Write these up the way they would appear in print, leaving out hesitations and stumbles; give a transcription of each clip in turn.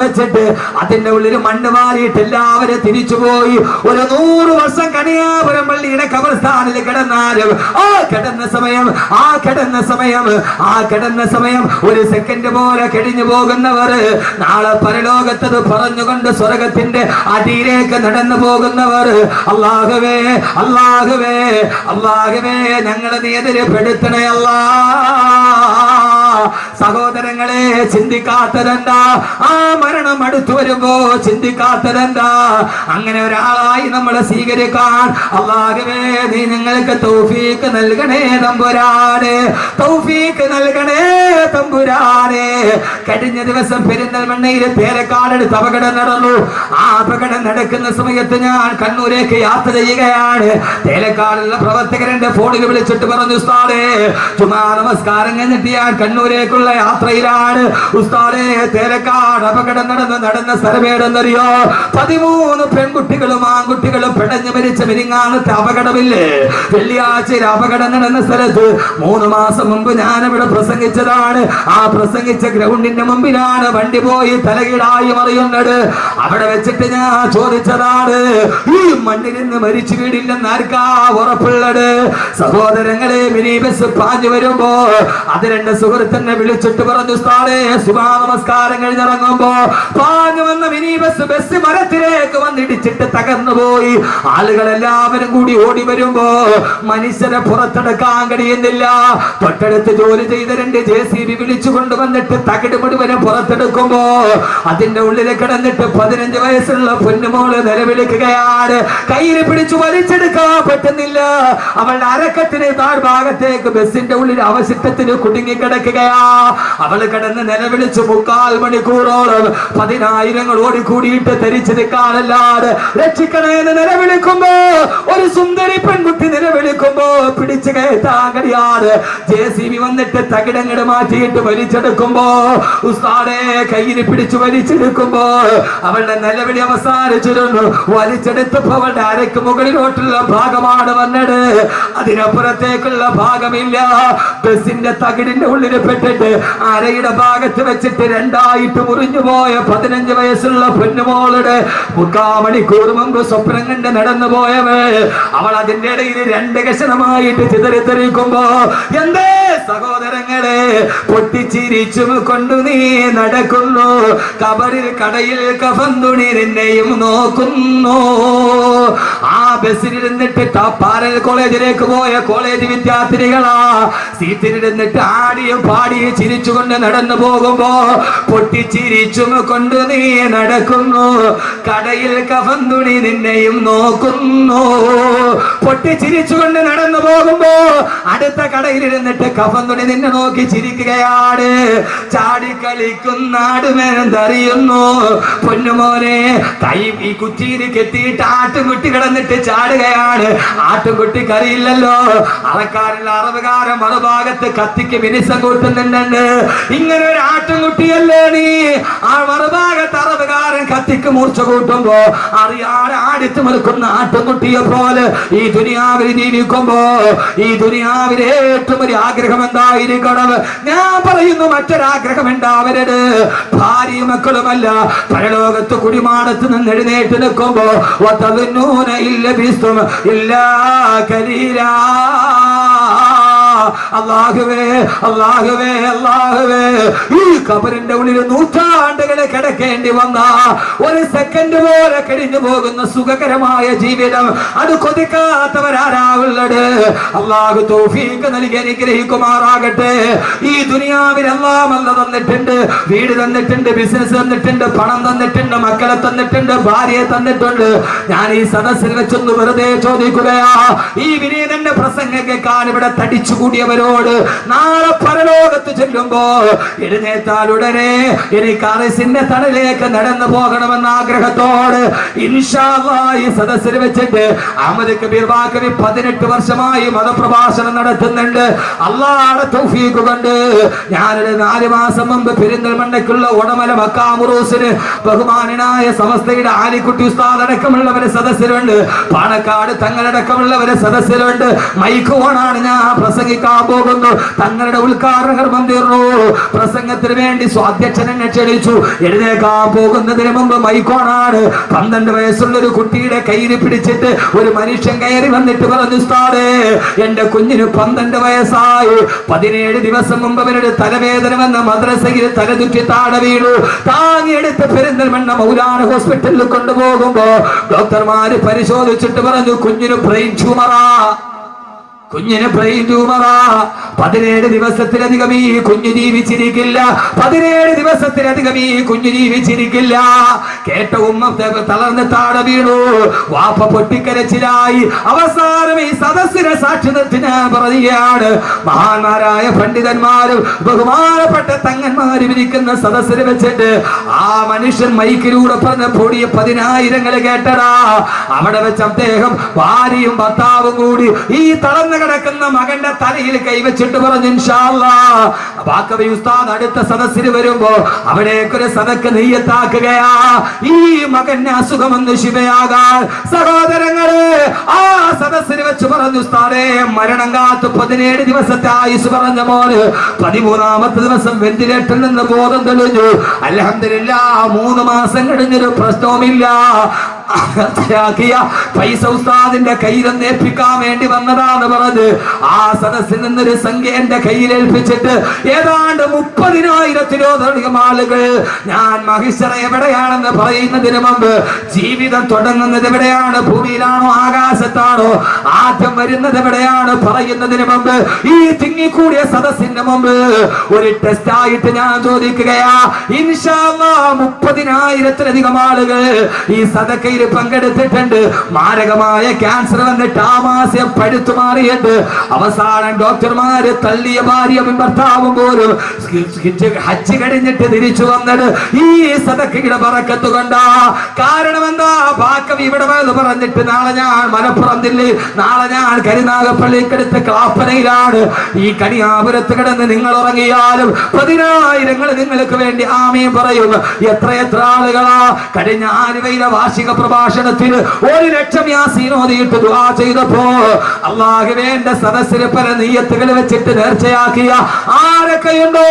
വെച്ചിട്ട് അതിന്റെ ഉള്ളിൽ മണ്ണ് മാറിയിട്ട് എല്ലാവരും തിരിച്ചുപോയി. ഒരു 100 വർഷം കണിയാപുരം പള്ളിയുടെ കബർസ്ഥാനിൽ കിടന്നാലും ആ കിടന്ന സമയം ഒരു സെക്കൻഡ് പോലെ കഴിഞ്ഞു പോകുന്നവർ നാളെ പരലോകത്തത് പറഞ്ഞുകൊണ്ട് സ്വർഗത്തിന്റെ അടിയിലേക്ക് നടന്നു പോകുന്നവർ അല്ലാഹുവേ അല്ലാഹുവേ അല്ലാഹുവേ ഞങ്ങളെ നീ എതിരെപ്പെടുത്തണേ അല്ലാ. സഹോദരങ്ങളെ, ചിന്തിക്കാത്തതെന്താ? ആ മരണം അടുത്തു വരുമ്പോ ചിന്തിക്കാത്തതെന്താ? അങ്ങനെ ഒരാളായി നമ്മളെ സ്വീകരിക്കാൻ അല്ലാഹുവേ നീ ഞങ്ങൾക്ക് തൗഫീഖ് നൽകണേ തമ്പുരാനെ, തൗഫീഖ് നൽകണേ തമ്പുരാനെ. കഴിഞ്ഞ ദിവസം പെരിന്തൽമണ്ണയിൽ തേലക്കാടടുത്ത് അപകടം നടന്നു. ആ അപകടം നടക്കുന്ന സമയത്ത് ഞാൻ കണ്ണൂരേക്ക് യാത്ര ചെയ്യുകയാണ്. തേലക്കാടുള്ള പ്രവർത്തകരെന്റെ ഫോണിൽ വിളിച്ചിട്ട് പറഞ്ഞു, ഉസ്താദേ ജുമാ നമസ്കാരം കഴിഞ്ഞിട്ട് ഞാൻ കണ്ണൂരേക്കുള്ള യാത്രയിലാണ്. ഉസ്താദേ തേലക്കാട് അപകടം നടന്ന സ്ഥലമേടെന്നറിയോ? 13 പെൺകുട്ടികളും ആൺകുട്ടികളും പിടഞ്ഞു മരിച്ച മിനിങ്ങാനത്തെ അപകടമില്ലേ? വെള്ളിയാഴ്ചയിൽ അപകടം നടന്ന സ്ഥലത്ത് 3 മാസം മുമ്പ് ഞാൻ ഇവിടെ പ്രസംഗിച്ചതാണ്. ആ പ്രസംഗിച്ച ഗ്രൗണ്ടിന്റെ മുമ്പിലാണ് വണ്ടി പോയി തലകീഴായി മറിയുന്നത്. അവിടെ വെച്ചിട്ട് ഞാൻ ചോദിച്ചതാണ്, ഈ മണ്ണിൽ നിന്ന് മരിച്ചു വീടില്ലെന്ന് ആർക്കാ ഉറപ്പുള്ളത്? സഹോദരങ്ങളെ, മിനി ബസ് പാഞ്ഞു വരുമ്പോ അത് 2 സുഹൃത്തിനെ വിളിച്ചിട്ട് പറഞ്ഞു, ഉസ്താദേ സുബഹ നമസ്കാരം കഴിഞ്ഞിറങ്ങുമ്പോ പാഞ്ഞു വന്ന മിനി ബസ് മരത്തിലേക്ക് വന്നിടിച്ചിട്ട് തകർന്നു പോയി. ആളുകളെല്ലാവരും കൂടി ഓടി വരുമ്പോ മനുഷ്യരെ പുറത്തെടുക്കാൻ കഴിയുന്നില്ല. തൊട്ടടുത്ത് ജോലി ചെയ്ത 2 JCB വിളിച്ചു കൊണ്ടുവന്നിട്ട് തകിട് മുഴുവനും പുറത്തെടുക്കുമ്പോ അതിന്റെ ഉള്ളിൽ കിടന്നിട്ട് 15 വയസ്സുള്ള പൊന്നുമോള് നിലവിളിക്കുകയാണ്. കയ്യിൽ പിടിച്ചു വലിച്ചെടുക്കാൻ പറ്റുന്നില്ല. അവളുടെ അരക്കത്തിന് താഴ്ഭാഗത്തേക്ക് ബസിന്റെ ഉള്ളിൽ അവശിഷ്ടത്തിന് കുടുങ്ങിക്കിടക്കുകയാ. അവൾ കിടന്ന് നിലവിളിച്ച് 3/4 മണിക്കൂറോളം 10,000 ഓടിക്കൂടിയിട്ട് ധരിച്ചു നിൽക്കാനല്ലാതെ രക്ഷിക്കണേന്ന് നിലവിളിക്കുമ്പോ ഒരു സുന്ദരി പെൺകുട്ടി നിലവിളിക്കുമ്പോ പിടിച്ചു കയറ്റാൻ കഴിയാതെ JCB വന്നിട്ട് തകിടങ്ങട് മാറ്റിയിട്ട് വലിച്ചെടുക്കുമ്പോ ഉസ്താദേ കയ്യിൽ പിടിച്ചു വലിച്ചെടുക്കുമ്പോ അവളുടെ നിലവിളി അവസാനിച്ചിരുന്നു. വലിച്ചെടുത്തപ്പോ അവളുടെ അരക്ക് മുകളിലോട്ടുള്ള ഭാഗമാണ് വന്നത്, അതിനപ്പുറത്തേക്കുള്ള ഭാഗമില്ല. ബസിന്റെ തകിടിന്റെ ഉള്ളിൽ പെട്ടിട്ട് അരയുടെ ഭാഗത്ത് വെച്ചിട്ട് 2ആയിട്ട് മുറിഞ്ഞു പോയ 15 വയസ്സുള്ള പൊന്നുമോളുടെ 3/4 മണിക്കൂർ മുമ്പ് സ്വപ്നം കണ്ട് നടന്നു പോയവേ അവൾ അതിന്റെ ഇടയിൽ 2 കഷണമായിട്ട് ചിതറിത്തെറിക്കുമ്പോ എന്തേ സഹോദരങ്ങളെ, പൊട്ടിച്ചിരിച്ചും കൊണ്ടു നീ നടക്കുന്നു. കബറിൽ കടയിൽ കഫൻ തുണി നിന്നെയും നോക്കുന്നു. ആ ബസ്സിലിരുന്നിട്ട് പാരൽ കോളേജിലേക്ക് പോയ കോളേജ് വിദ്യാർത്ഥിനികളാ സീറ്റിലിരുന്നിട്ട് ആടിയും പാടിയും ചിരിച്ചുകൊണ്ട് നടന്നു പോകുമ്പോ പൊട്ടിച്ചിരിച്ചും കൊണ്ട് നീ നടക്കുന്നു. കടയിൽ കഫൻ തുണി നിന്നെയും നോക്കുന്നു. പൊട്ടിച്ചിരിച്ചുകൊണ്ട് നടന്നു പോകുമ്പോ അടുത്ത കടയിലിരുന്നിട്ട് കഫൻ തുണി നിന്നെ നോക്കി ചിരിക്കുകയാണ്. ചാടിക്കളിക്കുന്നാടുമെന്തറിയുന്നു പൊന്നുമോനെ. കൈ ഈ കുറ്റിയിൽ കെട്ടിയിട്ട് ആട്ടുംകുട്ടി കിടന്നിട്ട് ചാടുകയാണ്. ആട്ടുംകുട്ടിക്ക് അറിയില്ലല്ലോ അറക്കാരിൽ അറവുകാരൻ മറുഭാഗത്ത് കത്തിക്ക് മിനിസം കൂട്ടുന്നുണ്ട്. ഇങ്ങനെ ഒരു ആട്ടുംകുട്ടിയല്ലേ നീ? ആ മറുഭാഗത്ത് അറവുകാരൻ കത്തിക്ക് മൂർച്ച കൂട്ടുമ്പോ അറിയാതെ ആടിച്ചു നിൽക്കുന്ന ആട്ടുംകുട്ടിയെ പോലെ ഈ ദുനിയാവിൽ ജീവിക്കുമ്പോ ഈ ദുനിയാവിലെ ഏറ്റവും വലിയ ആഗ്രഹം എന്തായിരിക്കണം? ഞാൻ പറയുന്നു, മറ്റൊരാഗ്രഹം ഉണ്ടാവരുത്. ഭാര്യയും മക്കളുമല്ല, പരലോകത്ത് കുടിമാടത്ത് നിന്ന് എഴുന്നേറ്റ് നിൽക്കുമ്പോ അല്ലാഹുവേ അല്ലാഹുവേ അല്ലാഹുവേ, ഈ ഖബറിന്റെ ഉള്ളിൽ നൂറ്റാണ്ടുകളെ കിടക്കേണ്ടി വന്ന ഒരു സെക്കൻഡ് പോലെ കഴിഞ്ഞു പോകുന്ന സുഖകരമായ ജീവിതം അത് കൊതിക്കാത്തവരാരാവുള്ളത്? അല്ലാഹു തൗഫീഖ് നൽകി അനുഗ്രഹിക്കുമാറാകട്ടെ. ഈ ദുനിയാവിൽ അല്ലാഹ് തന്നിട്ടുണ്ട്, വീട് തന്നിട്ടുണ്ട്, ബിസിനസ് തന്നിട്ടുണ്ട്, പണം തന്നിട്ടുണ്ട്, മക്കളെ തന്നിട്ടുണ്ട്, ഭാര്യയെ തന്നിട്ടുണ്ട്. ഞാൻ ഈ സദസ്സിൽ വെച്ചൊന്ന് വെറുതെ ചോദിക്കുകയാ, ഈ വിനീതന്റെ പ്രസംഗം കേൾക്കാൻ ഇവിടെ തടിച്ചു കൂടിയവരോട് നാളെ പരലോകത്ത് ചെല്ലുമ്പോ എഴുന്നേറ്റാൽ ഉടനെ എനിക്ക് അറിസിന്റെ തണലിലേക്ക് നടന്നു പോകണമെന്ന ആഗ്രഹത്തോട് ഇൻഷാ അല്ലാഹ് ഈ സദസ്സിൽ വെച്ചിട്ട് അഹമ്മദ് കബീർ ബാക്കവി 18 വർഷമായി മതപ്രഭാഷണം നടത്തുന്നുണ്ട്. അല്ലാഹുവിന്റെ തൗഫീഖ് കൊണ്ട് ഞാനൊരു 4 മാസം മുമ്പ് പെരിന്തൽമണ്ണയ്ക്കുള്ള ഉടമല മക്കാമുറൂസിന് ബഹുമാനായ സമസ്തയുടെ ആലിക്കുട്ടി ഉസ്താദ് അടക്കമുള്ളവരെ സദസ്സിലുണ്ട്, പാണക്കാട് തങ്ങളടക്കമുള്ളവരെ സദസ്സിലുണ്ട്. മൈക്ക് ഓണാണ്, ഞാൻ പ്രസംഗിക്കുന്നത്. പ്രസംഗിക്കാൻ പോകുന്നു. തങ്ങളുടെ ഉദ്ഘാടന കർമ്മം തീർന്നു. പ്രസംഗത്തിന് വേണ്ടി സ്വാധ്യക്ഷനെ ക്ഷണിച്ചു. എഴുന്നേക്കാൻ പോകുന്നതിന് മുമ്പ് മൈക്കോണാണ്. 12 വയസ്സുള്ള ഒരു കുട്ടിയുടെ കയ്യിൽ പിടിച്ചിട്ട് ഒരു മനുഷ്യൻ കയറി വന്നിട്ട് പറഞ്ഞു, ഉസ്താദേ, എന്റെ കുഞ്ഞിന് 12 വയസ്സായി. 17 ദിവസം മുമ്പ് അവരുടെ തലവേദന വന്ന മദ്രസയിൽ തലതുറ്റി താഴെ വീണു. താങ്ങിയെടുത്ത് പെരിന്തൽമണ്ണ മൗലാന ഹോസ്പിറ്റലിൽ കൊണ്ടുപോകുമ്പോ ഡോക്ടർമാര് പരിശോധിച്ചിട്ട് പറഞ്ഞു, കുഞ്ഞിന് ബ്രെയിൻ ട്യൂമറാ. 17 ദിവസത്തിലധികം ഈ കുഞ്ഞു ജീവിച്ചിരിക്കില്ല. 17 ദിവസത്തിലധികം ഈ കുഞ്ഞു ജീവിച്ചിരിക്കില്ല. കേട്ട ഉമ്മ തളർന്ന് താഴെ വീണു. വാപ്പ പൊട്ടിക്കരച്ചിലായി. അവസാനം ഈ സദസ്സിനെ സാക്ഷി നിർത്തി ഞാൻ പറയുകയാണ്, മഹാന്മാരായ പണ്ഡിതന്മാരും ബഹുമാനപ്പെട്ട തങ്ങന്മാരും ഇരിക്കുന്ന സദസ്സിൽ വെച്ചിട്ട് ആ മനുഷ്യൻ മൈക്കിലൂടെ പറഞ്ഞ പൊടിയ 10,000 കേട്ടടാ. അവിടെ വെച്ച് അദ്ദേഹം ഭാര്യയും ഭർത്താവും കൂടി ഈ തളർന്ന കിടക്കുന്ന മകന്റെ തലയിൽ കൈവച്ചിട്ട് പറഞ്ഞു, ഇൻഷാ അല്ലാഹ് ബാക്കവി ഉസ്താദ് അടുത്ത സദസ്സിൽ വരുമ്പോ അവിടേക്കൊരു സദക്ക് നെയ്യത്താക്കുകയാ. ഈ മകന് അസുഖമെന്ന് ശിവയാകാൻ. സഹോദരങ്ങളെ, ആ സദസ്സിൽ വെച്ച് പറഞ്ഞു, ഉസ്താദേ, മരണം കാത്ത് 17 ദിവസത്തെ ആയുസ് പറഞ്ഞ മോന് 13ാമത്തെ ദിവസം വെന്റിലേറ്ററിൽ നിന്ന് ബോധം തെളിഞ്ഞു. അൽഹംദുലില്ലാഹ് 3 മാസം കഴിഞ്ഞൊരു പ്രശ്നവുമില്ല. പൈസ ഉസ്താദിന്റെ കയ്യിലൊന്ന് ഏൽപ്പിക്കാൻ വേണ്ടി വന്നതാന്ന് പറഞ്ഞ് ആ സദസ്സിൽ നിന്നൊരു സംഖ്യ എന്റെ കയ്യിൽ ഏൽപ്പിച്ചിട്ട് ഏതാണ്ട് 30,000-ത്തിലധികം ആളുകൾ ഞാൻ മഹിഷറ എവിടെയാണെന്ന് പറയുന്നതിന് മുമ്പ്, ജീവിതം തുടങ്ങുന്നത് എവിടെയാണ്, ഭൂമിയിലാണോ ആകാശത്താണോ, ആദ്യം വരുന്നത് എവിടെയാണ് പറയുന്നതിന് മുമ്പ് ഈ തിങ്ങിക്കൂടിയ സദസ്സിന്റെ മുമ്പ് ഒരു ടെസ്റ്റ് ആയിട്ട് ഞാൻ ചോദിക്കുകയാ. ഇൻഷാ അല്ലാഹ് 30,000-ത്തിലധികം ആളുകൾ ഈ സദക്കയിൽ പങ്കെടുത്തിട്ടുണ്ട്. മാരകമായ ക്യാൻസർ വന്നിട്ട് ആമാശയം പഴുത്തു മാറിയിട്ട് അവസാനം ഡോക്ടർമാര് തള്ളിയ ഭാര്യയും ഭർത്താവും പോലും ഹജ്ജ് കഴിഞ്ഞിട്ട് തിരിച്ചു വന്നത് ഈ സദക്കയുടെ ബറക്കത്ത് കൊണ്ടാ. കാരണം എന്താ, ബാക്കവി ഇവിടെ വന്ന് പറഞ്ഞിട്ട് നാളെ ഞാൻ മലപ്പുറം ജില്ലയിൽ, നാളെ ഞാൻ കരുനാഗപ്പള്ളിക്കടുത്ത് ക്ലാപ്പനയിലാണ്. ഈ കണിയാപുരത്ത് കിടന്ന് നിങ്ങൾ ഉറങ്ങിയാലും 10,000 നിങ്ങൾക്ക് വേണ്ടി ആമീൻ പറയും. എത്ര ആളുകളാ കഴിഞ്ഞ ആലുവയിലെ വാർഷിക പ്രഭാഷണത്തിൽ 1,00,000 യാസീൻ ഓതിയിട്ട് ദുആ ചെയ്തപ്പോ അല്ലാഹുവിന്റെ സദസ്സിൽ പല നിയ്യത്തുകൾ വെച്ചിട്ട് നേർച്ചയാക്കിയ ആരൊക്കെയുണ്ടോ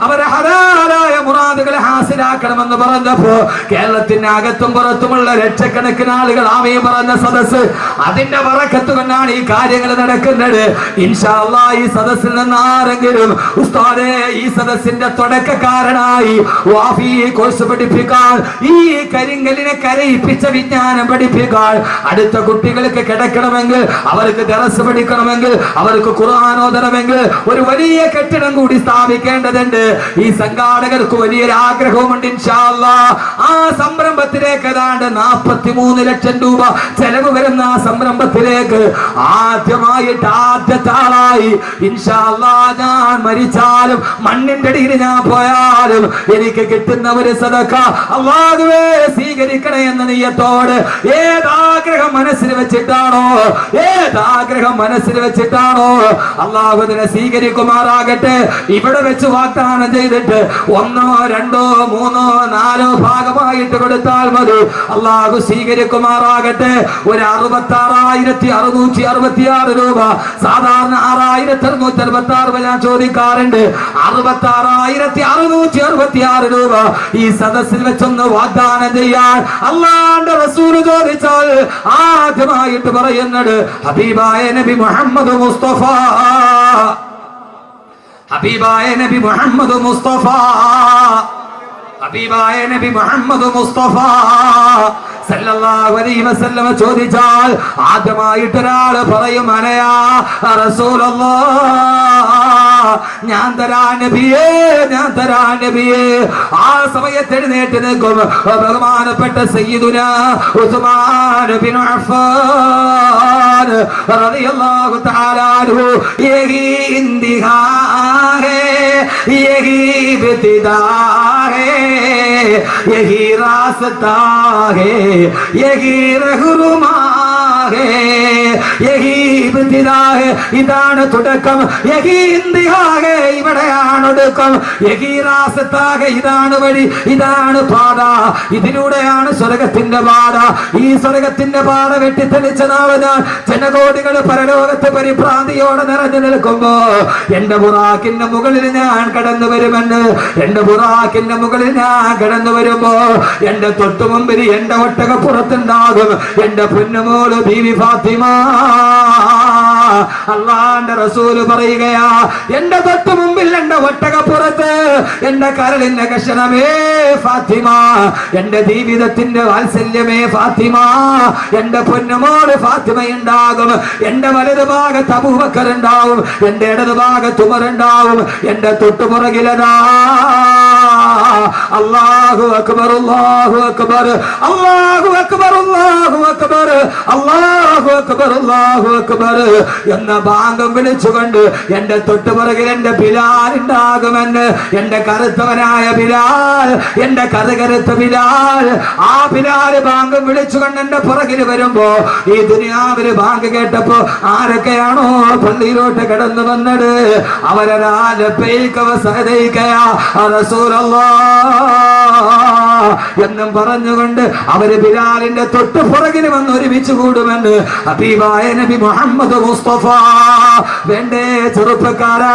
അവരെ ഹലാലായ മുറാദുകളെ ഹാസിലാക്കണമെന്ന് പറഞ്ഞപ്പോ കേരളത്തിന്റെ അകത്തും പുറത്തുമുള്ള ലക്ഷക്കണക്കിന് ആളുകൾ ആമീൻ പറഞ്ഞ സദസ്സ്, അതിന്റെ ബറക്കത്ത് കൊണ്ടാണ് ഈ കാര്യങ്ങൾ നടക്കുന്നത്. ഇൻഷാ അല്ലാഹ് ഈ സദസ്സിൽ നിന്ന് ആരെങ്കിലും ഉസ്താദേ ഈ സദസ്സിന്റെ തുടക്കക്കാരനായി വാഫി കോഴ്സ് പഠിപ്പിക്കാൻ, ഈ കരിങ്കലിനെ കരയിപ്പിച്ച വിജ്ഞാനം പഠിപ്പിക്കാൻ, അടുത്ത കുട്ടികൾക്ക് കിടക്കണമെങ്കിൽ, അവർക്ക് ദറസ് പഠിക്കണമെങ്കിൽ, അവർക്ക് ഖുർആൻ ഓതണമെങ്കിൽ ഒരു വലിയ കെട്ടിടം കൂടി സ്ഥാപിക്കേണ്ടതുണ്ട്. ഈ സംഘാടകർക്ക് വലിയൊരു ആഗ്രഹവുമുണ്ട്. ഇൻഷാ അല്ലാഹ് ആ സംരംഭത്തിലേക്ക് ഏതാണ്ട് 43 ലക്ഷം രൂപ ചെലവ് വരുന്ന ആ സംരംഭത്തിലേക്ക് ആദ്യമായിട്ട് ആദ്യത്തെ ആളായി ഇൻഷാ അല്ലാഹ് ഞാൻ മരിച്ചാലും മണ്ണിന്റെ അടിയിൽ ഞാൻ പോയാലും എനിക്ക് കിട്ടുന്ന ഒരു സദഖ അല്ലാഹുവേ സ്വീകരിക്കണേ എന്ന നിയ്യത്തോട് ഏതാഗ്രഹം മനസ്സിൽ വെച്ചിട്ടാണോ അല്ലാഹു അതിനെ സ്വീകരിക്കുമാറാകട്ടെ. ഇവിടെ വെച്ച് വാഗ്ദാനം ചെയ്തിട്ട് 1, 2, 3, 4 ഭാഗമായിട്ട് കൊടുത്താൽ മതി. അല്ലാഹു സ്വീകരിക്കുമാറാകട്ടെ. ഒരു 66,666 രൂപ, സാധാരണ 6,666 ഞാൻ ചോദിക്കാറുണ്ട്. 66,666 രൂപ ഈ സദസ്സിൽ വെച്ചൊന്ന് വാഗ്ദാനം ചെയ്യാൻ അല്ലാഹുവിന്റെ റസൂൽ ചോദിച്ചാൽ ആദ്യമായിട്ട് പറയുന്നത് ഹബീബായ നബി മുഹമ്മദ് മുസ്തഫ, ഹബീബായ നബി മുഹമ്മദ് മുസ്തഫ, ഹബീബായ നബി മുഹമ്മദ് മുസ്തഫ സല്ലല്ലാഹു അലൈഹി വസല്ലം ചോദിച്ചാൽ ആദ്യമായിട്ട് ഒരാൾ പറയും അനയാ റസൂലല്ലാഹ്, ഞാൻ തരാ നബിയേ, ഞാൻ തരാ നബിയേ. ആ സമയത്ത് എഴുന്നേറ്റ് നിൽക്കും ബഹുമാനപ്പെട്ട സയ്യിദുനാ ഉസ്മാൻ ബിൻ അഫ്ഫാൻ റളിയല്ലാഹു തആല അൻഹു. യഹി ഇന്തിഹാ ഹേ, യഹി ഇബ്തിദാ ഹേ, യഹി രാസ്താ ഹേ, യഹി रहनुमा ഇതാണ് തുടക്കം, ഇവിടെയാണ് ഒടുക്കം, ഇതാണ് വഴി, ഇതാണ് പാത, ഇതിലൂടെയാണ് സ്വർഗത്തിന്റെ പാത. ഈ സ്വർഗത്തിന്റെ പാത വെട്ടിത്തെളിച്ച നാളെ ഞാൻ ജനകോടികൾ പരലോകത്ത് പരിഭ്രാന്തിയോടെ നിറഞ്ഞു നിൽക്കുമ്പോ എന്റെ ബുറാക്കിന്റെ മുകളിൽ ഞാൻ കടന്നു വരുമെന്ന്, എന്റെ ബുറാക്കിന്റെ മുകളിൽ ഞാൻ കടന്നു വരുമ്പോ എന്റെ തൊട്ടു മുമ്പിൽ എന്റെ ഒട്ടകപ്പുറത്തുണ്ടാകും എന്റെ പൊന്നുമോള് ബീവി ഫാത്തിമ. അള്ളാന്റെ റസൂല് പറയുകയാ, എന്റെ തൊട്ടു മുമ്പിൽ എന്റെ ഒട്ടകപ്പുറത്ത് എന്റെ കരളിന്റെ കഷണമേ ഫാത്തിമ, എന്റെ ജീവിതത്തിന്റെ വാത്സല്യമേ ഫാത്തിമ, എന്റെ പൊന്നുമോള് ഫാത്തിമയുണ്ടാകും. എന്റെ വലതു ഭാഗത്ത് അബൂബക്കർ ഉണ്ടാവും, എന്റെ ഇടതു ഭാഗത്ത് ഉമർ ഉണ്ടാവും, എന്റെ തൊട്ടുപുറകിലതാ അല്ലാഹു അക്ബർ, അല്ലാഹു അക്ബർ, അല്ലാഹു അക്ബർ, അല്ലാഹു അക്ബർ, അല്ലാഹു അക്ബർ, അല്ലാഹു അക്ബർ എന്ന ബാങ്കം വിളിച്ചുകൊണ്ട് എന്റെ തൊട്ടുപുറകിൽ എന്റെ ബിലാൽ ഉണ്ടാകുമെന്ന്. എന്റെ കറുത്തവനായ ബിലാൽ, എന്റെ കറുത്ത ബിലാൽ, ആ ബിലാൽ ബാങ്കം വിളിച്ചുകൊണ്ട് എന്റെ പുറകിൽ വരുമ്പോ ഈ ദുനിയാവില് ബാങ്ക് കേട്ടപ്പോ ആരൊക്കെയാണോ പള്ളിയിലോട്ട് കടന്നു വന്നത് എന്നും പറഞ്ഞുകൊണ്ട് അവര് ബിലാലിന്റെ തൊട്ടു പുറകിന് വന്ന് ഒരുമിച്ച് കൂടുമെന്ന് ഹബീബായ നബി മുഹമ്മദ് മുസ്തഫ. വേണ്ടേ ചെറുപ്പക്കാരാ,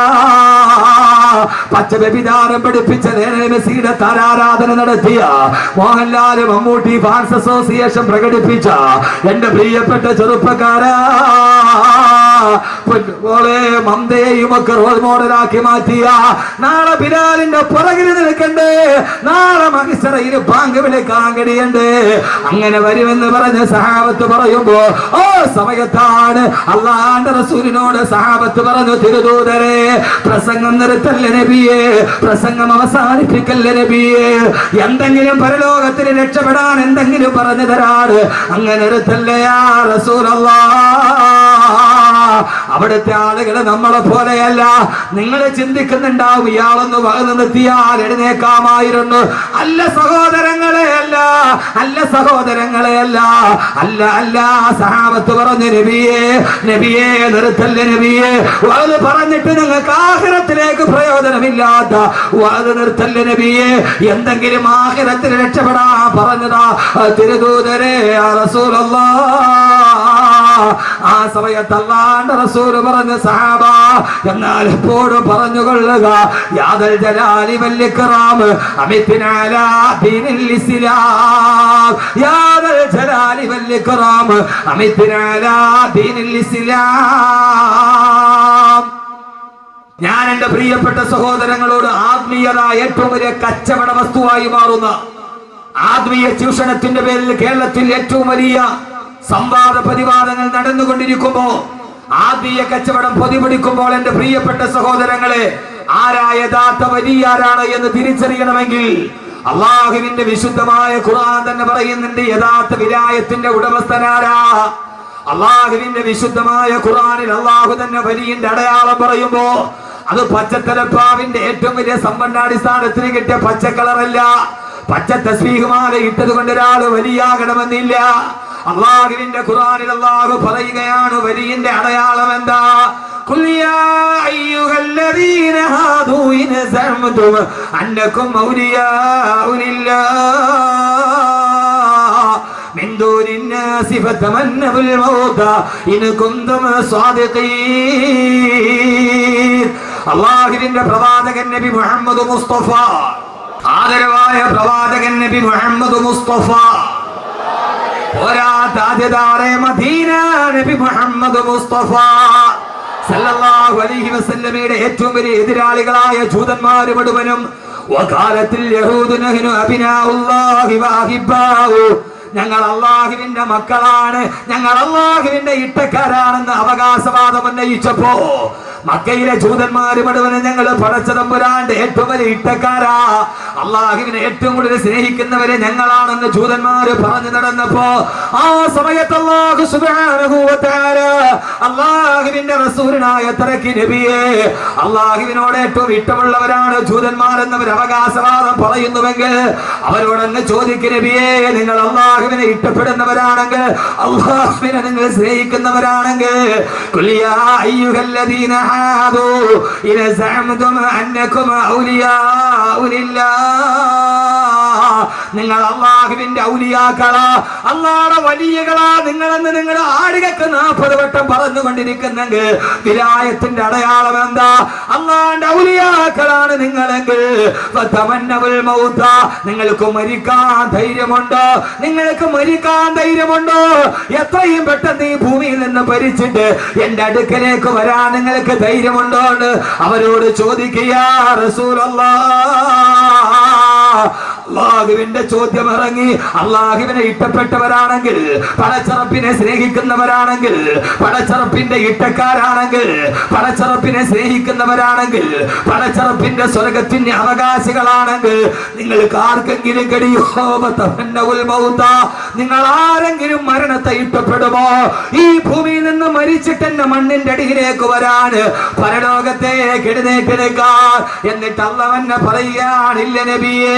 പച്ച വ്യഭിചാരം പഠിപ്പിച്ച മെസ്സിയുടെ താരാരാധന നടത്തിയ മോഹൻലാൽ മമ്മൂട്ടി ഫാൻസ് അസോസിയേഷൻ പ്രകടിപ്പിച്ച എന്റെ പ്രിയപ്പെട്ട ചെറുപ്പക്കാരാ, പോലെ മന്ദയെയും ഒക്കെ റോൾ മോഡലാക്കി മാറ്റിയ നാളെ ബിലാലിന്റെ പുറകിൽ നിൽക്കണ്ടേ, നാളെ മഹിസറയിൽ ബാങ്ക് വിളിക്കാൻ കഴിയണ്ടേ. അങ്ങനെ വരുമെന്ന് പറഞ്ഞ് സഹാബത്ത് പറയുമ്പോ ഓ സമയത്താണ് അള്ളാന്റെ റസൂലിനോട് സഹാബത്ത് പറഞ്ഞു, തിരുദൂതരെ പ്രസംഗം നിർത്തല്ലേ നബിയെ, പ്രസംഗം അവസാനിപ്പിക്കല്ലേ നബിയെ, എന്തെങ്കിലും പരലോകത്തിന് രക്ഷപ്പെടാൻ എന്തെങ്കിലും പറഞ്ഞു തരാറ്, അങ്ങനെ നിർത്തല്ലേ യാ റസൂലല്ലാഹ്. അവിടുത്തെ ആളുകൾ നമ്മളെ പോലെയല്ല. നിങ്ങൾ ചിന്തിക്കുന്നുണ്ടാവും ഇയാളൊന്ന് വകന്നു നിർത്തിയാൽ എഴുന്നേക്കാമായിരുന്നു. അല്ല സഹോദരങ്ങളെ, അല്ല, അല്ല സഹോദരങ്ങളെ, അല്ല, അല്ല, അല്ല. സഹാബത്ത് പറഞ്ഞു, നബിയെ, നബിയെ നിർത്തല്ലേ നബിയെ, വകത് പറഞ്ഞിട്ട് നിങ്ങൾക്ക് ആഖിറത്തിലേക്ക് പ്രയോജനമില്ലാത്ത വകത് നിർത്തല്ലേ നബിയെ, എന്തെങ്കിലും ആഖിറത്തിൽ രക്ഷപ്പെടാൻ പറഞ്ഞതാ തിരുദൂതരെ റസൂലല്ലാഹ്. ആ സമയത്ത് അല്ലാഹുവിന്റെ റസൂൽ പറഞ്ഞ സഹാബ, എന്നാൽ എപ്പോഴും പറഞ്ഞുകൊള്ളുക, യാദൽ ജലാലി വൽ ഇക്റാം അമിത്നാ അലാ ദീനിൽ ഇസ്ലാം, യാദൽ ജലാലി വൽ ഇക്റാം അമിത്നാ അലാ ദീനിൽ ഇസ്ലാം. ഞാൻ എന്റെ പ്രിയപ്പെട്ട സഹോദരങ്ങളോട്, ആത്മീയത ഏറ്റവും വലിയ കച്ചവട വസ്തുവായി മാറുന്ന ആത്മീയ ചൂഷണത്തിന്റെ പേരിൽ കേരളത്തിൽ ഏറ്റവും വലിയ സംവാദ പ്രതിവാദങ്ങൾ നടന്നുകൊണ്ടിരിക്കുമ്പോ, ആത്മീയ കച്ചവടം പൊതിപിടിക്കുമ്പോൾ എന്റെ പ്രിയപ്പെട്ട സഹോദരങ്ങളെ, ആരാ യഥാർത്ഥ വലിയാരാണ് എന്ന് തിരിച്ചറിയണമെങ്കിൽ അള്ളാഹുവിന്റെ വിശുദ്ധമായ ഖുർആൻ തന്നെ പറയുന്നുണ്ട് യഥാർത്ഥ വിലായത്തിന്റെ ഉടമസ്ഥനാരാ. അള്ളാഹുവിന്റെ വിശുദ്ധമായ ഖുർആനിൽ അള്ളാഹു തന്നെ വലിയന്റെ അടയാളം പറയുമ്പോ അത് പച്ചത്തലപ്പാവിന്റെ ഏറ്റവും വലിയ സമ്പന്നാടിസ്ഥാനത്തിന് കിട്ടിയ പച്ചക്കളറല്ല. പച്ച തസ്ബീഹുമാല ഇട്ടത് കൊണ്ട് ഒരാൾ വലിയാകണമെന്നില്ല. അള്ളാഹുവിന്റെ ഖുർആനിൽ അള്ളാഹു പറയുകയാണ് വലിയന്റെ അടയാളം എന്താ? ഖുൽ യാ അയ്യുഹല്ലദീന ഹാദൂ ഇൻ സഅംതും അന്നകും ഔലിയാഉ ലില്ലാഹ് മിൻ ദൂനിൻ നാസി ഫതമന്നഉൽ മൗത ഇൻ കുൻതും സ്വാദിഖീൻ. അള്ളാഹുവിന്റെ പ്രവാചകൻ നബി മുഹമ്മദ് മുസ്തഫ, ആദരവായ പ്രവാചകൻ നബി മുഹമ്മദ് മുസ്തഫ, താജദാറെ മദീന നബി മുഹമ്മദ് മുസ്തഫ സല്ലല്ലാഹു അലൈഹി വസല്ലമയുടെ ഏറ്റവും വലിയ എതിരാളികളായ ജൂതന്മാർ മുഴുവനും വകാലത്തിൽ യഹൂദു നഹ്നു അബ്നാഉല്ലാഹി വഅഹിബ്ബാഹു, ഞങ്ങൾ അള്ളാഹുവിന്റെ മക്കളാണ്, ഞങ്ങൾ അള്ളാഹുവിന്റെ ഇട്ടക്കാരാണെന്ന് അവകാശവാദം ഉന്നയിച്ചപ്പോ മക്കയിലെ ജൂതന്മാര് മുഴുവനും ഞങ്ങൾ പടച്ചതമ്പുരാന്റെ ഏറ്റവും വലിയ ഇട്ടക്കാരാ, അള്ളാഹുവിനെ ഏറ്റവും കൂടുതൽ സ്നേഹിക്കുന്നവരെ ഞങ്ങളാണെന്ന് ജൂതന്മാര് പറഞ്ഞു നടന്നപ്പോ ആ സമയത്ത് അല്ലാഹു സുബ്ഹാനഹു വ തആല അള്ളാഹുവിന്റെ റസൂലിനായ തറക്കി നബിയെ, അള്ളാഹുവിനോട് ഏറ്റവും ഇഷ്ടമുള്ളവരാണ് ജൂതന്മാരെന്നവർ അവകാശവാദം പറയുന്നുവെങ്കിൽ അവരോടങ്ങ് ചോദിക്കും, നബിയെ നിങ്ങൾ അള്ളാഹുവിനെ ഇഷ്ടപ്പെടുന്നവരാണെങ്കിൽ, അള്ളാഹുവിനെ നിങ്ങൾ സ്നേഹിക്കുന്നവരാണെങ്കിൽ, ഖുൽ യാ അയ്യുഹല്ലദീന ഹാദൂ ഇൻ സഅംതും അന്നകും ഔലിയാഉ ലില്ലാഹ്, നിങ്ങൾ അള്ളാഹുവിന്റെ ഔലിയാക്കളാ, അള്ളാഹുടെ വലിയകളാ നിങ്ങളെന്ന് നിങ്ങൾ ആടുകൾക്ക് 40 വട്ടം പറഞ്ഞുകൊണ്ടിരിക്കുന്നെങ്കിൽ വിലായത്തിന്റെ അടയാളം എന്താ? അള്ളാഹുന്റെ ഔലിയാക്കളാണ് നിങ്ങളെങ്കിൽ ഫതമന്നവുൽ മൗത, നിങ്ങൾക്ക് മരിക്കാൻ ധൈര്യമുണ്ടോ? നിങ്ങൾക്ക് മരിക്കാൻ ധൈര്യമുണ്ടോ? എത്രയും പെട്ടെന്ന് ഈ ഭൂമിയിൽ നിന്ന് ഭരിച്ചിട്ട് എന്റെ അടുക്കലേക്ക് വരാൻ നിങ്ങൾക്ക് ധൈര്യമുണ്ടോ എന്ന് അവരോട് ചോദിക്കുക. അള്ളാഹുവിന്റെ ചോദ്യം ഇറങ്ങി. അള്ളാഹുവിനെ ഇഷ്ടപ്പെട്ടവരാണെങ്കിൽ, പടച്ചറപ്പിനെ സ്നേഹിക്കുന്നവരാണെങ്കിൽ, പടച്ചറപ്പിന്റെ ഇട്ടക്കാരാണെങ്കിൽ, പടച്ചറപ്പിനെ സ്നേഹിക്കുന്നവരാണെങ്കിൽ, പടച്ചറപ്പിന്റെ സ്വർഗത്തിന്റെ അവകാശികളാണെങ്കിൽ നിങ്ങൾക്ക് ആർക്കെങ്കിലും കഴിയോ? നിങ്ങൾ ആരെങ്കിലും മരണത്തെ ഇഷ്ടപ്പെടുമോ? ഈ ഭൂമിയിൽ നിന്ന് മരിച്ചിട്ട് എന്നെ മണ്ണിന്റെ അടിയിലേക്ക് വരാൻ, പരലോകത്തേക്ക് എഴുന്നേറ്റെടുക്കാൻ. എന്നിട്ട് അള്ളാഹ് പറയാനില്ല നബിയെ,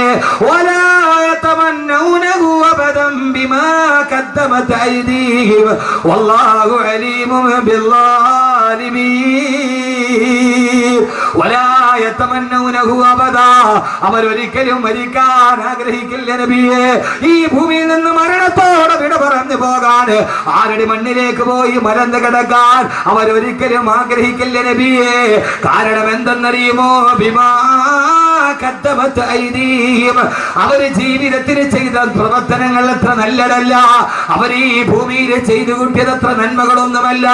ولا يتمنونه أبدا بما قدمت أيديهم والله عليم بالظالمين. ولا يتمنونه أبدا, അവരൊരിക്കലും മരിക്കാൻ ആഗ്രഹിക്കില്ല നബിയെ. ഈ ഭൂമിയിൽ നിന്ന് മരണത്തോടെ വിട പറഞ്ഞു പോകാൻ, ആരുടെ മണ്ണിലേക്ക് പോയി മരന്ന് കിടക്കാൻ അവരൊരിക്കലും ആഗ്രഹിക്കില്ല നബിയെ. കാരണം എന്തെന്നറിയുമോ? ബിമാ ഖദ്ദമത് ഐദീഹിം, അവര് ജീവിതത്തിൽ ചെയ്ത പ്രവർത്തനങ്ങൾ അത്ര നല്ലതല്ല, അവർ ഈ ഭൂമിയിൽ ചെയ്തു കൂട്ടിയത് അത്ര നന്മകളൊന്നുമല്ല,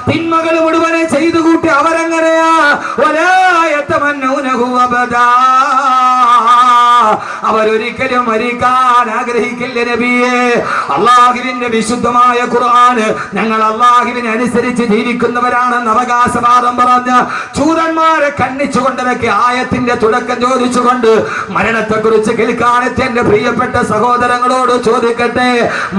തിന്മകൾ മുഴുവനെ ചെയ്തു കൂട്ടി അവരെങ്ങനെയാ? വലാ യതമന്നൗനഹു അബദാ, അവരൊരിക്കലും മരിക്കാൻ ആഗ്രഹിക്കില്ല നബിയെ. അള്ളാഹുവിന്റെ വിശുദ്ധമായ ഖുർആൻ ഞങ്ങൾ അള്ളാഹുവിനെ അനുസരിച്ച് ജീവിക്കുന്നവരാണെന്ന് അവകാശവാദം പറഞ്ഞ ജൂതന്മാരെ ഖണ്ഡിച്ചുകൊണ്ടിരക്കി ആയത്തിന്റെ തുടക്കം ചോദിച്ചുകൊണ്ട് മരണത്തെ കുറിച്ച് കേൾക്കാനെത്തിയ എന്റെ പ്രിയപ്പെട്ട സഹോദരങ്ങളോട് ചോദിക്കട്ടെ,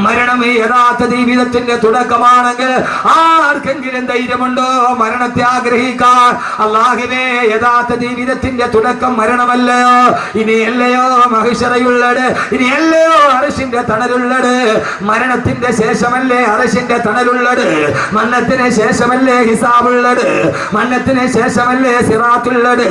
മരണം ഈ യഥാർത്ഥ ജീവിതത്തിന്റെ തുടക്കമാണെങ്കിൽ ആർക്കെങ്കിലും ധൈര്യമുണ്ടോ മരണത്തെ ആഗ്രഹിക്കാൻ? അള്ളാഹുവേ, യഥാർത്ഥ ജീവിതത്തിന്റെ തുടക്കം മരണമല്ലയോ? ഇനിയല്ലയോ മഹിഷറയുള്ളത്? ഇനിയല്ലയോ അർശിന്റെ തണലുള്ളത്? മരണത്തിന്റെ ശേഷമല്ലേ അർശിന്റെ തണലുള്ളത്? മരണത്തിന് ശേഷമല്ലേ ഹിസാബുള്ളത്? മരണത്തിന് ശേഷമല്ലേ സിറാത്തുള്ളത്?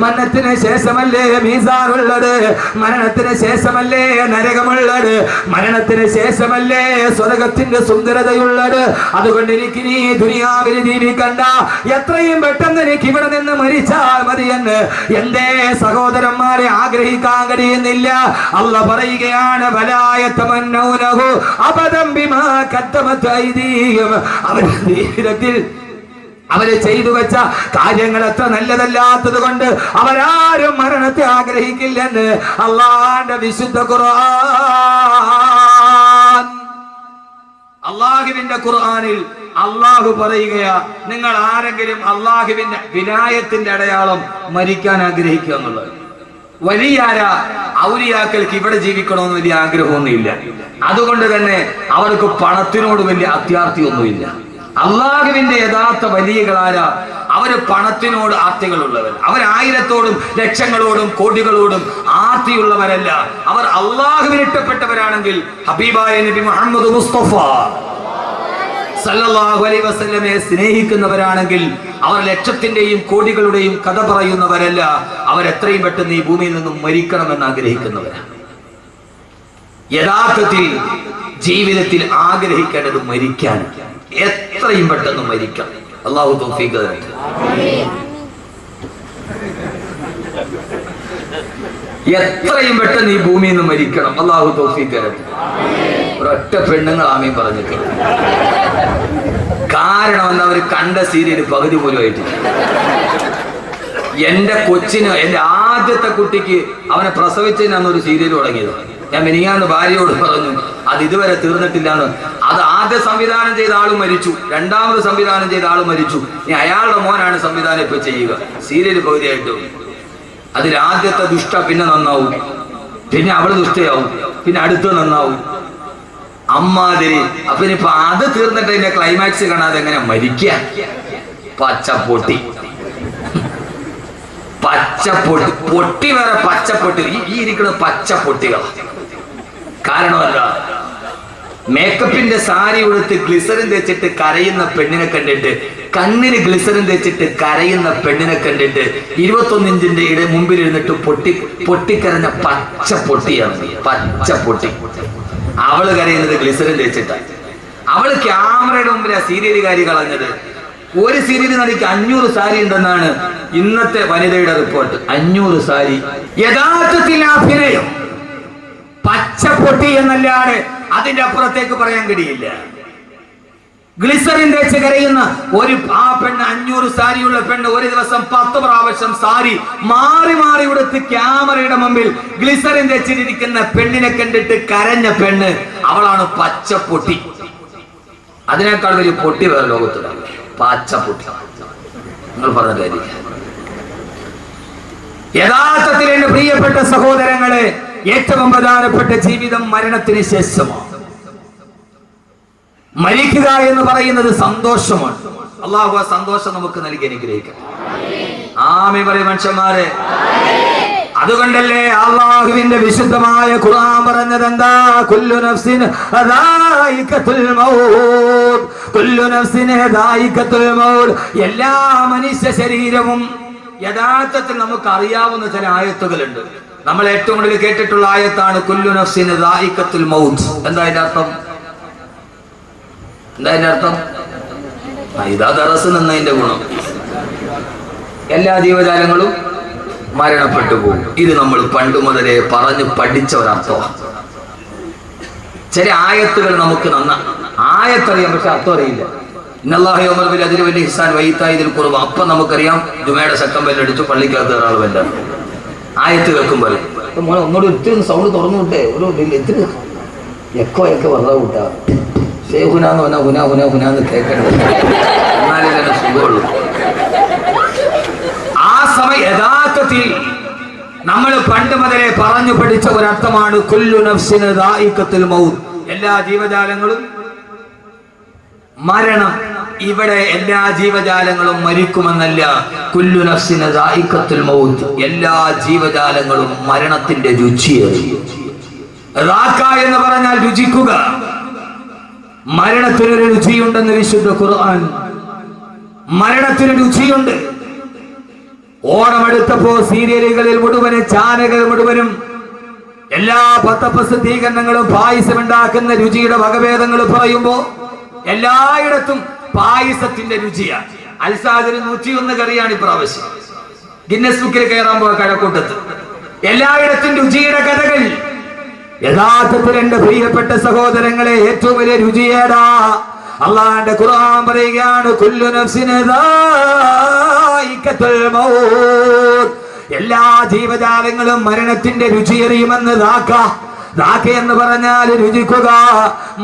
മരണത്തിന് ശേഷമല്ലേ മീസാനുള്ളത്? മരണത്തിന് ശേഷമല്ലേ നരകമുള്ളത്? മരണത്തിന് ശേഷമല്ലേ സ്വർഗത്തിന്റെ സുന്ദരതയുള്ളത്? അതുകൊണ്ട് എനിക്ക് നീ ദുനിയാവിൽ ജീവിക്കണ്ട, എത്രയും പെട്ടെന്ന് എനിക്ക് ഇവിടെ നിന്ന് മരിച്ചാൽ മതിയെന്ന് എന്റെ സഹോദരന്മാരെ ആഗ്രഹിക്കാൻ കഴിയുന്നില്ല. അല്ലാഹു പറയുകയാണ്, വലായതമന്നൗനഹു അബദൻ ബിമാ ഖദ്ദമത് ഐദീഹിം, അവരുടെ ജീവിതത്തിൽ അവര് ചെയ്തു വെച്ച കാര്യങ്ങൾ അത്ര നല്ലതല്ലാത്തത് കൊണ്ട് അവരാരും മരണത്തെ ആഗ്രഹിക്കില്ലെന്ന് അള്ളാഹുവിന്റെ വിശുദ്ധ ഖുർആൻ. അള്ളാഹുവിന്റെ ഖുർആനിൽ അള്ളാഹു പറയുകയാ, നിങ്ങൾ ആരെങ്കിലും അള്ളാഹുവിന്റെ വിലായത്തിന്റെ അടയാളം മരിക്കാൻ ആഗ്രഹിക്കുക എന്നുള്ളത്. വലിയാര ഔലിയാക്കൾക്ക് ഇവിടെ ജീവിക്കണമെന്ന് വലിയ ആഗ്രഹമൊന്നുമില്ല. അതുകൊണ്ട് തന്നെ അവർക്ക് പണത്തിനോട് വലിയ അത്യാർത്തിയൊന്നുമില്ല. അള്ളാഹുവിന്റെ യഥാർത്ഥ വലിയകളാര അവര് പണത്തിനോട് ആർത്തികളുള്ളവർ. അവർ ആയിരത്തോടും ലക്ഷങ്ങളോടും കോടികളോടും ആർത്തിയുള്ളവരല്ല. അവർ അള്ളാഹുവിന് ഇഷ്ടപ്പെട്ടവരാണെങ്കിൽ, ഹബീബായ നബി മുഹമ്മദ് മുസ്തഫ സല്ലല്ലാഹു അലൈഹി വസല്ലമയെ സ്നേഹിക്കുന്നവരാണെങ്കിൽ അവർ ലക്ഷത്തിന്റെയും കോടികളുടെയും കഥ പറയുന്നവരല്ല. അവരെത്രയും പെട്ടെന്ന് ഈ ഭൂമിയിൽ നിന്നും മരിക്കണമെന്ന് ആഗ്രഹിക്കുന്നവരാണ്. യഥാർത്ഥത്തിൽ ജീവിതത്തിൽ ആഗ്രഹിക്കേണ്ടത് മരിക്കാൻ, എത്രയും പെട്ടെന്ന് മരിക്കാം. അല്ലാഹു തൗഫീഖ് തരട്ടെ. എത്രയും പെട്ടെന്ന് ഈ ഭൂമിയിൽ നിന്ന് മരിക്കണം. അല്ലാഹു തൗഫീഖ് തരട്ടെ. ഒരൊറ്റ പെണ്ണുങ്ങൾ ആമീൻ പറഞ്ഞിട്ടുണ്ട്. കാരണം എന്താ? അവർ കണ്ട സീരിയൽ പകുതി പോലും ആയിട്ടില്ല. എന്റെ കൊച്ചിന്, എന്റെ ആദ്യത്തെ കുട്ടിക്ക് അവനെ പ്രസവിച്ചതിനാണ് ഒരു സീരിയൽ തുടങ്ങിയത്. ഞാൻ മിനിങ്ങാന്ന് ഭാര്യയോട് പറഞ്ഞു അത് ഇതുവരെ തീർന്നിട്ടില്ലാന്ന്. അത് ആദ്യ സംവിധാനം ചെയ്ത ആളും മരിച്ചു, രണ്ടാമത് സംവിധാനം ചെയ്ത ആളും മരിച്ചു. ഇനി അയാളുടെ മോനാണ് സംവിധാനം ഇപ്പൊ ചെയ്യുക. സീരിയൽ പകുതിയായിട്ടും അതിൽ ആദ്യത്തെ ദുഷ്ട പിന്നെ നന്നാവും, പിന്നെ അവള് ദുഷ്ടയാവും, പിന്നെ അടുത്ത് നന്നാവും, അമ്മാതിരി. അപ്പൊ ഇനിയിപ്പൊ അത് തീർന്നിട്ട് അതിന്റെ ക്ലൈമാക്സ് കാണാതെ എങ്ങനെ മരിക്കുക? പച്ചപ്പൊട്ടി, പച്ചപ്പൊട്ടി, പൊട്ടി വേറെ പച്ചപ്പൊട്ടി. ഈ ഇരിക്കുന്നത് പച്ചപ്പൊട്ടികൾ. കാരണമല്ല, മേക്കപ്പിന്റെ സാരി ഉടുത്ത് ഗ്ലിസറിൻ തേച്ചിട്ട് കരയുന്ന പെണ്ണിനെ കണ്ടിട്ട്, കണ്ണിന് ഗ്ലിസറിൻ തേച്ചിട്ട് കരയുന്ന പെണ്ണിനെ കണ്ടിട്ട് 21 ഇഞ്ചിന്റെ മുമ്പിൽ ഇരുന്നിട്ട് പൊട്ടിക്കരഞ്ഞ പച്ചപ്പൊട്ടിയാണ്. പച്ചപ്പൊട്ടി. അവള് കരയുന്നത് ഗ്ലിസറിൻ തേച്ചിട്ടാണ്. അവള് ക്യാമറയുടെ മുമ്പിൽ ആ സീരിയലുകാരി കളഞ്ഞത്. ഒരു സീരിയൽ നടിക്ക് 500 സാരി ഉണ്ടെന്നാണ് ഇന്നത്തെ വനിതയുടെ റിപ്പോർട്ട്. 500 സാരി. യഥാർത്ഥത്തിൽ അഭിനയം പച്ചപ്പൊട്ടി എന്നല്ലാതെ അതിന്റെ അപ്പുറത്തേക്ക് പറയാൻ കഴിയില്ല. ഗ്ലിസറിൻ തേച്ച് കരയുന്ന ആ പെണ്ണ്, 500 സാരിയുള്ള പെണ്ണ് ഒരു ദിവസം 10 പ്രാവശ്യം സാരി മാറി മാറി ഉടുത്ത് ക്യാമറയുടെ മുമ്പിൽ ഗ്ലിസറിൻ തേച്ചിരിക്കുന്ന പെണ്ണിനെ കണ്ടിട്ട് കരഞ്ഞ പെണ്ണ്, അവളാണ് പച്ചപ്പൊട്ടി. അതിനേക്കാൾ വലിയ പൊട്ടി വേറെ ലോകത്തിലാണ്. പച്ചപ്പൊട്ടി. നിങ്ങൾ പറഞ്ഞ കാര്യം. യഥാർത്ഥത്തിൽ എന്റെ പ്രിയപ്പെട്ട സഹോദരങ്ങളെ, ഏറ്റവും പ്രധാനപ്പെട്ട ജീവിതം മരണത്തിന് ശേഷമാണ്. മരിക്കുക എന്ന് പറയുന്നത് സന്തോഷമാണ്. അള്ളാഹു ആ സന്തോഷം നമുക്ക് നൽകി അനുഗ്രഹിക്കാം. ആമീൻ പറയും മനുഷ്യന്മാരെ. അതുകൊണ്ടല്ലേ അള്ളാഹുവിന്റെ വിശുദ്ധമായ ഖുർആൻ പറഞ്ഞത് എന്താ? കുല്ലു നഫ്സിൻ ദായിഖത്തുൽ മൗത്ത്, കുല്ലു നഫ്സിൻ ദായിഖത്തുൽ മൗത്ത്. എല്ലാ മനുഷ്യ ശരീരവും. യഥാർത്ഥത്തിൽ നമുക്ക് അറിയാവുന്ന ചില ആയത്തുകളുണ്ട്. നമ്മൾ ഏറ്റവും കൂടുതൽ കേട്ടിട്ടുള്ള ആയത്താണ് കുല്ലു നഫ്സിൻ ദായിഖത്തുൽ മൗത്ത്. എന്താ അതിന്റെ അർത്ഥം? എന്താ അതിന്റെ അർത്ഥം? ഇതാ ദറസ് എന്നതിന്റെ ഗുണം. എല്ലാ ജീവജാലങ്ങളും മരണപ്പെട്ടു പോകും. ഇത് നമ്മൾ പണ്ട് മുതലേ പറഞ്ഞു പഠിച്ച ഒരർത്ഥമാണ്. ചില ആയത്തുകൾ നമുക്ക് ആയത്തറിയാം, പക്ഷെ അർത്ഥം അറിയില്ല. അതിൽ വലിയ ഹിസാൻ വൈത്തായതിൽ കുറവ്. അപ്പം നമുക്കറിയാം ജുമയുടെ ശക്തം ബെല്ലടിച്ചു, പള്ളിക്കകത്ത് ഒരാൾ ബെല്ലാണ്. ആയത്ത് കേൾക്കുമ്പോൾ മോനെ ഒന്നുകൂടി ഒത്തിരി സൗണ്ട് തുറന്നു വിട്ടേ, ഒരു ഇത്തിരി എക്കോ വെറുതെ വിട്ടാ ഹുനാന്ന് പറഞ്ഞാൽ ഹുനാന്ന് കേൾക്കണ്ടത്, എന്നാലേ തന്നെ സുഖമുള്ളൂ. ആ സമയം യഥാർത്ഥത്തിൽ നമ്മൾ പണ്ട് മുതലേ പറഞ്ഞു പഠിച്ച ഒരർത്ഥമാണ് കുല്ലു നഫ്സിൻ ദായിഖത്തുൽ മൗത്ത്. എല്ലാ ജീവജാലങ്ങളും മരണം. ഇവിടെ എല്ലാ ജീവജാലങ്ങളും മരിക്കുമെന്നല്ല. കുല്ലു നഫ്സിൻ ദായിഖത്തുൽ മൗത്ത്. എല്ലാ ജീവജാലങ്ങളും മരണത്തിന്റെ രുചിയേറിയും. റാക്ക എന്ന് പറഞ്ഞാൽ രുചിക്കുക. മരണത്തിനൊരു രുചിയുണ്ടെന്ന് വിശുദ്ധ ഖുർആൻ. മരണത്തിന് രുചിയുണ്ട്. ഓണമെടുത്തപ്പോ സീരിയലുകളിൽ മുഴുവനും, ചാനലുകൾ മുഴുവനും എല്ലാ പത്രപ്രസിദ്ധീകരണങ്ങളും പായസം ഉണ്ടാക്കുന്ന രുചിയുടെ വകഭേദങ്ങൾ പറയുമ്പോ എല്ലായിടത്തും പായസത്തിന്റെ രുചിയാണ്. അൽസാദിന് 101 കറിയാണ് ഇപ്രാവശ്യം ഗിന്നസ് ബുക്കിൽ കയറാൻ പോയ കഴക്കൂട്ടത്ത്. എല്ലായിടത്തും രുചിയുടെ കഥകൾ. യഥാർത്ഥത്തിൽ എന്റെ പ്രിയപ്പെട്ട സഹോദരങ്ങളെ, ഏറ്റവും വലിയ രുചിയേടാ? അള്ളാന്റെ ഖുർആൻ പറയുകയാണ് കുല്ലു നഫ്സിൻ ദായിഖത്തുൽ മൗത്ത്. എല്ലാ ജീവജാലങ്ങളും മരണത്തിന്റെ രുചിയറിയുമെന്ന് ദാക്ക എന്ന് പറഞ്ഞാൽ രുചിക്കുക.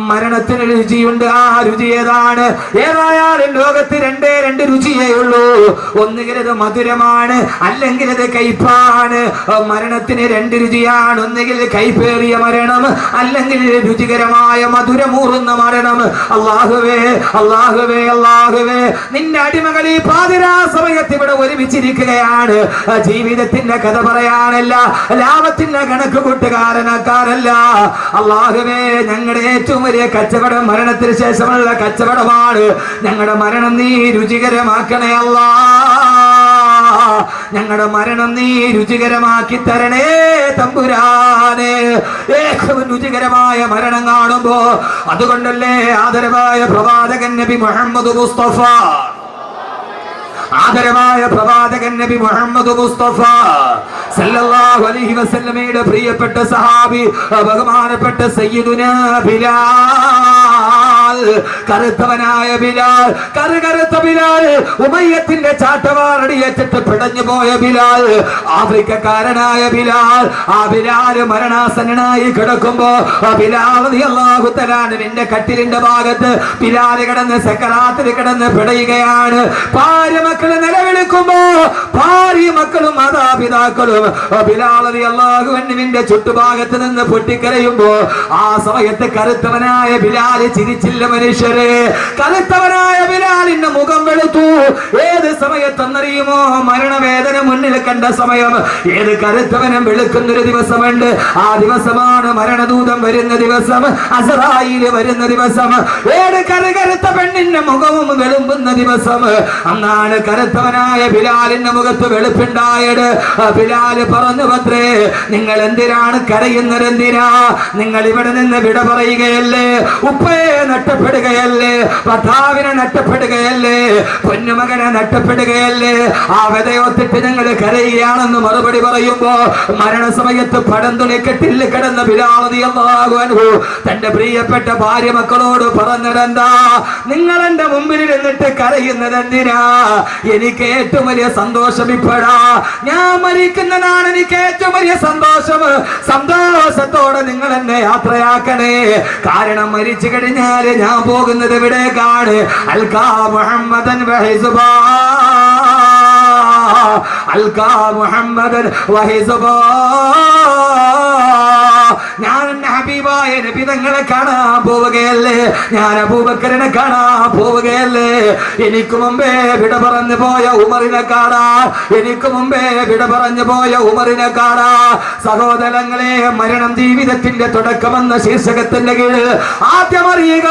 മരണത്തിന് രുചിയുണ്ട്. ആ രുചി ഏതാണ്? ഏതായാലും ലോകത്ത് രണ്ട് രുചിയേ ഉള്ളൂ. ഒന്നുകിൽ അത് മധുരമാണ്, അല്ലെങ്കിൽ അത് കയ്പാണ്. മരണത്തിന് 2 രുചിയാണ്. ഒന്നുകിൽ കയ്പേറിയ മരണം, അല്ലെങ്കിൽ രുചികരമായ മധുരമൂറുന്ന മരണം. അല്ലാഹുവേ അല്ലാഹുവേ അല്ലാഹുവേ, നിന്റെ അടിമകൾ ഈ പാതിരാ സമയത്ത് ഇവിടെ ഒരുമിച്ചിരിക്കുകയാണ്. ജീവിതത്തിന്റെ കഥ പറയാനല്ല, ലാഭത്തിന്റെ കണക്ക് കൂട്ടുകാരനാക്കാനല്ല. അല്ലാഹുവേ, ഞങ്ങളുടെ ഏറ്റവും വലിയ കച്ചവടം മരണത്തിന് ശേഷമുള്ള കച്ചവടമാണ്. ഞങ്ങളുടെ മരണം നീ രുചികരമാക്കണേ അല്ലാ. ഞങ്ങളുടെ മരണം നീ രുചികരമാക്കി തരണേ തമ്പുരാനെ. ഏറ്റവും രുചികരമായ മരണം കാണുമ്പോ, അതുകൊണ്ടല്ലേ ആദരവായ പ്രവാചകൻ നബി മുഹമ്മദ് മുസ്തഫ, ആദരവായ പ്രവാചകൻ നബി മുഹമ്മദ് മുസ്തഫ സല്ലല്ലാഹു അലൈഹി വസല്ലമയുടെ പ്രിയപ്പെട്ട സഹാബി ബഹുമാനപ്പെട്ട സയ്യിദുനാ ബിലാൽ ബിലാൽ, കറുത്തവനായ ബിലാൽ, കറുത്ത ബിലാൽ, ഉമയ്യത്തിന്റെ ചാട്ടവാറടിയേറ്റിട്ട് പിടഞ്ഞു പോയ ബിലാൽ, ആഫ്രിക്കക്കാരനായ ബിലാൽ. ആ ബിലാൽ മരണാസന്നനായി കിടക്കുമ്പോ ബിലാൽ റളിയല്ലാഹു തആല നിന്റെ കട്ടിലിന്റെ ഭാഗത്ത് ബിലാൽ കിടന്ന് സക്കറാത്തിൽ കിടന്ന് പിടയുകയാണ്. ഭാര്യ മക്കള് നിലവിളിക്കുമ്പോ ഭാര്യ മക്കളും മാതാപിതാക്കളും ബിലാൽ റളിയല്ലാഹു അൻഹുവിന്റെ ചുറ്റുഭാഗത്ത് നിന്ന് പൊട്ടിക്കരയുമ്പോ ആ സമയത്ത് കറുത്തവനായ ബിലാൽ ചിരിച്ചില്ല. മനുഷ്യരെ, കറുത്തവനായ ബിലാലിന്റെ മുഖം വെളുത്തു. ഏത് സമയത്തെന്നറിയുമോ? മരണവേദന മുന്നിൽ കണ്ട സമയം. ഏത് കറുത്തവനും വെളുക്കുന്നൊരു ദിവസമുണ്ട്. ആ ദിവസമാണ് മരണദൂതം വരുന്ന ദിവസം, അസ്റായീൽ വരുന്ന ദിവസം. ഏത് കറുത്ത പെണ്ണിന്റെ മുഖവും വെളുമ്പുന്ന ദിവസം. അന്നാണ് കറുത്തവനായ ബിലാലിന്റെ മുഖത്ത് വെളുപ്പുണ്ടായത്. ബിലാല് പറഞ്ഞു, പത്രേ, നിങ്ങൾ എന്തിനാണ് കരയുന്നത്? എന്തിനാ നിങ്ങൾ ഇവിടെ നിന്ന് വിട പറയുകയല്ലേ? ഉപ്പയെ നഷ്ടപ്പെടുകയല്ലേ? ഭർത്താവിനെ നഷ്ടപ്പെടുകയല്ലേ? പൊന്നുമകനെ നഷ്ടപ്പെടുകയല്ലേ? ആ വിതയൊത്തിട്ട് ഞങ്ങൾ കരയുകയാണെന്ന് മറുപടി പറയുമ്പോ മരണസമയത്ത് പടം തുണിക്കെട്ടിൽ കിടന്ന ബിലാൽ റളിയല്ലാഹു അൻഹു തന്റെ പ്രിയപ്പെട്ട ഭാര്യ മക്കളോട് പറഞ്ഞതെന്താ? നിങ്ങൾ എന്റെ മുമ്പിൽ നിന്നിട്ട് കരയുന്നത് എന്തിനാ? എനിക്ക് ഏറ്റവും വലിയ സന്തോഷം ഇപ്പോഴാ. ഞാൻ മരിക്കുന്നതാണ് എനിക്ക് ഏറ്റവും വലിയ സന്തോഷം. സന്തോഷത്തോടെ നിങ്ങൾ എന്നെ യാത്രയാക്കണേ. കാരണം മരിച്ചു കഴിഞ്ഞാല് ഞാൻ പോകുന്നത് എവിടേക്കാണ്? അൽകാ മുഹമ്മദൻ വഹിസുബാ, അൽകാ മുഹമ്മദൻ വഹിസുബാ. ഞാൻ ഹബീബായ നബി തങ്ങളെ കാണാൻ പോവുകയല്ലേ? ഞാൻ അബൂബക്കറിനെ കാണാൻ പോവുകയല്ലേ? എനിക്ക് മുമ്പേ വിട പറഞ്ഞു പോയ ഉമറിനെ കാണാൻ, എനിക്ക് മുമ്പേ വിട പറഞ്ഞു പോയ ഉമറിനെ കാണാൻ. സഹോദരങ്ങളെ, മരണം ജീവിതത്തിന്റെ തുടക്കമെന്ന ശീർഷകത്തിന്റെ കീഴിൽ ആദ്യം അറിയുക,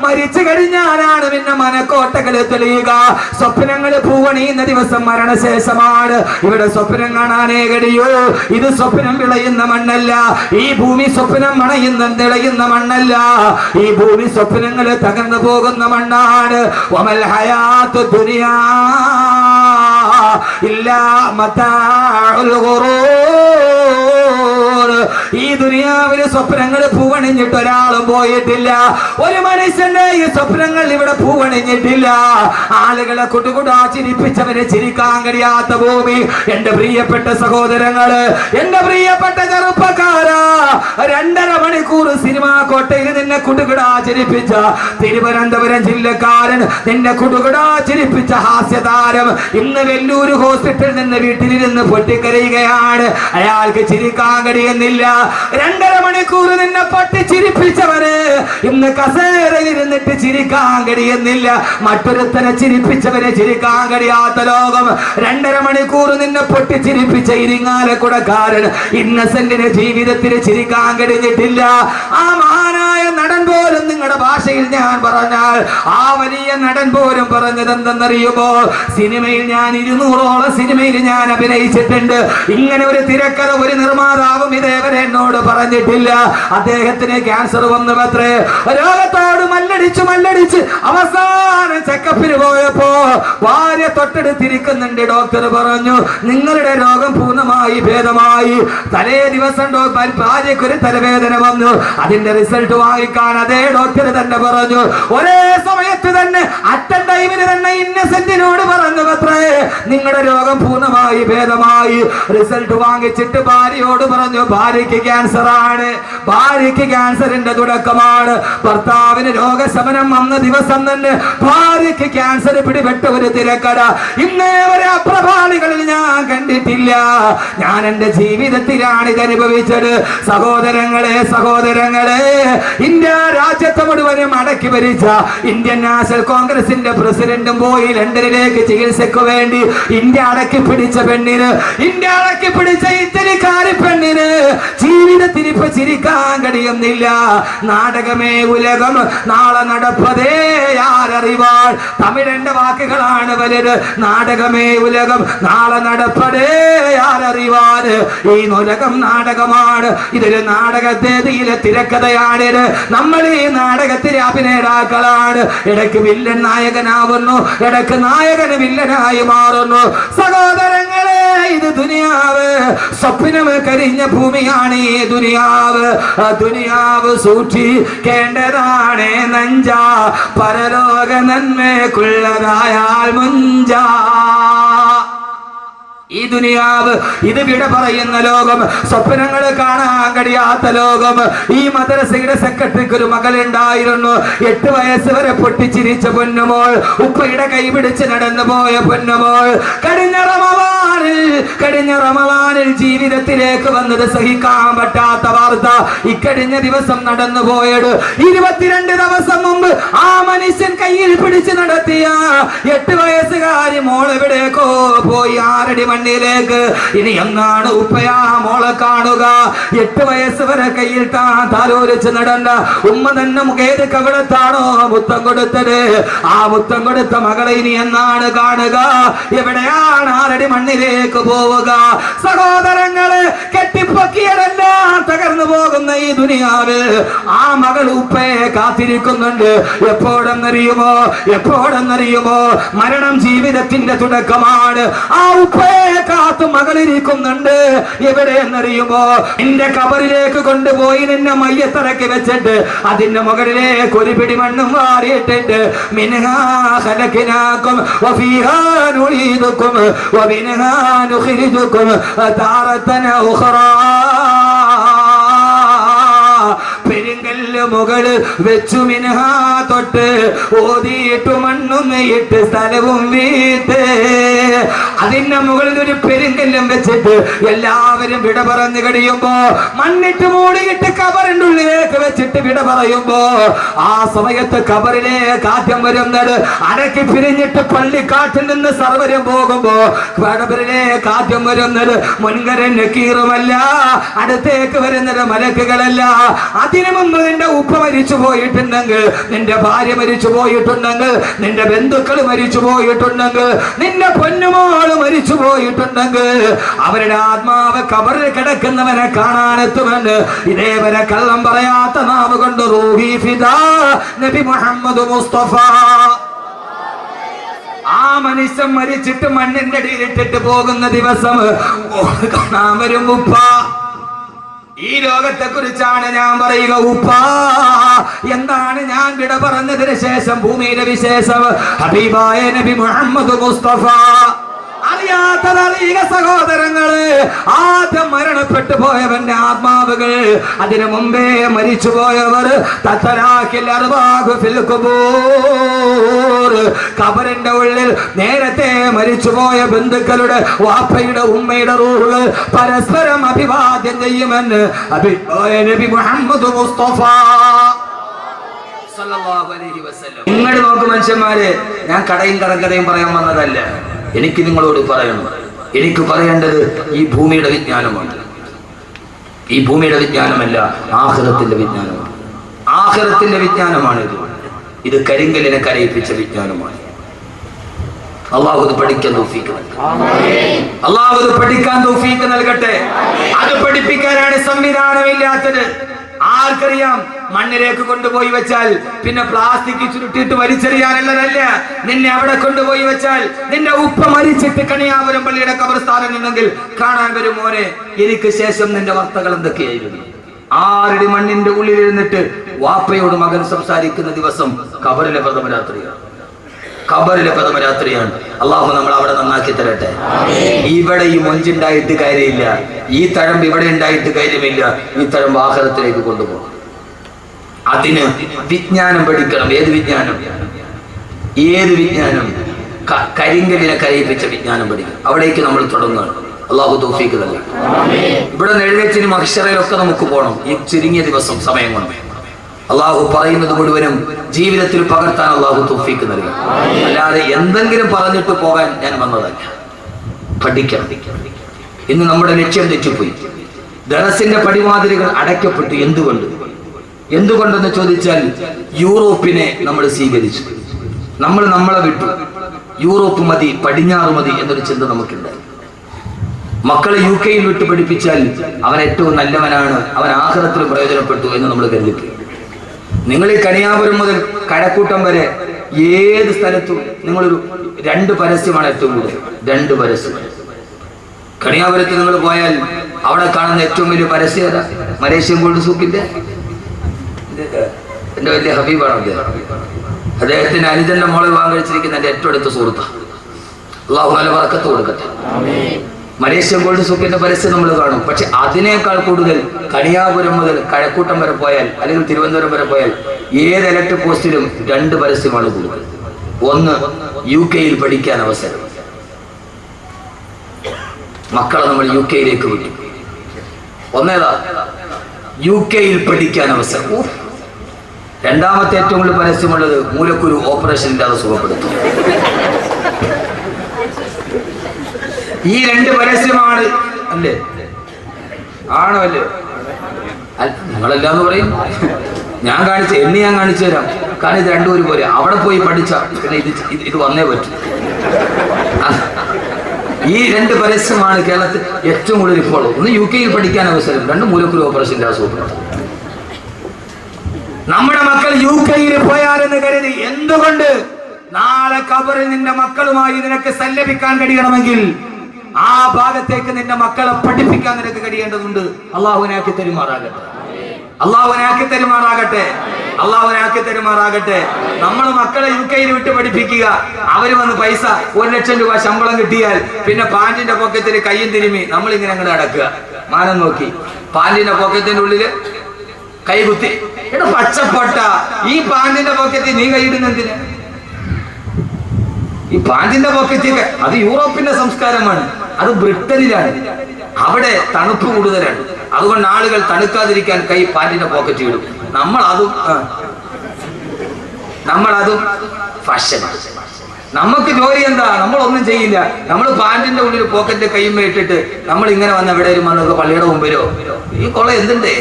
മരിച്ചു കഴിഞ്ഞാലാണ് പിന്നെ മനക്കോട്ടകൾ തെളിയുക. സ്വപ്നങ്ങൾ പൂവണിയുന്ന ദിവസം മരണശേഷമാണ്. ഇവിടെ സ്വപ്നം കാണാനേ കഴിയൂ. ഇത് സ്വപ്നം വിളയുന്ന മണ്ണല്ല. ഈ ഭൂമി സ്വപ്നം മണയുന്ന തിളയുന്ന മണ്ണല്ല. ഈ ഭൂമി സ്വപ്നങ്ങൾ തകർന്നു പോകുന്ന മണ്ണാണ്. വമൽ ഹയാത്തു ദുനിയാ ഇല്ലാ മതാഉൽ ഗുറൂർ. ഈ ദുനിയാവിലെ സ്വപ്നങ്ങൾ പൂവണിഞ്ഞിട്ട് ഒരാളും പോയിട്ടില്ല. ഒരു മനുഷ്യന്റെ ഈ സ്വപ്നങ്ങൾ ഇവിടെ പൂവണിഞ്ഞിട്ടില്ല. ആളുകളെ കുടുകുടാ ചിരിപ്പിച്ചവരെ ചിരിക്കാൻ കഴിയാത്ത ഭൂമി. എന്റെ പ്രിയപ്പെട്ട സഹോദരങ്ങള്, എന്റെ പ്രിയപ്പെട്ട ചെറുപ്പക്കാരാ, 2.5 മണിക്കൂർ സിനിമാ കോട്ടയിൽ നിന്നെ കുടുകുടാ ചിരിപ്പിച്ച തിരുവനന്തപുരം ജില്ലക്കാരൻ, നിന്നെ കുടുകുടാ ചിരിപ്പിച്ച ഹാസ്യതാരം ഇന്ന് വെല്ലൂര് ഹോസ്പിറ്റലിൽ നിന്ന് വീട്ടിലിരുന്ന് പൊട്ടിക്കരയുകയാണ്. അയാൾക്ക് ചിരിക്കാൻ കഴിയുന്നില്ല. 2.5 മണിക്കൂർ നിന്നെ പൊട്ടിച്ചിരിപ്പിച്ചവര് ഇന്ന് കസേരയിരുന്നിട്ട് ചിരിക്കാൻ കഴിയുന്നില്ല. മറ്റൊരുത്തനെ ചിരിപ്പിച്ചവരെ ചിരിക്കാൻ കഴിയാത്ത ലോകം. 2.5 മണിക്കൂർ നിന്നെ പൊട്ടിച്ചിരിപ്പിച്ച ഇരിങ്ങാലക്കുടക്കാരൻ ഇന്നസെന്റിന് ജീവിതത്തിൽ ചിരിക്കാൻ കഴിഞ്ഞിട്ടില്ല. ആ മഹാനായ നടൻ പോലും, നിങ്ങളുടെ ഭാഷയിൽ ഞാൻ പറഞ്ഞാൽ ആ വലിയ നടൻ പോലും പറഞ്ഞത് എന്തെന്നറിയുമോ? സിനിമയിൽ ഞാൻ 200ഓളം സിനിമയിൽ ഞാൻ അഭിനയിച്ചിട്ടുണ്ട്. ഇങ്ങനെ ഒരു തിരക്കഥ ഒരു നിർമ്മാതാവും ഇതേവരെ എന്നോട് പറഞ്ഞിട്ടില്ല. അദ്ദേഹത്തിന് ക്യാൻസർ വന്നു പത്രേ. രോഗത്തോട് മല്ലടിച്ച് അവസാനം ചെക്കപ്പിന് പോയപ്പോ ഭാര്യ തൊട്ടടുത്തിരിക്കുന്നുണ്ട്. ഡോക്ടർ പറഞ്ഞു, നിങ്ങളുടെ രോഗം പൂർണ്ണമായി ഭേദമായി. തലേ ദിവസം ഭാര്യക്കൊരു തലവേദന വന്നു. അതിന്റെ റിസൾട്ട് വാങ്ങിക്കാൻ അതേ ഡോക്ടർ തന്നെ പറഞ്ഞു. ഒരേ സമയത്ത് തന്നെ അറ്റൻ ടൈമിന് തന്നെ ഇന്നസെന്റിനോട് പറഞ്ഞു പത്രേ, നിങ്ങളുടെ രോഗം പൂർണ്ണമായി ഭേദമായി. റിസൾട്ട് വാങ്ങിച്ചിട്ട് ഭാര്യയോട് പറഞ്ഞു, ഭാര്യയ്ക്ക് ക്യാൻസർ ആണ്, ഭാര്യയ്ക്ക് ക്യാൻസറിന്റെ തുടക്കമാണ്. ഭർത്താവിന് രോഗശമനം വന്ന ദിവസം തന്നെ ഭാര്യയ്ക്ക് ക്യാൻസർ പിടിപെട്ട ഒരു തിരക്കഥ ഇന്നേ വരെ അപ്രഭാളികളിൽ ഞാൻ കണ്ടിട്ടില്ല. ഞാൻ എന്റെ ജീവിതത്തിലാണ് ഇത് അനുഭവിച്ചത്. സഹോദരങ്ങളെ, ഇന്ത്യ രാജ്യത്തെ മുഴുവനും അടക്കി ഭരിച്ച ഇന്ത്യൻ നാഷണൽ കോൺഗ്രസിന്റെ പ്രസിഡന്റും പോയി ലണ്ടനിലേക്ക് ചികിത്സയ്ക്ക് വേണ്ടി. ഇന്ത്യ അടക്കി പിടിച്ച പെണ്ണിന്, ഇന്ത്യ അടക്കി പിടിച്ച ഇറ്റലിക്കാരി പെണ്ണിന് ജീവിതത്തിൽ ഇപ്പൊ ചിരിക്കാൻ കഴിയുന്നില്ല. നാടകമേ ഉലകം, നാളെ നടപ്പതേ ആരറിവാൾ. തമിഴന്റെ വാക്കുകളാണ് വലുത്. നാടകമേ ഉലകം, നാളെ നടപ്പതേ ആരറിവാൾ. ഈ ഉലകം നാടകമാണ്. ഇതൊരു നാടകത്തേതിയിലെ തിരക്കഥയാണിത്. നമ്മൾ ഈ നാടകത്തിൽ ഇവര് അഭിനേതാക്കളാണ്. ഇടയ്ക്ക് വില്ലൻ നായകനാവുന്നു, ഇടയ്ക്ക് നായകന് വില്ലനായി മാറുന്നു. സഹോദരങ്ങളെ, ഇത് ദുനിയാവ്, സ്വപ്നം കരിഞ്ഞ ഭൂമിയാണ് ഈ ദുനിയാവ്. ദുനിയാവ് സൂക്ഷിക്കേണ്ടതാണ് നഞ്ച, പരലോക നന്മക്കുള്ളതായാൽ മുഞ്ച. ഈ ദുനിയാവ് ഇത് വിട പറയുന്ന ലോകം, സ്വപ്നങ്ങൾ കാണാൻ കഴിയാത്ത ലോകം. ഈ മദ്രസയുടെ സെക്രട്ടറിക്ക് ഒരു മകളുണ്ടായിരുന്നു. 8 വയസ്സ് വരെ പൊട്ടിച്ചിരിച്ച പൊന്നുമോൾ, ഉപ്പയുടെ കൈ പിടിച്ച് നടന്നു പോയ പൊന്നുമോൾ. കഴിഞ്ഞ റമളാനിൽ ജീവിതത്തിലേക്ക് വന്നത് സഹിക്കാൻ പറ്റാത്ത വാർത്ത. ഇക്കഴിഞ്ഞ ദിവസം നടന്നു പോയത് 22 ദിവസം മുമ്പ് ആ മനുഷ്യൻ കയ്യിൽ പിടിച്ച് നടത്തിയ 8 വയസ്സുകാരി മോൾ എവിടേക്കോ പോയി, ആരടി മണ്ണിലേക്ക്. ഇനി എന്നാണ് ഉപ്പയാ മോളെ കാണുക? 8 വയസ്സ് വരെ കയ്യിൽ താലോലിച്ച് നടന്ന ഉമ്മ തന്നെ ഏത് കവിടത്താണോ മുത്തം കൊടുത്തത്, ആ മുത്തം കൊടുത്ത മകളെ ഇനി എന്നാണ് കാണുക? എവിടെയാണ് ആരടി മണ്ണിലേക്ക് പോവുക? സഹോദരങ്ങളെ, കെട്ടിപ്പൊക്കിയതെല്ലാം തകർന്നു പോകുന്ന ഈ ദുനിയാവിൽ ആ മകൾ ഉപ്പയെ കാത്തിരിക്കുന്നുണ്ട്. എപ്പോഴെന്നറിയുമോ? മരണം ജീവിതത്തിന്റെ തുടക്കമാണ്. ആ ഉപ്പയെ കാത്തു മകളിരിക്കുന്നുണ്ട്. എവിടെയെന്നറിയുമോ? നിന്റെ കബറിലേക്ക് കൊണ്ടുപോയി നിന്നെ മയ്യത്തിറക്കി വെച്ചിട്ട് അതിന്റെ മുകളിലേക്ക് ഒരു പിടി മണ്ണും വാരിയിട്ടിട്ട് മിൻഹാ ഖലഖനാകും വഫീഹാ നുഈദുകും വമിൻഹാ നുഖ്രിജുകും താറതൻ ഉഖറാ. പെരുങ്കല്ല് മുകളിൽ വെച്ചു മിൻഹാ തൊട്ട് ഓതിയിട്ടു മണ്ണും ഇട്ട് സ്ഥലവും വീട്ട് അതിന്റെ മുകളിൽ ഒരു പെരുങ്കല്ലും വെച്ചിട്ട് എല്ലാവരും വിട പറഞ്ഞു കഴിയുമ്പോ മണ്ണിട്ട് മൂടിയിട്ട് കബറിന്റെ ഉള്ളിലേക്ക് വെച്ചിട്ട് വിട പറയുമ്പോ ആ സമയത്ത് കബറിലേക്ക് ആദ്യം വരുന്നത് അടക്കി പിരിഞ്ഞിട്ട് പള്ളിക്കാട്ടിൽ നിന്ന് സർവരും പോകുമ്പോ കബറിലേക്ക് ആദ്യം വരുന്നത് മുൻകരൻ നക്കീറുമല്ല, അടുത്തേക്ക് വരുന്നത് മലക്കുകളല്ല. അതിനു മുമ്പ് നിന്റെ ഉപ്പ മരിച്ചു പോയിട്ടുണ്ടെങ്കിൽ, നിന്റെ ഭാര്യ മരിച്ചു പോയിട്ടുണ്ടെങ്കിൽ, നിന്റെ ബന്ധുക്കൾ മരിച്ചു പോയിട്ടുണ്ടെങ്കിൽ, നിന്റെ പൊന്നുമോള് മരിച്ചു പോയിട്ടുണ്ടെങ്കിൽ അവരുടെ ആത്മാവ് കബറിൽ കിടക്കുന്നവനെ കാണാനെത്തുമെന്ന് ഇതേവരെ കള്ളം പറയാത്ത നാവ് കൊണ്ട് റൂഹി ഫിദാ നബി മുഹമ്മദ് മുസ്തഫ. ആ മനുഷ്യൻ മരിച്ചിട്ട് മണ്ണിന്റെ അടിയിലിട്ടിട്ട് പോകുന്ന ദിവസം കാണാൻ വരും ഉപ്പ. ഈ ലോകത്തെ കുറിച്ചാണ് ഞാൻ പറയുക. ഉപ്പ, എന്താണ് ഞാൻ വിട പറഞ്ഞതിന് ശേഷം ഭൂമിയിലെ വിശേഷം? ഹബീബായ നബി മുഹമ്മദ് മുസ്തഫ. അറിയാത്തതറിയുക സഹോദരങ്ങള്. ആദ്യം മരണപ്പെട്ടു പോയവന്റെ ആത്മാവുകൾ, അതിനു മുമ്പേ മരിച്ചു പോയവർ കബറിന്റെ ഉള്ളിൽ നേരത്തെ മരിച്ചുപോയ ബന്ധുക്കളുടെ വാപ്പയുടെ ഉമ്മയുടെ റൂഹുകൾ പരസ്പരം അഭിവാദ്യം ചെയ്യുമെന്ന് നബി മുഹമ്മദ് മുസ്തഫ. നിങ്ങൾ നോക്ക് മനുഷ്യന്മാരെ, ഞാൻ കടയും കടക്കഥയും പറയാൻ വന്നതല്ല. എനിക്ക് നിങ്ങളോട് പറയണം, എനിക്ക് പറയേണ്ടത് ഈ ഭൂമിയുടെ വിജ്ഞാനമാണ്. ഈ ഭൂമിയുടെ വിജ്ഞാനമല്ല, ആഖിറത്തിന്റെ വിജ്ഞാനമാണ്. ആഖിറത്തിന്റെ വിജ്ഞാനമാണിത്. ഇത് കരിങ്കലിനെ കരയിപ്പിച്ച വിജ്ഞാനമാണ്. അള്ളാഹു ഇത് പഠിക്കാൻ തൗഫീഖ് നൽകട്ടെ. അള്ളാഹു ഇത് പഠിക്കാൻ തൗഫീഖ് നൽകട്ടെ. അത് പഠിപ്പിക്കാനാണ് സംവിധാനമില്ലാത്തത്. ആർക്കറിയാം? മണ്ണിലേക്ക് കൊണ്ടുപോയി വെച്ചാൽ പിന്നെ പ്ലാസ്റ്റിക് ചുരുട്ടിയിട്ട് വലിച്ചെറിയാനുള്ളതല്ല. നിന്നെ അവിടെ കൊണ്ടുപോയി വെച്ചാൽ നിന്റെ ഉപ്പ മരിച്ചിട്ട് കണിയാപുരം പള്ളിയുടെ ഖബർസ്ഥാനം ഉണ്ടെങ്കിൽ കാണാൻ വരും, മോനെ എനിക്ക് ശേഷം നിന്റെ വാർത്തകൾ എന്തൊക്കെയായിരുന്നു? 6 മണ്ണിന്റെ ഉള്ളിൽ ഇരുന്നിട്ട് വാപ്പയോട് മകൻ സംസാരിക്കുന്ന ദിവസം ഖബറിലെ പ്രഥമ രാത്രിയാണ്. ഖബറിലെ പ്രഥമ രാത്രിയാണ്. അള്ളാഹു നമ്മൾ അവിടെ നന്നാക്കി തരട്ടെ. ഇവിടെ ഈ മൊഞ്ചുണ്ടായിട്ട് കാര്യമില്ല, ഈ തഴമ്പ് ഇവിടെ ഉണ്ടായിട്ട് കാര്യമില്ല. ഈ തഴമ്പ് ആഖിറത്തിലേക്ക് കൊണ്ടുപോകണം. അതിന് വിജ്ഞാനം പഠിക്കണം. ഏത് വിജ്ഞാനം? കരിങ്കലിനെ കരയിപ്പിച്ച വിജ്ഞാനം പഠിക്കണം. അവിടേക്ക് നമ്മൾ തുടങ്ങുകയാണ്. അള്ളാഹു തൗഫീഖ് നൽകട്ടെ. ഇവിടെ എഴുന്നേറ്റിനും അക്ഷരയിലൊക്കെ നമുക്ക് പോകണം. ഈ ചുരുങ്ങിയ ദിവസം സമയം കൊണ്ട് അള്ളാഹു പറയുന്നത് മുഴുവനും ജീവിതത്തിൽ പകർത്താൻ അള്ളാഹു തൗഫീഖ് നൽകി. അല്ലാതെ എന്തെങ്കിലും പറഞ്ഞിട്ട് പോകാൻ ഞാൻ വന്നതല്ല. പഠിക്കണം. ഇന്ന് നമ്മുടെ ലക്ഷ്യം തെറ്റിപ്പോയി. ദറസിന്റെ പടിവാതിലുകൾ അടയ്ക്കപ്പെട്ടു. എന്തുകൊണ്ടെന്ന് ചോദിച്ചാൽ യൂറോപ്പിനെ നമ്മൾ സ്വീകരിച്ചു. നമ്മൾ നമ്മളെ വിട്ടു. യൂറോപ്പ് മതി, പടിഞ്ഞാറ് മതി എന്നൊരു ചിന്ത നമുക്കുണ്ടായി. മക്കളെ UK വിട്ട് പഠിപ്പിച്ചാൽ അവൻ ഏറ്റവും നല്ലവനാണ്, അവൻ ആഖിറത്തിൽ പ്രയോജനപ്പെട്ടു എന്ന് നമ്മൾ കരുതി. നിങ്ങൾ ഈ കണിയാപുരം മുതൽ കഴക്കൂട്ടം വരെ ഏത് സ്ഥലത്തും നിങ്ങളൊരു 2 പരസ്യമാണ് ഏറ്റവും കൂടുതൽ. 2 പരസ്യം. കണിയാപുരത്ത് നിങ്ങൾ പോയാൽ അവിടെ കാണുന്ന ഏറ്റവും വലിയ പരസ്യം ഏതാ? മലേഷ്യൻ ഗോൾഡ് സൂക്കിന്റെ എന്റെ വലിയ ഹബീബാണ് അദ്ദേഹം. അദ്ദേഹത്തിന് അനുജന്റെ മോളെ വിവാഹം കഴിച്ചിരിക്കുന്ന എന്റെ ഏറ്റവും അടുത്ത സുഹൃത്താണ്. അള്ളാഹു നല്ല ബർക്കത്ത് കൊടുക്കട്ടെ. മലേഷ്യൻ ഗോൾഡ് സൂക്കിന്റെ പരസ്യം നമ്മൾ കാണും. പക്ഷെ അതിനേക്കാൾ കൂടുതൽ കണിയാപുരം മുതൽ കഴക്കൂട്ടം വരെ പോയാൽ അല്ലെങ്കിൽ തിരുവനന്തപുരം വരെ പോയാൽ ഏത് ഇലക്ട്രിക് പോസ്റ്റിലും 2 പരസ്യമാണ് കൂടുതൽ. ഒന്ന്, UK പഠിക്കാൻ അവസരം. മക്കളെ നമ്മൾ UK വിട്ടു. ഒന്നേതാ? UK പഠിക്കാൻ അവസരം. രണ്ടാമത്തെ ഏറ്റവും കൂടുതൽ പരസ്യമുള്ളത് മൂലക്കുരു ഓപ്പറേഷൻ ഇല്ലാതെ സുഖപ്പെടുത്തും. ഈ 2 പരസ്യമാണ്. അല്ലേ? ആണോ? അല്ലേ? നിങ്ങളെല്ലാന്ന് പറയും. ഞാൻ കാണിച്ചു തരാം. കാരണം ഇത് 2 ഒരുപോലെ. അവിടെ പോയി പഠിച്ച പിന്നെ ഇത് വന്നേ പറ്റും. ഈ 2 പരസ്യമാണ് കേരളത്തിൽ ഏറ്റവും കൂടുതൽ ഇപ്പോൾ. ഒന്ന് UK പഠിക്കാൻ അവസരം, 2 മൂലക്കുരു ഓപ്പറേഷൻ ഇല്ലാതെ സുഖപ്പെടുത്തും. നമ്മുടെ മക്കൾ UK പോയാലെന്ന് കരുതി എന്തുകൊണ്ട് നാളെ ഖബറിൽ നിന്റെ മക്കളുമായി നിനക്ക് സല്ലപിക്കാൻ കഴിയണമെങ്കിൽ ആ ഭാഗത്തേക്ക് നിന്റെ മക്കളെ പഠിപ്പിക്കാൻ നിനക്ക് കഴിയേണ്ടതുണ്ട്. അള്ളാഹുവിനാക്കി തരുമാറാകട്ടെ. നമ്മൾ മക്കളെ UK വിട്ട് പഠിപ്പിക്കുക. അവര് വന്ന് പൈസ 1 ലക്ഷം രൂപ ശമ്പളം കിട്ടിയാൽ പിന്നെ പാന്റിന്റെ പോക്കറ്റിൽ കയ്യും തിരുമ്മി നമ്മളിങ്ങനെ അങ്ങോട്ട് നടക്കുക. മാനം നോക്കി പാന്റിന്റെ പോക്കറ്റിന്റെ ഉള്ളില് കൈകുത്തി. എടാ പച്ചപ്പൊട്ട, ഈ പാന്റിന്റെ പോക്കറ്റിൽ നീ കൈയിടുന്നെന്തിന്? ഈ പാന്റിന്റെ പോക്കറ്റൊക്കെ അത് യൂറോപ്പിന്റെ സംസ്കാരമാണ്. അത് ബ്രിട്ടനിലാണ്. അവിടെ തണുപ്പ് കൂടുതലാണ്. അതുകൊണ്ട് ആളുകൾ തണുക്കാതിരിക്കാൻ കൈ പാന്റിന്റെ പോക്കറ്റ് ഇടും. നമ്മളതും ഫാഷനാണ്. നമുക്ക് ജോലി എന്താ? നമ്മളൊന്നും ചെയ്യില്ല. നമ്മൾ പാന്റിന്റെ ഉള്ളിൽ പോക്കറ്റ് കൈമ്മ ഇട്ടിട്ട് നമ്മൾ ഇങ്ങനെ വന്ന എവിടെയും വന്നൊക്കെ പള്ളിയുടെ മുമ്പിലോ ഈ കൊള്ള എന്തുണ്ടേ?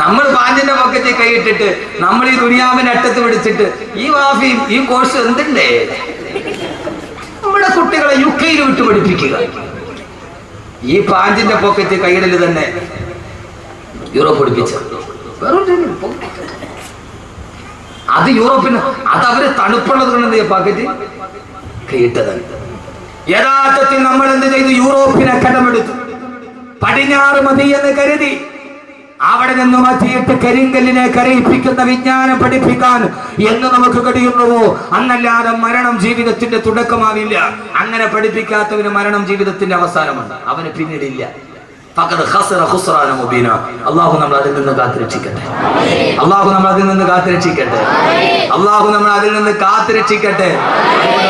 നമ്മൾ പാന്റിന്റെ പോക്കറ്റിൽ കൈയിട്ടിട്ട് നമ്മൾ ഈ ദുനിയാവിന്റെ അറ്റത്ത് പിടിച്ചിട്ട് ഈ വാഫിയും ഈ കോഴ്സ് എന്തുണ്ടേ? നമ്മുടെ കുട്ടികളെ UK വിട്ട് പഠിപ്പിക്കുക. ഈ പാന്റിന്റെ പോക്കറ്റ് കൈയിടൽ തന്നെ യൂറോപ്പ് പഠിപ്പിച്ച അത് യൂറോപ്പിന് അത് അവര് തണുപ്പുള്ളത് കൊണ്ട് പോക്കറ്റ് കൈയിട്ടതാണ്. യഥാർത്ഥത്തിൽ നമ്മൾ എന്ത് ചെയ്തു? യൂറോപ്പിനെ കടമെടുത്തു. പടിഞ്ഞാറ് മതി എന്ന് കരുതി അവിടെ നിന്ന് മാറ്റിയിട്ട് കരിങ്കല്ലിനെ കരയിപ്പിക്കുന്ന വിജ്ഞാനം പഠിപ്പിക്കാൻ എന്ന് നമുക്ക് കഴിയുന്നുവോ? അന്നല്ലാതെ മരണം ജീവിതത്തിന്റെ തുടക്കമാവില്ല. അങ്ങനെ പഠിപ്പിക്കാത്തവന് മരണം ജീവിതത്തിന്റെ അവസാനമാണ്. അവന് പിന്നീടില്ല. അള്ളാഹു നമ്മൾ അതിൽ നിന്ന് കാത്തിരക്ഷിക്കട്ടെ.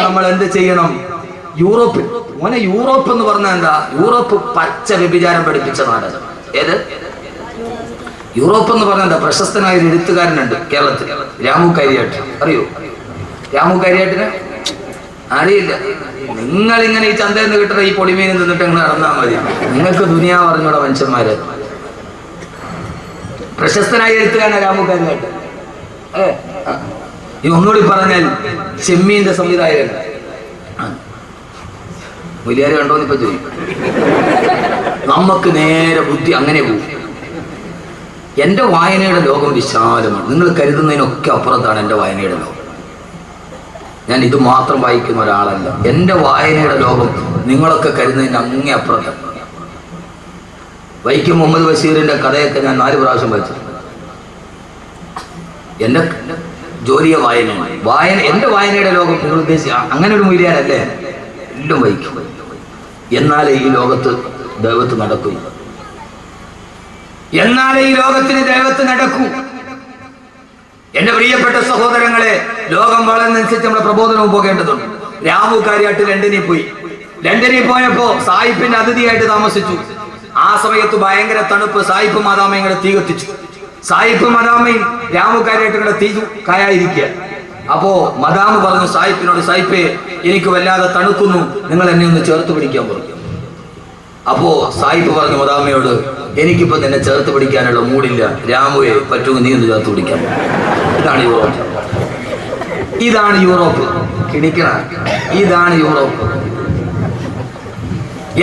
നമ്മൾ എന്ത് ചെയ്യണം? യൂറോപ്പ് എന്ന് പറഞ്ഞാൽ എന്താ? യൂറോപ്പ് പച്ച വ്യഭിചാരം പഠിപ്പിച്ച നാട്. ഏത് യൂറോപ്പ് എന്ന് പറഞ്ഞാൽ എന്താ? പ്രശസ്തനായ ഒരു എഴുത്തുകാരനുണ്ട് കേരളത്തിൽ, രാമു കരിയാട്ട്. അറിയോ രാമു കരിയാട്ടിനെ? അറിയില്ല. നിങ്ങൾ ഇങ്ങനെ ഈ ചന്തയിൽ നിന്ന് കിട്ടുന്ന ഈ പൊടിമീൻ നിന്നിട്ട് നിങ്ങൾ നടന്നാൽ മതി. നിങ്ങൾക്ക് ദുനിയാവ് അറിഞ്ഞൂടെ മനുഷ്യന്മാര്. പ്രശസ്തനായ എഴുത്തുകാരനാണ് രാമു കരിയാട്ട്. ഈ ഒന്നുകൂടി പറഞ്ഞാൽ ചെമ്മീന്റെ സംവിധായകൻ. വലിയാര് കണ്ടോന്ന് ഇപ്പൊ ചോദിക്കും. നമുക്ക് നേരെ ബുദ്ധി അങ്ങനെ പോകും. എന്റെ വായനയുടെ ലോകം വിശാലമാണ്. നിങ്ങൾ കരുതുന്നതിനൊക്കെ അപ്പുറത്താണ് എൻ്റെ വായനയുടെ ലോകം. ഞാൻ ഇത് മാത്രം വായിക്കുന്ന ഒരാളല്ല. എൻ്റെ വായനയുടെ ലോകം നിങ്ങളൊക്കെ കരുതുന്നതിന് അങ്ങേ അപ്പുറത്താണ്. വൈക്കം മുഹമ്മദ് ബഷീറിന്റെ കഥയൊക്കെ ഞാൻ 4 പ്രാവശ്യം വായിച്ചിട്ടുണ്ട്. എൻ്റെ ജോലിയെ വായന എൻ്റെ വായനയുടെ ലോകം നിങ്ങൾ ഉദ്ദേശിച്ച അങ്ങനെ ഒരു മൂല്യാനല്ലേ? എല്ലാം വായിക്കും. എന്നാലേ ഈ ലോകത്ത് ദൈവത്ത് നടക്കൂ. എന്നാലേ ഈ ലോകത്തിന് ദൈവത്ത് നടക്കൂ. എന്റെ പ്രിയപ്പെട്ട സഹോദരങ്ങളെ, ലോകം വളർന്നനുസരിച്ച് നമ്മുടെ പ്രബോധനവും പോകേണ്ടതുണ്ട്. രാമു കാര്യാട്ട് ലണ്ടനിൽ പോയപ്പോ സായിപ്പിന്റെ അതിഥിയായിട്ട് താമസിച്ചു. ആ സമയത്ത് ഭയങ്കര തണുപ്പ്. സായിപ്പ് മാതാമയും കൂടെ തീ കത്തിച്ചു. സായിപ്പ് മദാമയും രാമു കാര്യാട്ടും കൂടെ തീ കായായിരിക്കുക. അപ്പോ മദാമ് പറഞ്ഞു സായിപ്പിനോട്, സായിപ്പേ എനിക്ക് വല്ലാതെ തണുക്കുന്നു, നിങ്ങൾ എന്നെ ഒന്ന് ചേർത്ത് പിടിക്കാൻ പറഞ്ഞു. അപ്പോ സായിപ്പ് പറഞ്ഞു മദാമയോട്, എനിക്കിപ്പോ നിന്നെ ചേർത്ത് പിടിക്കാനുള്ള മൂടില്ല, രാമുവെ പറ്റുമെങ്കിൽ നീ ഒന്ന് ചേർത്ത് പിടിക്കാൻ. ഇതാണ് യൂറോപ്പ്. കിണിക്കണ ഇതാണ് യൂറോപ്പ്.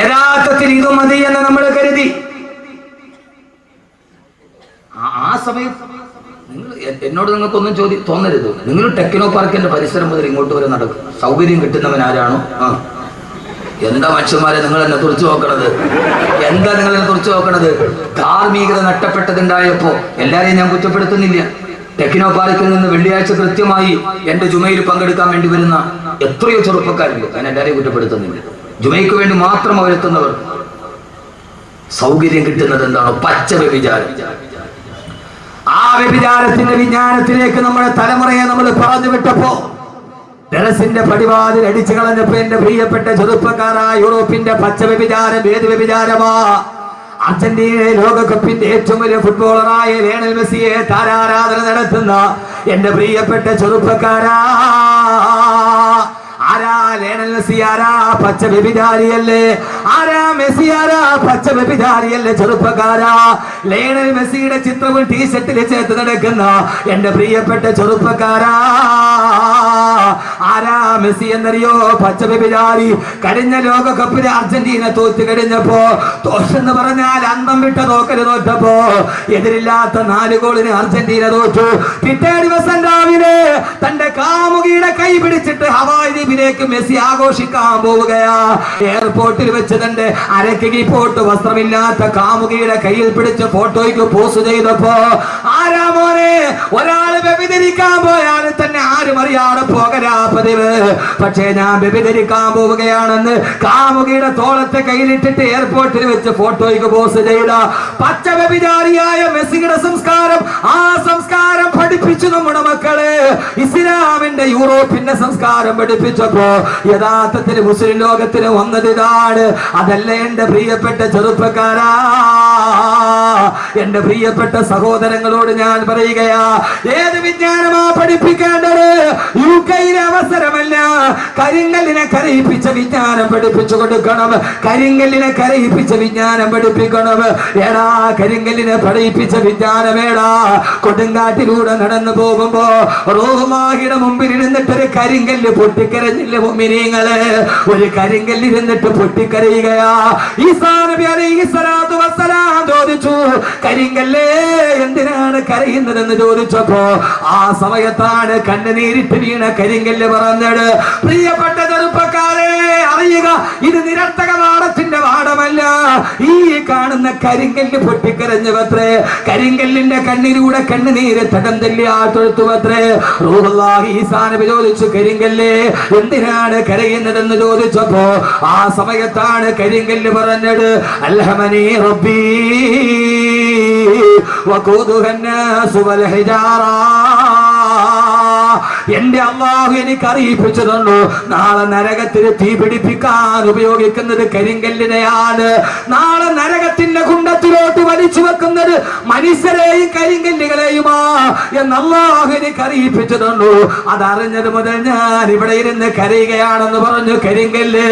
യഥാർത്ഥത്തിൽ ഇത് മതി എന്ന് നമ്മൾ കരുതി. ആ സമയത്ത് എന്നോട് നിങ്ങൾക്കൊന്നും തോന്നരുത്. നിങ്ങൾ ടെക്നോ പാർക്കിന്റെ പരിസരം മുതൽ ഇങ്ങോട്ട് വരെ നടക്കും. സൗകര്യം കിട്ടുന്നവൻ ആരാണോ എന്താ മനുഷ്യന്മാരെ നിങ്ങൾ എന്നെ തുറച്ചു നോക്കണത്? എന്താ നിങ്ങൾ എന്നെ തുറച്ചു നോക്കണത്? ധാർമ്മികത നഷ്ടപ്പെട്ടതുണ്ടായപ്പോ എല്ലാരെയും ഞാൻ കുറ്റപ്പെടുത്തുന്നില്ല. ടെക്നോ പാർക്കിൽ നിന്ന് വെള്ളിയാഴ്ച കൃത്യമായി എന്റെ ജുമയിൽ പങ്കെടുക്കാൻ വേണ്ടി വരുന്ന എത്രയോ ചെറുപ്പക്കാരുണ്ട്. ഞാൻ എല്ലാരെയും കുറ്റപ്പെടുത്തുന്നില്ല. ജുമയ്ക്ക് വേണ്ടി മാത്രം അവരെത്തുന്നവർ സൗകര്യം കിട്ടുന്നത് എന്താണോ? പച്ച വ്യഭിചാരം. ആ വ്യഭിചാരത്തിന്റെ വിജ്ഞാനത്തിലേക്ക് നമ്മുടെ തലമുറയെ നമ്മൾ പറഞ്ഞു വിട്ടപ്പോ ടെറസിന്റെ പടിവാതിൽ അടിച്ചു കളഞ്ഞപ്പോ എന്റെ പ്രിയപ്പെട്ട ചെറുപ്പക്കാരായ യൂറോപ്പിന്റെ പച്ച വ്യഭിചാരം ഏത് വ്യഭിചാരമാ? അർജന്റീന ലോകകപ്പിന്റെ ഏറ്റവും വലിയ ഫുട്ബോളറായ ലയണൽ മെസ്സിയെ താരാരാധന നടത്തുന്ന എന്റെ പ്രിയപ്പെട്ട ചെറുപ്പക്കാരാ, ആരാ ലയണൽ മെസ്സി? ആരാ? പച്ച വ്യഭിചാരിയല്ലേ? ആരാ മെസ്സി? ആരാ? പച്ച വ്യഭിചാരിയല്ലേ? ചെറുപ്പക്കാരാ, ലയണൽ മെസ്സിയുടെ ചിത്രവും ടീഷർട്ടിൽ ചേർത്ത് നടക്കുന്ന എന്റെ പ്രിയപ്പെട്ട ചെറുപ്പക്കാരാ, ആരാ മെസ്സി എന്നറിയോ? പച്ച വ്യഭിചാരി. കഴിഞ്ഞ ലോകകപ്പിൽ അർജന്റീന തോറ്റ് കഴിഞ്ഞപ്പോ, തോറ്റെന്ന് പറഞ്ഞാൽ അന്തം വിട്ട തോക്കല് തോറ്റപ്പോ, എതിരില്ലാത്ത 4 ഗോളിന് അർജന്റീന തോറ്റു. പിറ്റേ ദിവസം രാവിലെ തന്റെ കാമുകിയുടെ കൈ പിടിച്ചിട്ട് ഹവായ് ദ്വീപിലേക്ക് മെസ്സി ആഘോഷിക്കാൻ പോവുകയാ. എയർപോർട്ടിൽ വെച്ച് തന്റെ അരക്ക് കീപ്പോട്ട് വസ്ത്രമില്ലാത്ത കാമുകിയുടെ കയ്യിൽ പിടിച്ച് ഫോട്ടോയ്ക്ക് പോസ്റ്റ് ചെയ്തപ്പോ, ആരാ മോനെ, ഒരാള് വ്യഭിചരിക്കാൻ പോയാലും തന്നെ ആരും അറിയാതെ പോകരാ പതിവ്. പക്ഷേ ഞാൻ വ്യഭിചരിക്കാൻ പോവുകയാണെന്ന് കാമുകിയുടെ തോളത്തെ കയ്യിലിട്ടിട്ട് എയർപോർട്ടിൽ വെച്ച് ഫോട്ടോയ്ക്ക് പോസ്റ്റ് ചെയ്ത പച്ച വ്യഭിചാരിയായ മെസ്സിയുടെ സംസ്കാരം, ആ സംസ്കാരം പഠിപ്പിച്ചു നമ്മുടെ മക്കളെ. ഇസ്ലാമിന്റെ യൂറോപ്പിന്റെ സംസ്കാരം പഠിപ്പിച്ചപ്പോ യഥാർത്ഥത്തിൽ മുസ്ലിം ലോകത്തിന് വന്നത് ഇതാണ്. അതല്ല എന്റെ പ്രിയപ്പെട്ട ചെറുപ്പക്കാരാ, എന്റെ പ്രിയപ്പെട്ട സഹോദരങ്ങളോട് ഞാൻ പറയുകയാ, ഏത് വിജ്ഞാനമാ പഠിപ്പിക്കേണ്ടത്? യുകെയിലെ അവസരമല്ല, കരിങ്കല്ലിനെ കരയിപ്പിച്ച വിജ്ഞാനം പഠിപ്പിച്ചു കൊടുക്കണം. കരിങ്കല്ലിനെ കരയിപ്പിച്ച വിജ്ഞാനം പഠിപ്പിക്കണം. ഏടാ കരിങ്കല്ലിനെ പഠിപ്പിച്ച വിജ്ഞാനമേടാ? കൊടുങ്കാറ്റിലൂടെ നടന്നു പോകുമ്പോ റൂഹുമാഹിയുടെ മുമ്പിൽ ഇരുന്നിട്ടൊരു കരിങ്കല്ല് പൊട്ടിക്കരഞ്ഞില്ല മുഅ്മിനീങ്ങളെ? ഒരു കരിങ്കല്ല് ഇരുന്നിട്ട് പൊട്ടിക്കരയുകയാ. ഈസാ നബി അലൈഹിസ്സലാത്തു വസ്സലാം ചോദിച്ചു, കരിങ്കല്ലേ എന്തിനാണ് കരയുന്നതെന്ന് ചോദിച്ചപ്പോ ആ സമയത്താണ് കണ്ണുനീരിട്ട് വീണ കരിങ്കല്ല് പറഞ്ഞത്, പ്രിയപ്പെട്ട ചെറുപ്പക്കാരെ അറിയുക, ഇത് നിരർത്ഥക പാഠത്തിന്റെ പാഠമല്ല. ഈ കാണുന്ന കരിങ്കല്ല് പൊട്ടിക്കരഞ്ഞുവത്രേ. കരിങ്കല്ലിന്റെ കണ്ണിലൂടെ കണ്ണുനീര് തടം തല്ലി ആത്തൊഴുത്തുവത്രേ. റൂഹുല്ലാഹി ഈസാ നബി ചോദിച്ചു, കരിങ്കല്ലേ എന്തിനാണ് കരയുന്നതെന്ന് ചോദിച്ചപ്പോ ആ സമയത്താണ് കരിങ്കല്ല് പറഞ്ഞത്, അൽഹമനി റബ്ബി വഖൂദുഹന്നാസു വൽ ഹിജാറ. എന്റെ അല്ലാഹു എനിക്ക് അറിയിപ്പിച്ചു തന്നു, നാളെ നരകത്തിൽ തീ പിടിപ്പിക്കാൻ ഉപയോഗിക്കുന്നത് കരിങ്കല്ലിനെയാണ്. നാളെ നരകത്തിന്റെ കുണ്ടത്തിലോട്ട് വലിച്ചു വെക്കുന്നത് മനുഷ്യരെയും കരിങ്കല്ലുകളെയുമാ എന്ന് അല്ലാഹു എനിക്ക് അറിയിപ്പിച്ചു തന്നു. അതറിഞ്ഞത് മുതൽ ഞാൻ ഇവിടെ ഇരുന്ന് കരയുകയാണെന്ന് പറഞ്ഞു കരിങ്കല്ല്.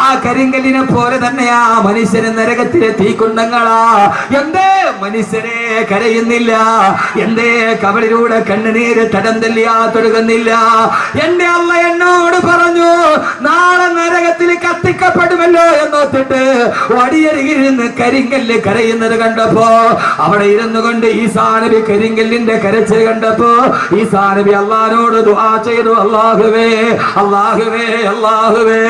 ആ കരിങ്കല്ലിനെ പോലെ തന്നെയാ മനുഷ്യന് നരകത്തിലെ തീക്കുണ്ടങ്ങളാ. എന്തേ മനുഷ്യരെ കരയുന്നില്ല? എന്തേ കവളിലൂടെ കണ്ണുനീര് തടം തല്ലിയാ തൊടുകുന്നില്ല? എന്റെ അല്ല എന്നോട് പറഞ്ഞു, നാളെ നരകത്തിൽ കത്തിക്കപ്പെടുമല്ലോ എന്നോത്തിട്ട് വടിയരികിരുന്ന് കരിങ്കല്ല് കരയുന്നത് കണ്ടപ്പോ, അവിടെ ഇരുന്നു കൊണ്ട് ഈസാ നബി കരിങ്കല്ലിന്റെ കരച്ചിൽ കണ്ടപ്പോ ഈസാ നബി അല്ലാഹുവോട് ദുആ ചെയ്തു, അല്ലാഹുവേ അല്ലാഹുവേ അല്ലാഹുവേ,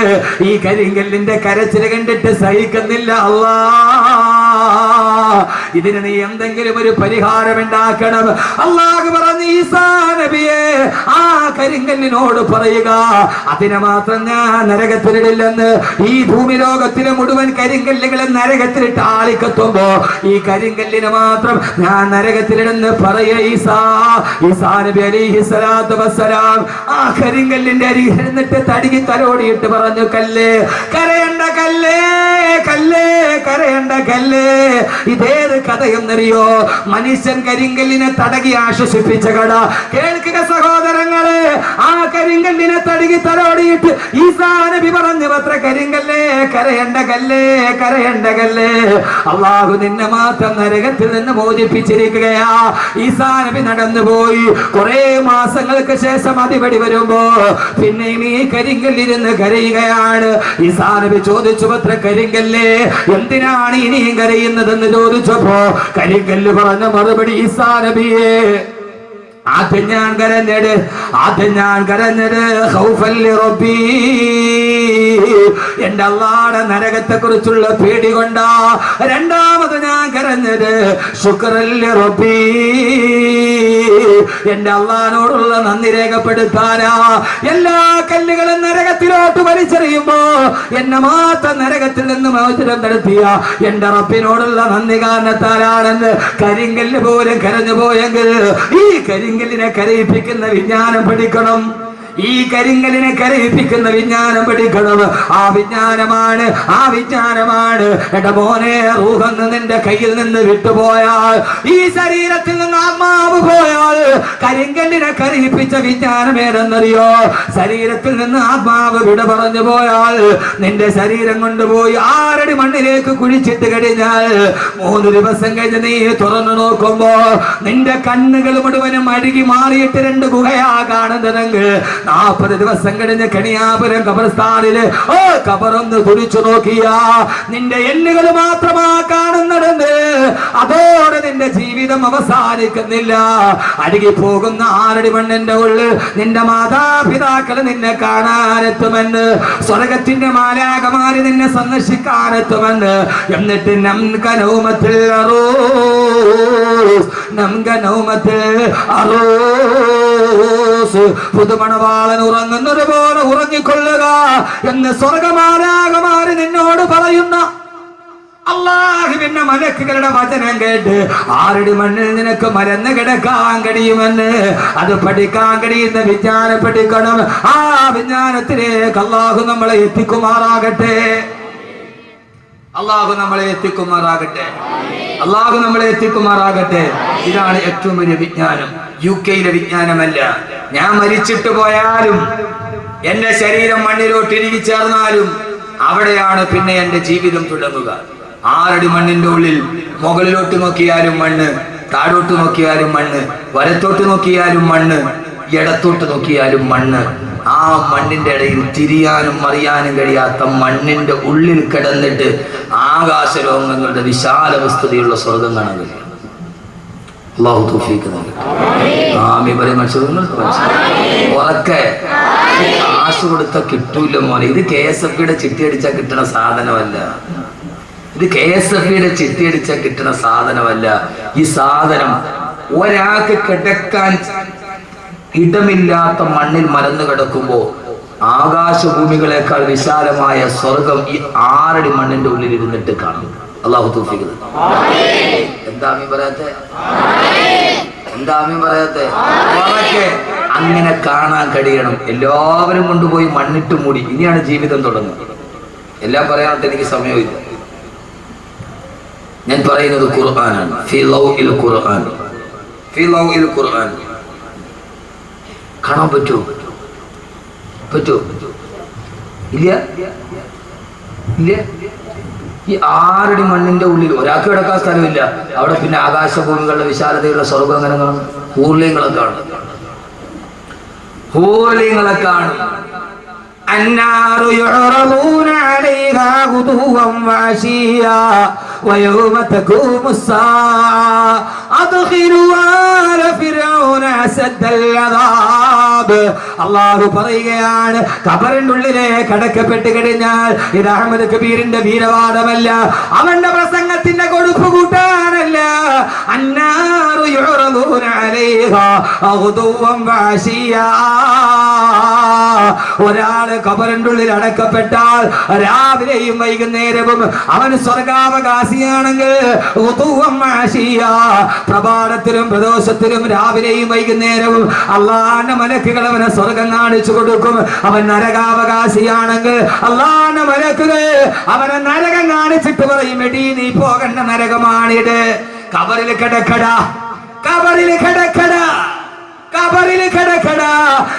ഈ കരിങ്കല്ലിന്റെ കരച്ചിൽ കണ്ടിട്ട് സഹിക്കുന്നില്ല അല്ലാ, ഇതിന് നീ എന്തെങ്കിലും ഒരു പരിഹാരം ഉണ്ടാക്കണം. അല്ലാഹു പറഞ്ഞു, ഈസാ നബിയെ ആ കരിങ്കല്ലിനോട് പറയുക, അതിനെ മാത്രം ഞാൻ നരകത്തിലിടില്ലെന്ന്. ഈ ഭൂമി ലോകത്തിലെ മുഴുവൻ കരിങ്കല്ലുകളെ നരകത്തിലിട്ട് ആളിക്കത്തുമ്പോ ഈ കരിങ്കല്ലിനെ മാത്രം ഞാൻ നരകത്തിലിടുന്ന് പറയ ഈസാ. ഈസാ നബി അലൈഹിസ്സലാത്തു വസ്സലാം ആ കരിങ്കല്ലിന്റെ അരികിൽ ഇരുന്നിട്ട് തടികി തലോടിയിട്ട് പറഞ്ഞു, കല്ലേ കരയണ്ട, കല്ലേ കല്ലേ കരയണ്ട കല്ലേ. ഇതേത് കഥയെന്നറിയോ? മനുഷ്യൻ കരിങ്കല്ലിനെ തടകി ആശ്വസിപ്പിച്ച കട. കേൾക്കുക സഹോദരങ്ങളെ, ആ കരിങ്കല്ലിനെ തടുകി തലോടിയിട്ട് ഈസാ നബി പറഞ്ഞു, അത്ര കരിങ്കല്ലേ, കരയണ്ട കല്ലേ, കരയണ്ട കല്ലേ, അള്ളാഹു നിന്നെ മാത്രം നരകത്തിൽ നിന്ന് മോചിപ്പിച്ചിരിക്കുകയാ. ഈസാ നബി നടന്നുപോയി. കുറെ മാസങ്ങൾക്ക് ശേഷം അതിപടി വരുമ്പോ പിന്നെയും ഈ കരിങ്കല്ലിരുന്ന് കരയുകയാണ്. ഈസാ നബി ചോദിച്ചു, അത്ര കരിങ്കല്ലേ, എന്തിനാണ് ഇനിയും കരയുന്നതെന്ന് ചോദിച്ചപ്പോ കരിങ്കല്ല് പറഞ്ഞ മറുപടി, ഈസാ നബിയെ, ആദ്യം ഞാൻ കരഞ്ഞത് ഖൗഫൻ ലിറബ്ബി, എന്റെ അല്ലാഹുവിന്റെ നരകത്തെ കുറിച്ചുള്ള പേടി കൊണ്ടാ. രണ്ടാമത് ഞാൻ കരഞ്ഞത് ശുക്രൻ ലിറബ്ബി, എന്റെ അല്ലാഹുവിനോടുള്ള നന്ദി രേഖപ്പെടുത്താനാ. എല്ലാ കല്ലുകളും നരകത്തിലോട്ട് വലിച്ചെറിയുമ്പോ എന്നെ മാത്രം നരകത്തിൽ നിന്ന് മോചനം നടത്തിയ എന്റെ റബ്ബിനോടുള്ള നന്ദി കാരണത്താലാണെന്ന് കരിങ്കല്ല് പോലും കരഞ്ഞു പോയെങ്കിൽ ഈ കരിങ്കല്ലിനെ കരയിപ്പിക്കുന്ന വിജ്ഞാനം പഠിക്കണം. ഈ കരിങ്കലിനെ കരയിപ്പിക്കുന്ന വിജ്ഞാനം പഠിക്കണം. ആ വിജ്ഞാനമാണ് എന്റെ മോനെ, റൂഹെന്ന് നിന്റെ കയ്യിൽ നിന്ന് വിട്ടുപോയാൽ, ഈ ശരീരത്തിൽ നിന്ന് ആത്മാവ് പോയാൽ, കരിങ്കല്ലിനെ കരയിപ്പിച്ച വിജ്ഞാനം ഏതെന്നറിയോ? ശരീരത്തിൽ നിന്ന് ആത്മാവ് വിട പറഞ്ഞു പോയാൽ നിന്റെ ശരീരം കൊണ്ടുപോയി 6 അടി മണ്ണിലേക്ക് കുഴിച്ചിട്ട് കഴിഞ്ഞാൽ 3 ദിവസം കഴിഞ്ഞ് നീ തുറന്നു നോക്കുമ്പോ നിന്റെ കണ്ണുകൾ മുഴുവനും അഴുകി മാറിയിട്ട് 2 ഗുഹയാ കാണുന്നതെങ്കിൽ 40 ദിവസം കഴിഞ്ഞ് കണിയാപുരം ഖബർസ്ഥാനില് ഖബറൊന്ന് കുറിച്ചു നോക്കിയാ നിന്റെ എല്ലുകൾ മാത്രമാ കാണുന്നത്. അതോടെ നിന്റെ ജീവിതം അവസാനിക്കുന്നില്ല. അഴുകി പോകുന്ന 6 അടി മണ്ണിന്റെ ഉള്ളിൽ നിന്റെ മാതാപിതാക്കൾ നിന്നെ കാണാനെത്തുമെന്ന്, സ്വർഗത്തിന്റെ മാലാഖമാര് നിന്നെ സന്ദർശിക്കാനെത്തുമെന്ന്. എന്നിട്ട് പുതുമണവാളൻ ഉറങ്ങുന്നത് പോലെ ഉറങ്ങിക്കൊള്ളുക എന്ന് സ്വർഗമാലാഖമാര് നിന്നോട് പറയുന്ന അല്ലാഹുവിന്റെ മലക്കുകളുടെ വചനം കേട്ട് 6 അടി മണ്ണിൽ നിനക്ക് മരന്ന് കിടക്കാൻ കഴിയുമെന്ന്, അത് പഠിക്കാൻ കഴിയുന്ന വിജ്ഞാനം പഠിക്കണം. ആ വിജ്ഞാനത്തിലേക്ക് അല്ലാഹു നമ്മളെ എത്തിക്കുമാറാകട്ടെ. അല്ലാഹു നമ്മളെ എത്തിക്കുമാറാകട്ടെ. ഇതാണ് ഏറ്റവും വലിയ വിജ്ഞാനം. UK-യിലെ വിജ്ഞാനമല്ല. ഞാൻ മരിച്ചിട്ട് പോയാലും എന്റെ ശരീരം മണ്ണിലോട്ട് ഇഴുകി ചേർന്നാലും അവിടെയാണ് പിന്നെ എന്റെ ജീവിതം തുടങ്ങുക. 6 അടി മണ്ണിന്റെ ഉള്ളിൽ മുകളിലോട്ട് നോക്കിയാലും മണ്ണ്, താഴോട്ട് നോക്കിയാലും മണ്ണ്, വലത്തോട്ട് നോക്കിയാലും മണ്ണ്, ഇടത്തോട്ട് നോക്കിയാലും മണ്ണ്. ആ മണ്ണിന്റെ ഇടയിൽ തിരിയാനും മറിയാനും കഴിയാത്ത മണ്ണിന്റെ ഉള്ളിൽ കിടന്നിട്ട് ആകാശലോകങ്ങളുടെ വിശാല വിസ്തൃതിയുള്ള സ്വർഗം കാണാൻ കഴിയും. അല്ലാഹു തൗഫീഖ് നൽകട്ടെ. ആമീൻ പറയും. ഉറക്കെ കാശ് കൊടുത്ത കിട്ടൂല മോനെ. ഇത് KSFBയുടെ ചിട്ടി അടിച്ചാൽ കിട്ടണ സാധനമല്ല. ഈ സാധനം ഒരാൾക്ക് കിടക്കാൻ ഇടമില്ലാത്ത മണ്ണിൽ മലന്ന് കിടക്കുമ്പോ ആകാശഭൂമികളെക്കാൾ വിശാലമായ സ്വർഗം ഈ 6 അടി മണ്ണിന്റെ ഉള്ളിൽ ഇരുന്നിട്ട് കാണും. അല്ലാഹു തൗഫീഖ്. എന്താ ആമീൻ പറയാത്തെ? അങ്ങനെ കാണാൻ കഴിയണം. എല്ലാവരും കൊണ്ടുപോയി മണ്ണിട്ട് മൂടി. ഇനിയാണ് ജീവിതം തുടങ്ങുന്നത്. എല്ലാം പറയാനായിട്ട് എനിക്ക് സമയമില്ല. ഞാൻ പറയുന്നത് ഖുർആനാണ്. ഫീ ലൗഹിൽ ഖുർആൻ കാണാൻ പറ്റൂ? ഇല്ല. ഈ 6 അടി മണ്ണിന്റെ ഉള്ളിൽ ഒരാൾക്ക് കിടക്കാൻ സ്ഥലമില്ല. അവിടെ പിന്നെ ആകാശഭൂമികളുടെ വിശാലതയുള്ള സ്വർഗം അങ്ങനെ കാണും. ഹൂർലിങ്ങളെ കാണും. النار يعرضون عليها غدوا وعشيا ويوم تقوم الساعة أدخلوا آل فرعون أشد العذاب. അല്ലാഹു പറയുകയാണ്, ഖബറിന്റെ ഉള്ളിലേക്ക് അടക്കപ്പെട്ട് കഴിഞ്ഞാൽ ഇത് അഹ്മദ് കബീറിന്റെ വീരവാദമല്ല, അവന്റെ പ്രസംഗത്തിന്റെ കൊടുപ്പ് കൂട്ടാനല്ല. അന്നാറു യുറദൂന അലൈഹാ ഗുദുവൻ വഅശിയാ. ഒരാള് ഖബറിന്റെ ഉള്ളിൽ അടക്കപ്പെട്ടാൽ രാവിലെയും വൈകുന്നേരവും അവൻ സ്വർഗാവകാശിയാണെങ്കിൽ പ്രഭാതത്തിലും പ്രദോഷത്തിലും രാവിലെയും വൈകുന്നേരവും അള്ളാന്റെ മലക്കുകൾ അവനെ സ്വർഗം കാണിച്ചു കൊടുക്കും. അവൻ നരകാവകാശിയാണെങ്കിൽ അള്ളാന്റെ മലക്കുകൾ അവനെ നരകം കാണിച്ചിട്ട് പറയും, എടീ നീ പോകേണ്ട നരകമാണിത്, കബറിൽ കിടക്കട.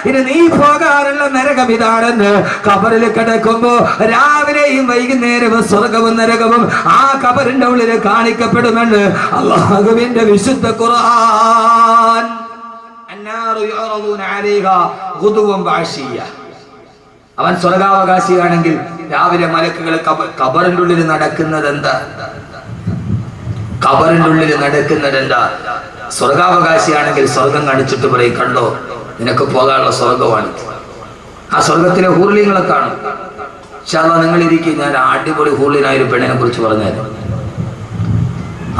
ഇനി നീ പോകാനുള്ള നരകം ഇതാണെന്ന്. ഖബറിൽ കിടക്കുമ്പോ രാവിലെയും വൈകുന്നേരവും സ്വർഗവും നരകവും ആ ഖബറിന്റെ ഉള്ളിൽ കാണിക്കപ്പെടുമെന്ന് അല്ലാഹുവിന്റെ വിശുദ്ധ ഖുർആൻ. അന്നാറു യുഅറദൂന അലൈഹാ ഗുദുവൻ വഅശിയ്യ. അവൻ സ്വർഗാവകാശിയാണെങ്കിൽ രാവിലെ മലക്കുകൾ ഖബറിന്റെ ഉള്ളിൽ നടക്കുന്നത് എന്താ? ഖബറിന്റെ ഉള്ളിൽ നടക്കുന്നത് എന്താ? സ്വർഗാവകാശിയാണെങ്കിൽ സ്വർഗം കാണിച്ചിട്ട് പറയും, കണ്ടോ നിനക്ക് പോകാനുള്ള സ്വർഗമാണ്. ആ സ്വർഗത്തിലെ ഹൂർലിങ്ങളെ കാണും. പക്ഷെ അതാ നിങ്ങൾ ഇരിക്കും, ഞാൻ അടിപൊളി ഹൂർലിനായ ഒരു പെണ്ണിനെ കുറിച്ച് പറഞ്ഞാൽ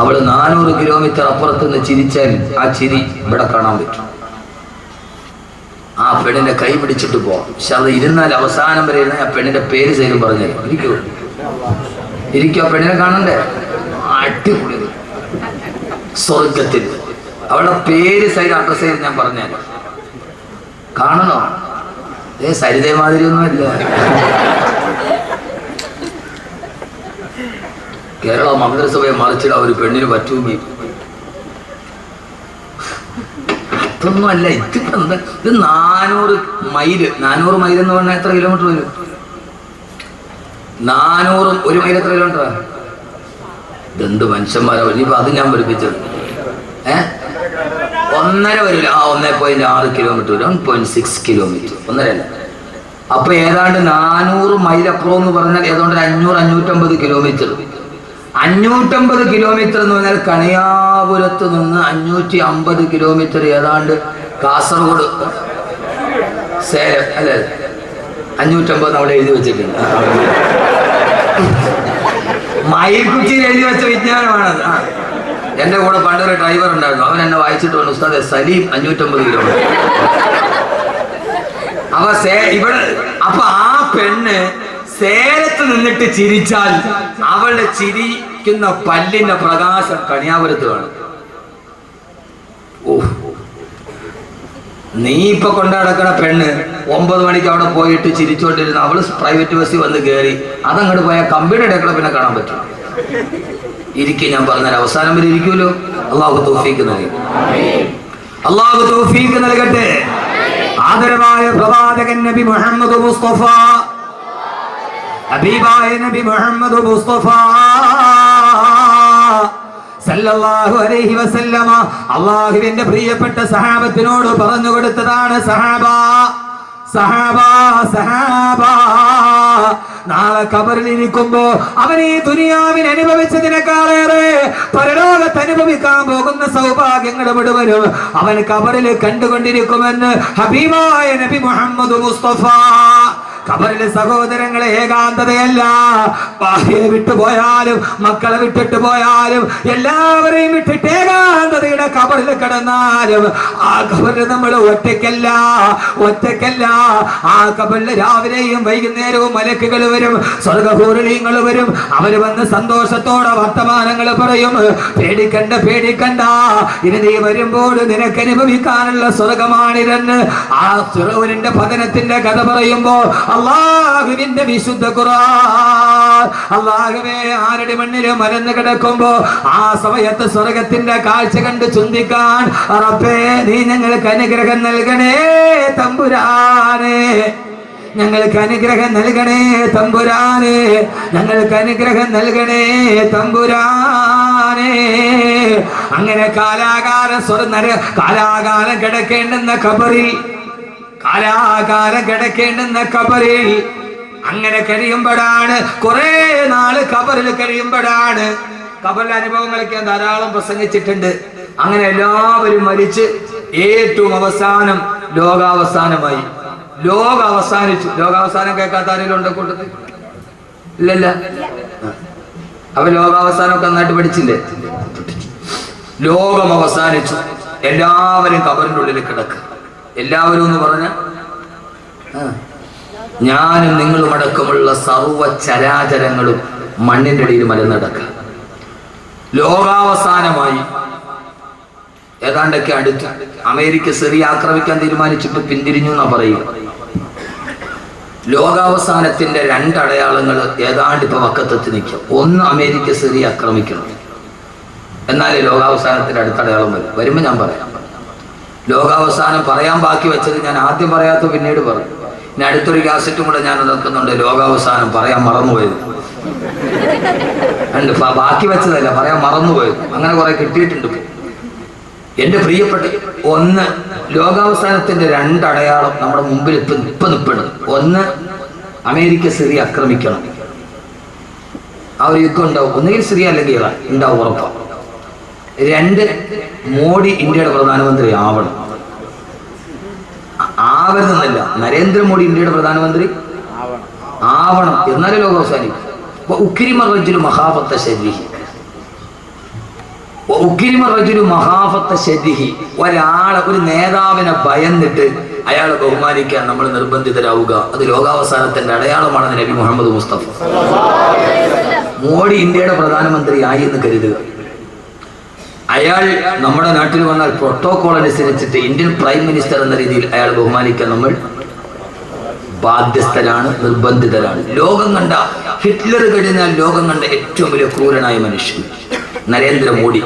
അവള് 400 കിലോമീറ്റർ അപ്പുറത്ത് നിന്ന് ചിരിച്ചാൽ ആ ചിരി ഇവിടെ കാണാൻ പറ്റും. ആ പെണ്ണിന്റെ കൈ പിടിച്ചിട്ട് പോവാം. പക്ഷെ അത് ഇരുന്നാൽ അവസാനം വരെ ഇരുന്നാൽ ആ പെണ്ണിന്റെ പേര് സൈലും പറഞ്ഞാൽ ഇരിക്കും. ആ പെണ്ണിനെ കാണണ്ടേ? അടിപൊളി സ്വർഗത്തിൽ അവളുടെ പേര് സൈഡ് അഡ്രസ് ചെയ്ത് ഞാൻ പറഞ്ഞാൽ കാണണോ? സരിതേ മാതിരി ഒന്നുമല്ല. കേരള മന്ത്രിസഭയെ മറിച്ചിടാൻ ഒരു പെണ്ണിന് പറ്റൂമി. ഇതൊന്നും അല്ല. ഇത് 400 മൈല്. 400 മൈൽ എന്ന് പറഞ്ഞാൽ എത്ര കിലോമീറ്റർ വരും? 400 1 മൈൽ എത്ര കിലോമീറ്റർ? ഇതെന്ത് മനുഷ്യന്മാരാ. ഇനിയിപ്പോ അത് ഞാൻ പഠിപ്പിച്ചത് 1.5 വരില്ല. 1.6 കിലോമീറ്റർ വരും. 1.6 കിലോമീറ്റർ. 1.5 അല്ല. അപ്പൊ ഏതാണ്ട് 400 മൈൽ അപ്പുറം എന്ന് പറഞ്ഞാൽ ഏതാണ്ട് 500-550 കിലോമീറ്റർ. 550 കിലോമീറ്റർ എന്ന് പറഞ്ഞാൽ കണിയാപുരത്ത് നിന്ന് 550 കിലോമീറ്റർ ഏതാണ്ട് കാസർഗോഡ് സേലം അല്ലെ? 550 അവിടെ എഴുതി വെച്ചിട്ടുണ്ട്. മയിൽക്കുച്ചിയിൽ എഴുതി വെച്ച വിജ്ഞാനമാണത്. എന്റെ കൂടെ പണ്ടൊരു ഡ്രൈവർ ഉണ്ടായിരുന്നു. അവൻ എന്നെ വായിച്ചിട്ട് പറഞ്ഞു, ഉസ്താദെ സലീം 550 കിലോമീറ്റർ. അപ്പൊ ആ പെണ്ണ് സേലത്ത് നിന്നിട്ട് ചിരിച്ചാൽ അവളുടെ ചിരിക്കുന്ന പല്ലിന്റെ പ്രകാശം കണിയാപുരത്ത് കാണും. ഓ, നീ ഇപ്പൊ കൊണ്ടടക്കണ പെണ്ണ് 9 മണിക്ക് അവിടെ പോയിട്ട് ചിരിച്ചോണ്ടിരുന്ന അവള് പ്രൈവറ്റ് ബസ്സിൽ വന്ന് കയറി അതങ്ങോട്ട് പോയാൽ കമ്പിയുടെ ഇടക്കള പിന്നെ കാണാൻ പറ്റും. ഇരിക്കും. ഞാൻ പറഞ്ഞാൽ അവസാനം വരെ ഇരിക്കുമല്ലോ. അള്ളാഹു തൗഫീഖ് നൽകി. അള്ളാഹു തൗഫീഖ് നൽകട്ടെ. ആദരവായ പ്രവാചകൻ നബി മുഹമ്മദ് മുസ്തഫ, ഹബീബായ നബി മുഹമ്മദ് മുസ്തഫ സല്ലല്ലാഹു അലൈഹി വസല്ലമ അല്ലാഹുവിന്റെ പ്രിയപ്പെട്ട സഹാബത്തിനോട് പറഞ്ഞു കൊടുത്തതാണ്, സഹാബ നാളെ ഖബറിൽ ഇരിക്കുമ്പോ അവൻ ഈ ദുനിയാവിൽ അനുഭവിച്ചതിനേക്കാളേറെ പരലോകത്ത് അനുഭവിക്കാൻ പോകുന്ന സൗഭാഗ്യങ്ങൾ മുഴുവനും അവൻ ഖബറിൽ കണ്ടുകൊണ്ടിരിക്കുമെന്ന് ഹബീബായ നബി മുഹമ്മദ് മുസ്തഫ. ഖബറിലെ സഹോദരങ്ങളെ ഏകാന്തതയല്ല. ഭാര്യയെ വിട്ടുപോയാലും മക്കളെ വിട്ടിട്ട് പോയാലും എല്ലാവരെയും വിട്ടിട്ട് ഏകാന്തതയുടെ ഖബറിൽ കിടന്നാലും ആ ഖബറിൽ നമ്മൾ ഒറ്റയ്ക്കല്ല. ആ ഖബറിൽ രാവിലെയും വൈകുന്നേരവും മലക്കുകൾ വരും, സ്വർഗ്ഗഹൂറിലീങ്ങൾ വരും. അവര് വന്ന് സന്തോഷത്തോടെ വർത്തമാനങ്ങൾ പറയും. പേടിക്കണ്ട, ഇനി നീ വരുമ്പോൾ നിനക്ക് അനുഭവിക്കാനുള്ള സ്വർഗമാണിതെന്ന് ആ ഫിറൗനിന്റെ പതനത്തിന്റെ കഥ പറയുമ്പോ അല്ലാഹുവിന്റെ വിശുദ്ധ ഖുർആൻ അല്ലാഹുവേ ആരുടെ മണ്ണിൽ മലന്ന് കിടക്കുമ്പോ ആ സമയത്ത് സ്വർഗത്തിന്റെ കാഴ്ച കണ്ട് ചിന്തിക്കാൻ റബ്ബേ നീ ഞങ്ങൾക്ക് അനുഗ്രഹം നൽകണേ തമ്പുരാനെ, ഞങ്ങൾക്ക് അനുഗ്രഹം നൽകണേ തമ്പുരാനെ, ഞങ്ങൾക്ക് അനുഗ്രഹം നൽകണേ തമ്പുരാനെ. അങ്ങനെ കാലാകാലം കിടക്കേണ്ടുന്ന ഖബറിൽ, കാലാകാലം കിടക്കേണ്ടുന്ന ഖബറിൽ അങ്ങനെ കഴിയുമ്പോഴാണ്, കുറെ നാള് ഖബറിൽ കഴിയുമ്പോഴാണ്. ഖബറിലെ അനുഭവങ്ങളൊക്കെ ധാരാളം പ്രസംഗിച്ചിട്ടുണ്ട്. അങ്ങനെ എല്ലാവരും മരിച്ച് ഏറ്റവും അവസാനം ലോകാവസാനമായി. ലോകം അവസാനിച്ചു. ലോകാവസാനം കേൾക്കാത്ത ആരെങ്കിലും ഉണ്ടോ കൂട്ടത്തിൽ? ഇല്ലല്ല. അപ്പൊ ലോകാവസാനമൊക്കെ നന്നായിട്ട് പഠിച്ചില്ലേ? ലോകം അവസാനിച്ചു. എല്ലാവരും ഖബറിന്റെ ഉള്ളിൽ കിടക്കുക. എല്ലാവരും എന്ന് പറഞ്ഞ ഞാനും നിങ്ങളും അടക്കമുള്ള സർവ്വ ചരാചരങ്ങളും മണ്ണിന്റെ അടിയിൽ മലന്നടക്കുക. ലോകാവസാനമായി. ഏതാണ്ടൊക്കെ അടുത്ത് അമേരിക്ക സിറിയ ആക്രമിക്കാൻ തീരുമാനിച്ചിട്ട് പിന്തിരിഞ്ഞു എന്നാ പറയുക. ലോകാവസാനത്തിന്റെ 2 അടയാളങ്ങൾ ഏതാണ്ട് ഇപ്പൊ വക്കത്തെത്തി നിൽക്കും. ഒന്ന്, അമേരിക്ക സിറിയ ആക്രമിക്കണം, എന്നാലേ ലോകാവസാനത്തിന്റെ അടുത്ത അടയാളം വരുമ്പോ ഞാൻ പറയാം. ലോകാവസാനം പറയാൻ ബാക്കി വെച്ചത് ഞാൻ ആദ്യം പറയാത്ത പിന്നീട് പറഞ്ഞു. ഇനി അടുത്തൊരു കാസറ്റും കൂടെ ഞാൻ നടക്കുന്നുണ്ട്, ലോകാവസാനം പറയാൻ മറന്നുപോയത് ഉണ്ട്. ബാക്കി വെച്ചതല്ല, പറയാൻ മറന്നുപോയത്. അങ്ങനെ കുറെ കിട്ടിയിട്ടുണ്ട്. എന്റെ പ്രിയപ്പെട്ട, ഒന്ന്, ലോകാവസാനത്തിന്റെ രണ്ടടയാളം നമ്മുടെ മുമ്പിൽ ഇപ്പൊ നിൽപ്പുണ്ട്. ഒന്ന്, അമേരിക്ക സിറിയ ആക്രമിക്കണം, ആ ഒരു യുദ്ധം ഉണ്ടാവും. ഒന്നുകിൽ സിറിയ അല്ലെങ്കിൽ ഇറാൻ ഉണ്ടാവും, ഉറപ്പാണ്. രണ്ട്, മോഡി ഇന്ത്യയുടെ പ്രധാനമന്ത്രി ആവണം. ആവരുന്നില്ല, നരേന്ദ്രമോദി ഇന്ത്യയുടെ പ്രധാനമന്ത്രി ആവണം, എന്നാലേ ലോകം അവസാനിക്കും. ഒരാളെ, ഒരു നേതാവിനെ ഭയന്നിട്ട് അയാളെ ബഹുമാനിക്കാൻ നമ്മൾ നിർബന്ധിതരാവുക, അത് ലോകാവസാനത്തിന്റെ അടയാളമാണെന്ന് നബി മുഹമ്മദ് മുസ്തഫ. മോഡി ഇന്ത്യയുടെ പ്രധാനമന്ത്രി ആയി എന്ന് കരുതുക. അയാൾ നമ്മുടെ നാട്ടിൽ വന്നാൽ പ്രോട്ടോകോൾ അനുസരിച്ചിട്ട് ഇന്ത്യൻ പ്രൈം മിനിസ്റ്റർ എന്ന രീതിയിൽ അയാൾ ബഹുമാനിക്കാൻ നമ്മൾ ബാധ്യസ്ഥരാണ്, നിർബന്ധിതരാണ്. ലോകം കണ്ട, ഹിറ്റ്ലർ കഴിഞ്ഞാൽ ലോകം കണ്ട ഏറ്റവും വലിയ ക്രൂരനായ മനുഷ്യൻ നരേന്ദ്രമോദി.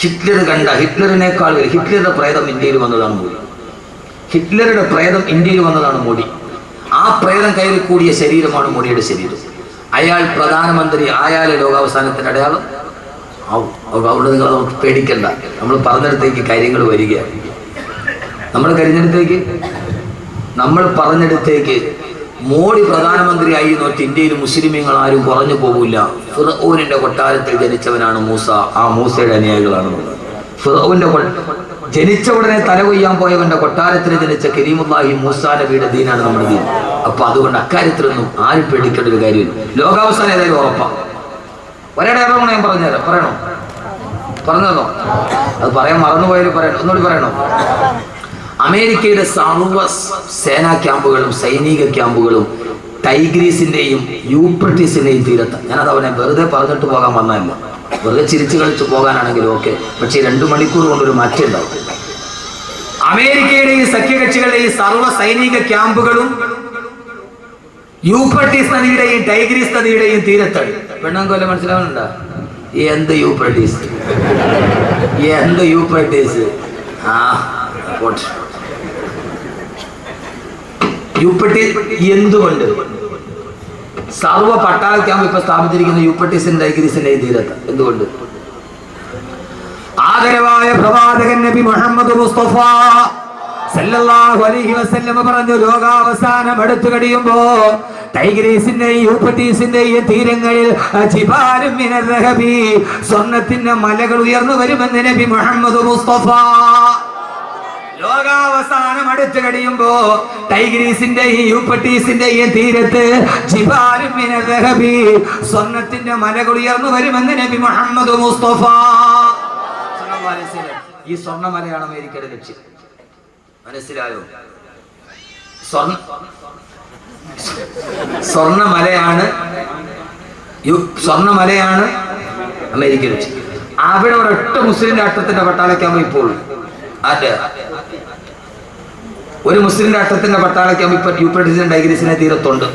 ഹിറ്റ്ലറിനേക്കാൾ ഹിറ്റ്ലറുടെ പ്രേതം ഇന്ത്യയിൽ വന്നതാണ് മോദി. ഹിറ്റ്ലറുടെ പ്രേതം ഇന്ത്യയിൽ വന്നതാണ് മോദി. ആ പ്രേതം കയറി കൂടിയ ശരീരമാണ് മോദിയുടെ ശരീരം. അയാൾ പ്രധാനമന്ത്രി ആയാലും ലോകാവസാനത്തിന്റെ അടയാളം ആവും. അവിടെ നിങ്ങൾ നമുക്ക് പേടിക്കണ്ട, നമ്മൾ പറഞ്ഞിടത്തേക്ക് കാര്യങ്ങൾ വരികയാണ്. നമ്മൾ പറഞ്ഞിടത്തേക്ക് മോഡി പ്രധാനമന്ത്രിയായി നോക്കി ഇന്ത്യയിൽ മുസ്ലിമീങ്ങൾ ആരും കുറഞ്ഞു പോകില്ല. ഫിർഔനിന്റെ കൊട്ടാരത്തിൽ ജനിച്ചവനാണ് മൂസ, ആ മൂസയുടെ അനുയായികളാണ്. ഫിർഔന്റെ ജനിച്ച ഉടനെ തല കൊയ്യാൻ പോയവന്റെ കൊട്ടാരത്തിൽ ജനിച്ച കരീമുല്ലാഹി മൂസാ നബിയുടെ ദീനാണ് നമ്മുടെ ദീൻ. അപ്പൊ അതുകൊണ്ട് അക്കാര്യത്തിലൊന്നും ആരും പേടിക്കേണ്ട ഒരു കാര്യമില്ല. ലോകാവസാനം ഏതായാലും ഉറപ്പാണ്. ഒരേടേറോണോ ഞാൻ പറഞ്ഞുതരാം, പറഞ്ഞതോ അത് പറയാൻ മറന്നുപോയാലും പറയണം, ഒന്നുകൂടി പറയണോ? അമേരിക്കയുടെ സർവ്വ സേനാ ക്യാമ്പുകളും സൈനിക ക്യാമ്പുകളും ടൈഗ്രീസിന്റെയും യൂപ്രട്ടീസിന്റെയും തീരത്ത്. ഞാനത് അവനെ വെറുതെ പറഞ്ഞിട്ട് പോകാൻ വന്നതല്ല, വെറുതെ ചിരിച്ചു കളിച്ച് പോകാനാണെങ്കിൽ ഓക്കെ, പക്ഷേ 2 മണിക്കൂർ കൊണ്ടൊരു മാറ്റം ഉണ്ടാവും. അമേരിക്കയുടെയും സഖ്യകക്ഷികളുടെയും സർവ്വ സൈനിക ക്യാമ്പുകളും യൂപ്രട്ടീസ് നദിയുടെയും ടൈഗ്രീസ് നദിയുടെയും തീരത്താണ്. പെണ്ണാങ്കോല മനസ്സിലാവുന്നുണ്ടോ? എന്ത് യൂപ്രട്ടീസ്, എന്ത് യൂപ്രട്ടീസ്? യൂപ്രട്ടീസ് എന്തുകൊണ്ട്? സർവ്വ പട്ടാള ക്യാമ്പ് ഇപ്പൊ സ്ഥാപിച്ചിരിക്കുന്ന യൂപ്രട്ടീസിന്റെ ടൈഗ്രീസിന്റെ തീരത്ത്. എന്തുകൊണ്ട്? ആദരവായ പ്രവാചകൻ നബി മുഹമ്മദ് മുസ്തഫ സല്ലല്ലാഹു അലൈഹി വസല്ലം പറഞ്ഞു, ലോകാവസാനം അടുത്തു കഴിയുമ്പോ ടൈഗ്രീസിന്റെയും യൂഫ്രട്ടീസിന്റെയും തീരങ്ങളിൽ ജിബാലും മിനർ റഹബി, സ്വർണ്ണത്തിന്റെ മലകൾ ഉയർന്നു വരുമെന്ന് നബി മുഹമ്മദ് മുസ്തഫ. ലോകാവസാനം അടുത്തു കഴിയുമ്പോ ടൈഗ്രീസിന്റെയും യൂഫ്രട്ടീസിന്റെയും തീരത്ത് ജിബാലും മിനർ റഹബി, സ്വർണ്ണത്തിന്റെ മലകൾ ഉയർന്നു വരുമെന്ന് നബി മുഹമ്മദ് മുസ്തഫ. ഈ സ്വർണ്ണമലയാണ് അമേരിക്കയുടെ ലക്ഷ്യം. മനസ്സിലായോ? സ്വർണ്ണമലയാണ് അമേരിക്ക ലക്ഷ്യം. അവിടെ ഒരൊറ്റ മുസ്ലിം രാഷ്ട്രത്തിന്റെ പട്ടാളക്കാമ്പ് ഇപ്പോൾ അതെ, ഒരു മുസ്ലിം രാഷ്ട്രത്തിന്റെ പട്ടാളക്കാമ്പ് ഇപ്പൊ യൂഫ്രട്ടീസിന്റെ ടൈഗ്രീസിന്റെ തീരത്തുണ്ട്.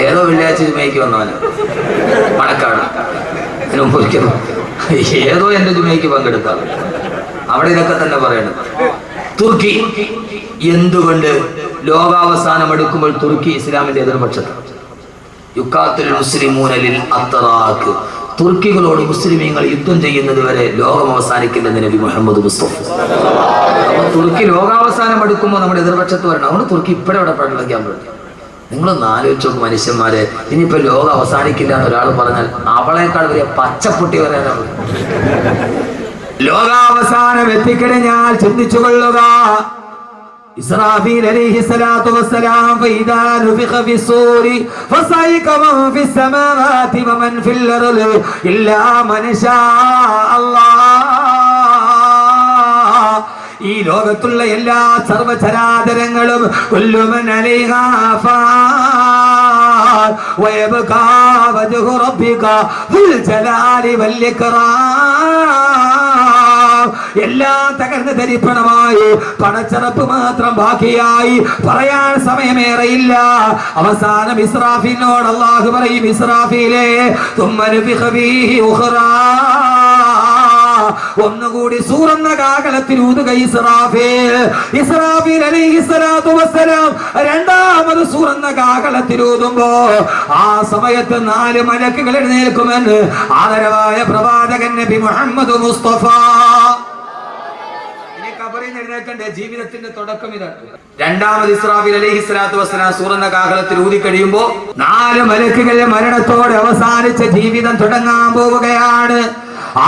ഏതോ വെള്ളിയാഴ്ച ജുമയ്ക്ക് വന്നവന് മണക്കാട്, ഏതോ എന്റെ ജുമയ്ക്ക് പങ്കെടുത്താണ്. അവിടെ ഇതൊക്കെ തന്നെ പറയണം. തുർക്കി എന്തുകൊണ്ട് ലോകാവസാനം എടുക്കുമ്പോൾ തുർക്കി ഇസ്ലാമിന്റെ എതിർപക്ഷത്ത്? യുക്കാത്തുൽ മുസ്ലിമൂന ലിൽ അത്റാഖ്, തുർക്കികളോട് മുസ്ലിമീങ്ങൾ യുദ്ധം ചെയ്യുന്നത് വരെ ലോകം അവസാനിക്കില്ലെന്ന് നബി മുഹമ്മദ് മുസ്തഫ. അപ്പൊ തുർക്കി ലോകാവസാനം എടുക്കുമ്പോൾ നമ്മുടെ എതിർപക്ഷത്ത് വരണം. അതുകൊണ്ട് തുർക്കി ഇപ്പോഴും അവിടെ പഠിക്കാൻ പറ്റും. നിങ്ങളൊന്ന് ആലോചിച്ച് നോക്കും മനുഷ്യന്മാരെ. ഇനിയിപ്പോ ലോകം അവസാനിക്കില്ല എന്ന് ഒരാൾ പറഞ്ഞാൽ അവളേക്കാൾ വലിയ പച്ചപ്പൊട്ടി വരാനാണ്. ലോകാവസാനം എത്തിക്കഴിഞ്ഞാൽ ചിന്തിച്ചു കൊള്ളുക. ഇസ്രാഫീൽ അലൈഹിസ്സലാത്തു വസ്സലാം ഫൈദാ നുഫിഖ ഫിസ്സൂരി ഫസൈക മൻ ഫിസ്സമാവാതി വമൻ ഫിൽ അർളി ഇല്ലാ മൻ ശാ അല്ലാഹ്. ഈ ലോകത്തുള്ള എല്ലാ സർവ്വചരാചരങ്ങളും കുല്ലുമൻ അലൈഹാ ഫാൻ വയബ്കാ വജ്ഹു റബ്ബിക ദുൽ ജലാലി വൽ ഇക്റാം. എല്ലാം തകർന്ന് തരിപ്പണമായി പണച്ചറപ്പ് മാത്രം ബാക്കിയായി. പറയാൻ സമയമേറെയില്ല. അവസാനം ഇസ്രാഫീലിനോട് അല്ലാഹു പറയും, ഇസ്രാഫീലേ തുമ്മ നുഫിഖ ഫീഹി ഉഖറാ, ഒന്നുകൂടി സൂറന്ന കാഹളത്തിൽ ഊതുക ഇസ്രാഫീൽ അലൈഹിസ്സലാത്തു വസ്സലാം രണ്ടാമത് സൂറന്ന കാഹളത്തിൽ ഊതുമ്പോ ആ സമയത്ത് 4 മലക്കുകൾ എഴുന്നേൽക്കുമെന്ന് ആദരവായ പ്രവാചകൻ നബി മുഹമ്മദ് മുസ്തഫ. ജീവിതത്തിന്റെ തുടക്കം ഇതാണ്. രണ്ടാമത് ഇസ്രാഫീൽ അലൈഹിസ്സലാത്തു വസ്സലാം സൂറന്ന കാഹളത്തിൽ ഊതി കഴിയുമ്പോ 4 മലക്കുകളുടെ മരണത്തോടെ അവസാനിച്ച ജീവിതം തുടങ്ങാൻ പോവുകയാണ്.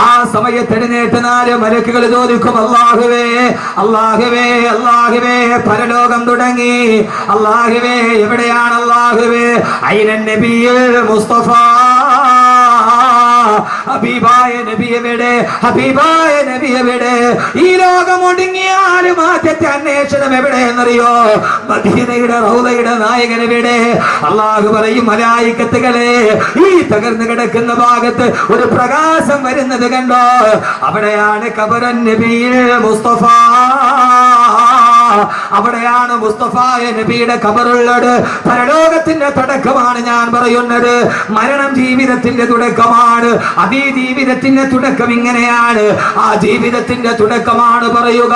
ആ സമയത്ത് എഴുന്നേറ്റ് 4 മലക്കുകൾ ചോദിക്കും, അല്ലാഹുവേ അല്ലാഹുവേ അല്ലാഹുവേ, പരലോകം തുടങ്ങി. അല്ലാഹുവേ എവിടെയാണ് അല്ലാഹുവേ? അയ്നൻ നബിയുൽ മുസ്തഫ, ഹബീബായ നബി എവിടെ? ഹബീബായ നബി എവിടെ? ഈ ലോകം ഒടുങ്ങിയാലും ആദ്യത്തെ അന്വേഷണം എവിടെയെന്നറിയോ? മദീനയുടെ റൗളയുടെ നായകൻ എവിടെ? അല്ലാഹു പറയും, മലായികത്തുകളെ, ഈ തകർന്നു കിടക്കുന്ന ഭാഗത്ത് ഒരു പ്രകാശം വരുന്നത് കണ്ടോ? അവിടെയാണ് ഖബറുൻ നബിയിൽ മുസ്തഫ. അവിടെയാണ് മുസ്തഫായ നബിയുടെ ഖബറുള്ളത്. പരലോകത്തിന്റെ തുടക്കമാണ് ഞാൻ പറയുന്നത്. മരണം ജീവിതത്തിന്റെ തുടക്കമാണ്. അതീ ജീവിതത്തിന്റെ തുടക്കം ഇങ്ങനെയാണ്. ആ ജീവിതത്തിന്റെ തുടക്കമാണ് പറയുക.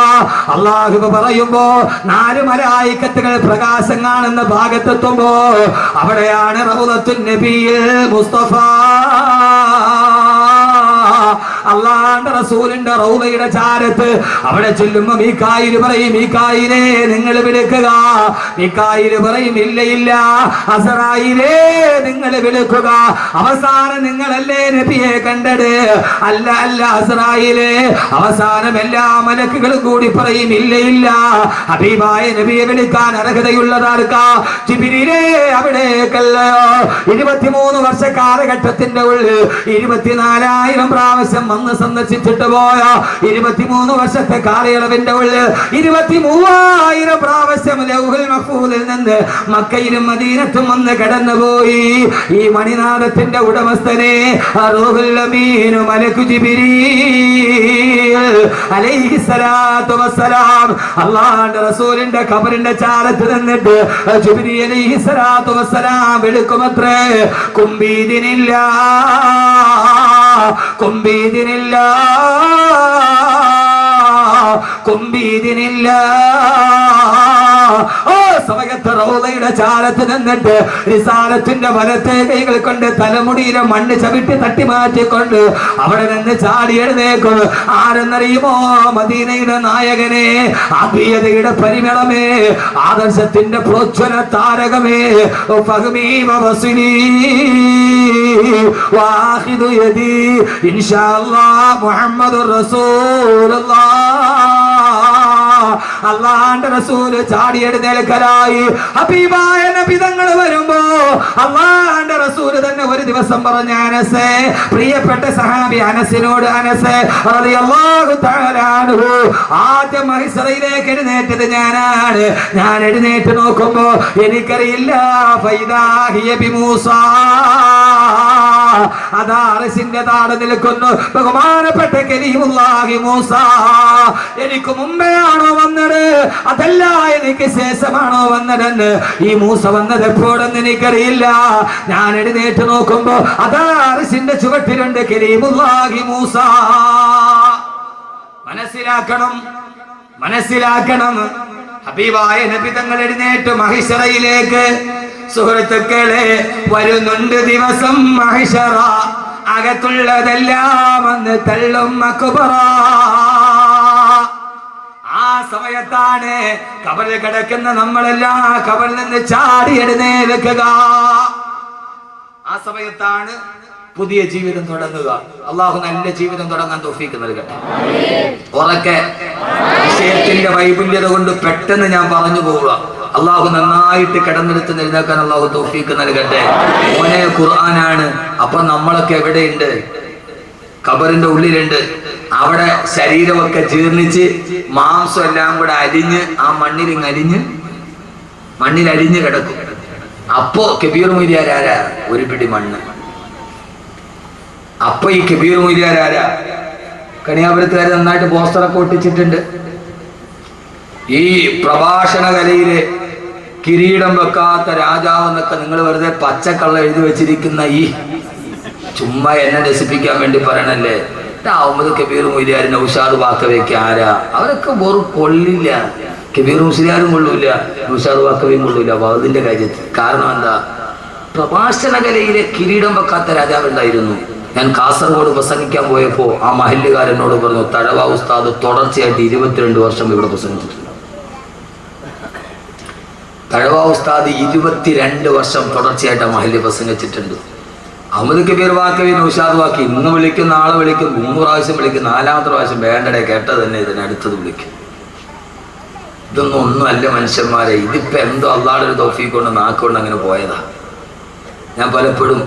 അല്ലാഹു പറയുമ്പോ 4 മലായികത്തുകൾ പ്രകാശം കാണുന്ന ഭാഗത്തെത്തുമ്പോ അവിടെയാണ് റൗളത്തുൻ നബിയിൽ മുസ്തഫ. അല്ലാഹുവിന്റെ റസൂലിന്റെ റൗളയുടെ ചാരത്ത് അവിടെ ചെല്ലുമ്പോ മീകായിൽ പറയും, മീകായിലേ നിങ്ങൾ വിളിക്കുക. മീകായിൽ പറയും, ഇല്ല ഇല്ല. അസ്രായീലേ നിങ്ങൾ വിളിക്കുക. അവസാനം നിങ്ങളല്ലേ നബിയെ കണ്ടത്? അല്ല അല്ല അസ്രായീലേ. അവസാനം എല്ലാ മലക്കുകളും കൂടി പറയും, ഇല്ല ഇല്ല. ഹബീബായ നബിയെ വിളിക്കാൻ അർഹതയുള്ളതാർക്കാ? ജിബ്രീലേ അവിടേക്കല്ലയോ? 23 വർഷ കാലഘട്ടത്തിന്റെ ഉള്ളിൽ 24,000 പ്രാവശ്യം വന്ന് സന്ദർശിച്ചിട്ട് പോയ 23 വർഷത്തെ കാലയളവിന്റെ ഉള്ളിൽ 23,000 പ്രാവശ്യം ലൗഹുൽ മഹ്ഫൂദിൽ നിന്ന് മക്കയിലും മദീനത്തും വന്ന് കടന്നുപോയി. ഈ മണിനാഥത്തിന്റെ ഉടമസ്ഥനെ റൂഹുൽ അമീൻ മലക്കു ജിബ്രീൽ അലൈഹിസ്സലാത്തു വസ്സലാം അല്ലാഹുവിന്റെ റസൂലിന്റെ ഖബറിന്റെ ചാരത്ത് നിന്നിട്ട് ജിബ്രീൽ അലൈഹിസ്സലാത്തു വസ്സലാം വിളിക്കുമത്രേ, കുംബീദിനില്ല കുംബീദിനില്ല കുംബീദിനില്ല. ഓ സമയത്ത് റൗളയുടെ ചാരത്ത് നിന്നിട്ട് റിസാലത്തിന്റെ വലത്തെ കൈകൾ കൊണ്ട് തലമുടിയിലെ മണ്ണ് ചവിട്ടി തട്ടി മാറ്റിക്കൊണ്ട് അവിടെ നിന്ന് ചാടി എഴുന്നേക്കും. ആരെന്നറിയുമോ? മദീനയുടെ നായകനെ, ആത്മീയതയുടെ പരിമളമേ, ആദർശത്തിന്റെ പ്രോജ്വല താരകമേ, ഫഹ്മീ വസ്ലീ വാഹിദു യദി ഇൻഷാഅല്ലാഹ് മുഹമ്മദുർ റസൂലുള്ളാഹ്. അല്ലാഹുവിന്റെ റസൂല് ചാടി എഴുന്നേൽക്കലായി. ഹബീബായ നബി തങ്ങൾ വരുമ്പോ അല്ലാഹുവിന്റെ റസൂല് തന്നെ ഒരു ദിവസം പറഞ്ഞ, അനസേ, പ്രിയപ്പെട്ട സഹാബി അനസിനോട്, അനസേ റളിയല്ലാഹു തആല അൻഹു, ആദ്യം മഹ്ശറിലേക്ക് എഴുന്നേറ്റത് ഞാനാണ്. ഞാൻ എഴുന്നേറ്റ് നോക്കുമ്പോ എനിക്കറിയില്ല, ഫൈദാ ഹിയ ബിമൂസാ, അതാ അർശിന്റെ താഴെ നിൽക്കുന്നു ബഹുമാനപ്പെട്ട കലീമുല്ലാഹി മൂസ. എനിക്ക് മുമ്പെയാണോ വന്നത്, അതല്ല എനിക്ക് ശേഷമാണോ വന്നതെന്ന് ഈ മൂസ വന്നത് എപ്പോഴെന്ന് എനിക്കറിയില്ല. ഞാൻ എഴുന്നേറ്റ് നോക്കുമ്പോ അതാ അർശിന്റെ ചുവട്ടിലുണ്ട് കലീമുല്ലാഹി മൂസ. മനസ്സിലാക്കണം, മനസ്സിലാക്കണം. ഹബീബായ നബി തങ്ങൾ എഴുന്നേറ്റ് മഹിശറയിലേക്ക്. സുഹൃത്തുക്കളെ, വരുന്നുണ്ട് ദിവസം മഹിശറ, അകത്തുള്ളതെല്ലാം അന്ന് തള്ളും അക്ബറ. ആ സമയത്താണ് ഖബറിൽ കിടക്കുന്ന നമ്മളെല്ലാം ഖബറിൽ നിന്ന് ചാടി എഴുന്നേൽക്കുക. ആ സമയത്താണ് പുതിയ ജീവിതം തുടങ്ങുക. അള്ളാഹു നല്ല ജീവിതം തുടങ്ങാൻ തൗഫീഖ് നൽകട്ടെ. ഉറക്കെ വിഷയത്തിന്റെ വൈപുല്യത കൊണ്ട് പെട്ടെന്ന് ഞാൻ പറഞ്ഞു പോവുക. അള്ളാഹു നന്നായിട്ട് കിടന്നെടുത്ത് എഴുന്നേൽക്കാൻ അള്ളാഹു തൗഫീഖ് നൽകട്ടെ. മോനെ ഖുർആനാണ്. അപ്പൊ നമ്മളൊക്കെ എവിടെയുണ്ട്? ഖബറിന്റെ ഉള്ളിലുണ്ട്. അവിടെ ശരീരമൊക്കെ ജീർണിച്ച് മാംസം എല്ലാം കൂടെ അരിഞ്ഞ് ആ മണ്ണിൽ അരിഞ്ഞ് കിടക്കും. അപ്പോ കബീർ മൊയ്ലിയാർ ആരാ? ഒരു പിടി മണ്ണ്. അപ്പൊ ഈ കബീർ മൊയ്ലിയാർ ആരാ? കണിയാപുരത്തുകാർ നന്നായിട്ട് പോസ്റ്ററൊക്കെ ഒട്ടിച്ചിട്ടുണ്ട്. ഈ പ്രഭാഷണ കലയിലെ കിരീടം വെക്കാത്ത രാജാവെന്നൊക്കെ നിങ്ങൾ വെറുതെ പച്ചക്കള്ള എഴുതി വെച്ചിരിക്കുന്ന ഈ ചുമ്മാ എന്നെ രസിപ്പിക്കാൻ വേണ്ടി പറയണല്ലേ. അഹമ്മദ് കബീർ മൊയ്ലിയാർ, നൗഷാദ് ബാക്കവയ്ക്ക് ആരാ? അവരൊക്കെ വെറും കൊള്ളില്ല. കബീർ മുസ്ലിയാരും കൊള്ളൂല, നൗഷാദ് ബാക്കവയും കൊള്ളൂല വഅദിന്റെ കാര്യത്തിൽ. കാരണം എന്താ? പ്രഭാഷണ കലയിലെ കിരീടം വെക്കാത്ത രാജാവുണ്ടായിരുന്നു. ഞാൻ കാസർഗോഡ് പ്രസംഗിക്കാൻ പോയപ്പോൾ ആ മഹല്ലുകാരനോട് പറഞ്ഞു, തഴവ ഉസ്താദ് തുടർച്ചയായിട്ട് 22 വർഷം ഇവിടെ പ്രസംഗിച്ചിട്ടുണ്ട്. തഴവ ഉസ്താദ് 22 വർഷം തുടർച്ചയായിട്ട് ആ മഹല്ല് പ്രസംഗിച്ചിട്ടുണ്ട്. അഹമ്മദ് കബീർ വാക്കവി, നൗഷാദ് വാക്കി ഇന്ന് വിളിക്കും, നാളെ വിളിക്കും, 3 പ്രാവശ്യം വിളിക്കും, 4ാമത്തെ പ്രാവശ്യം വേണ്ടടെ കേട്ടത് തന്നെ ഇതിനടുത്തത് വിളിക്കും. ഇതൊന്നും ഒന്നുമല്ല മനുഷ്യന്മാരെ. ഇതിപ്പോ എന്തോ അള്ളാഹുവിന്റെ ഒരു തൗഫീഖ് കൊണ്ട് നാക്കുകൊണ്ട് അങ്ങനെ പോയതാ. ഞാൻ പലപ്പോഴും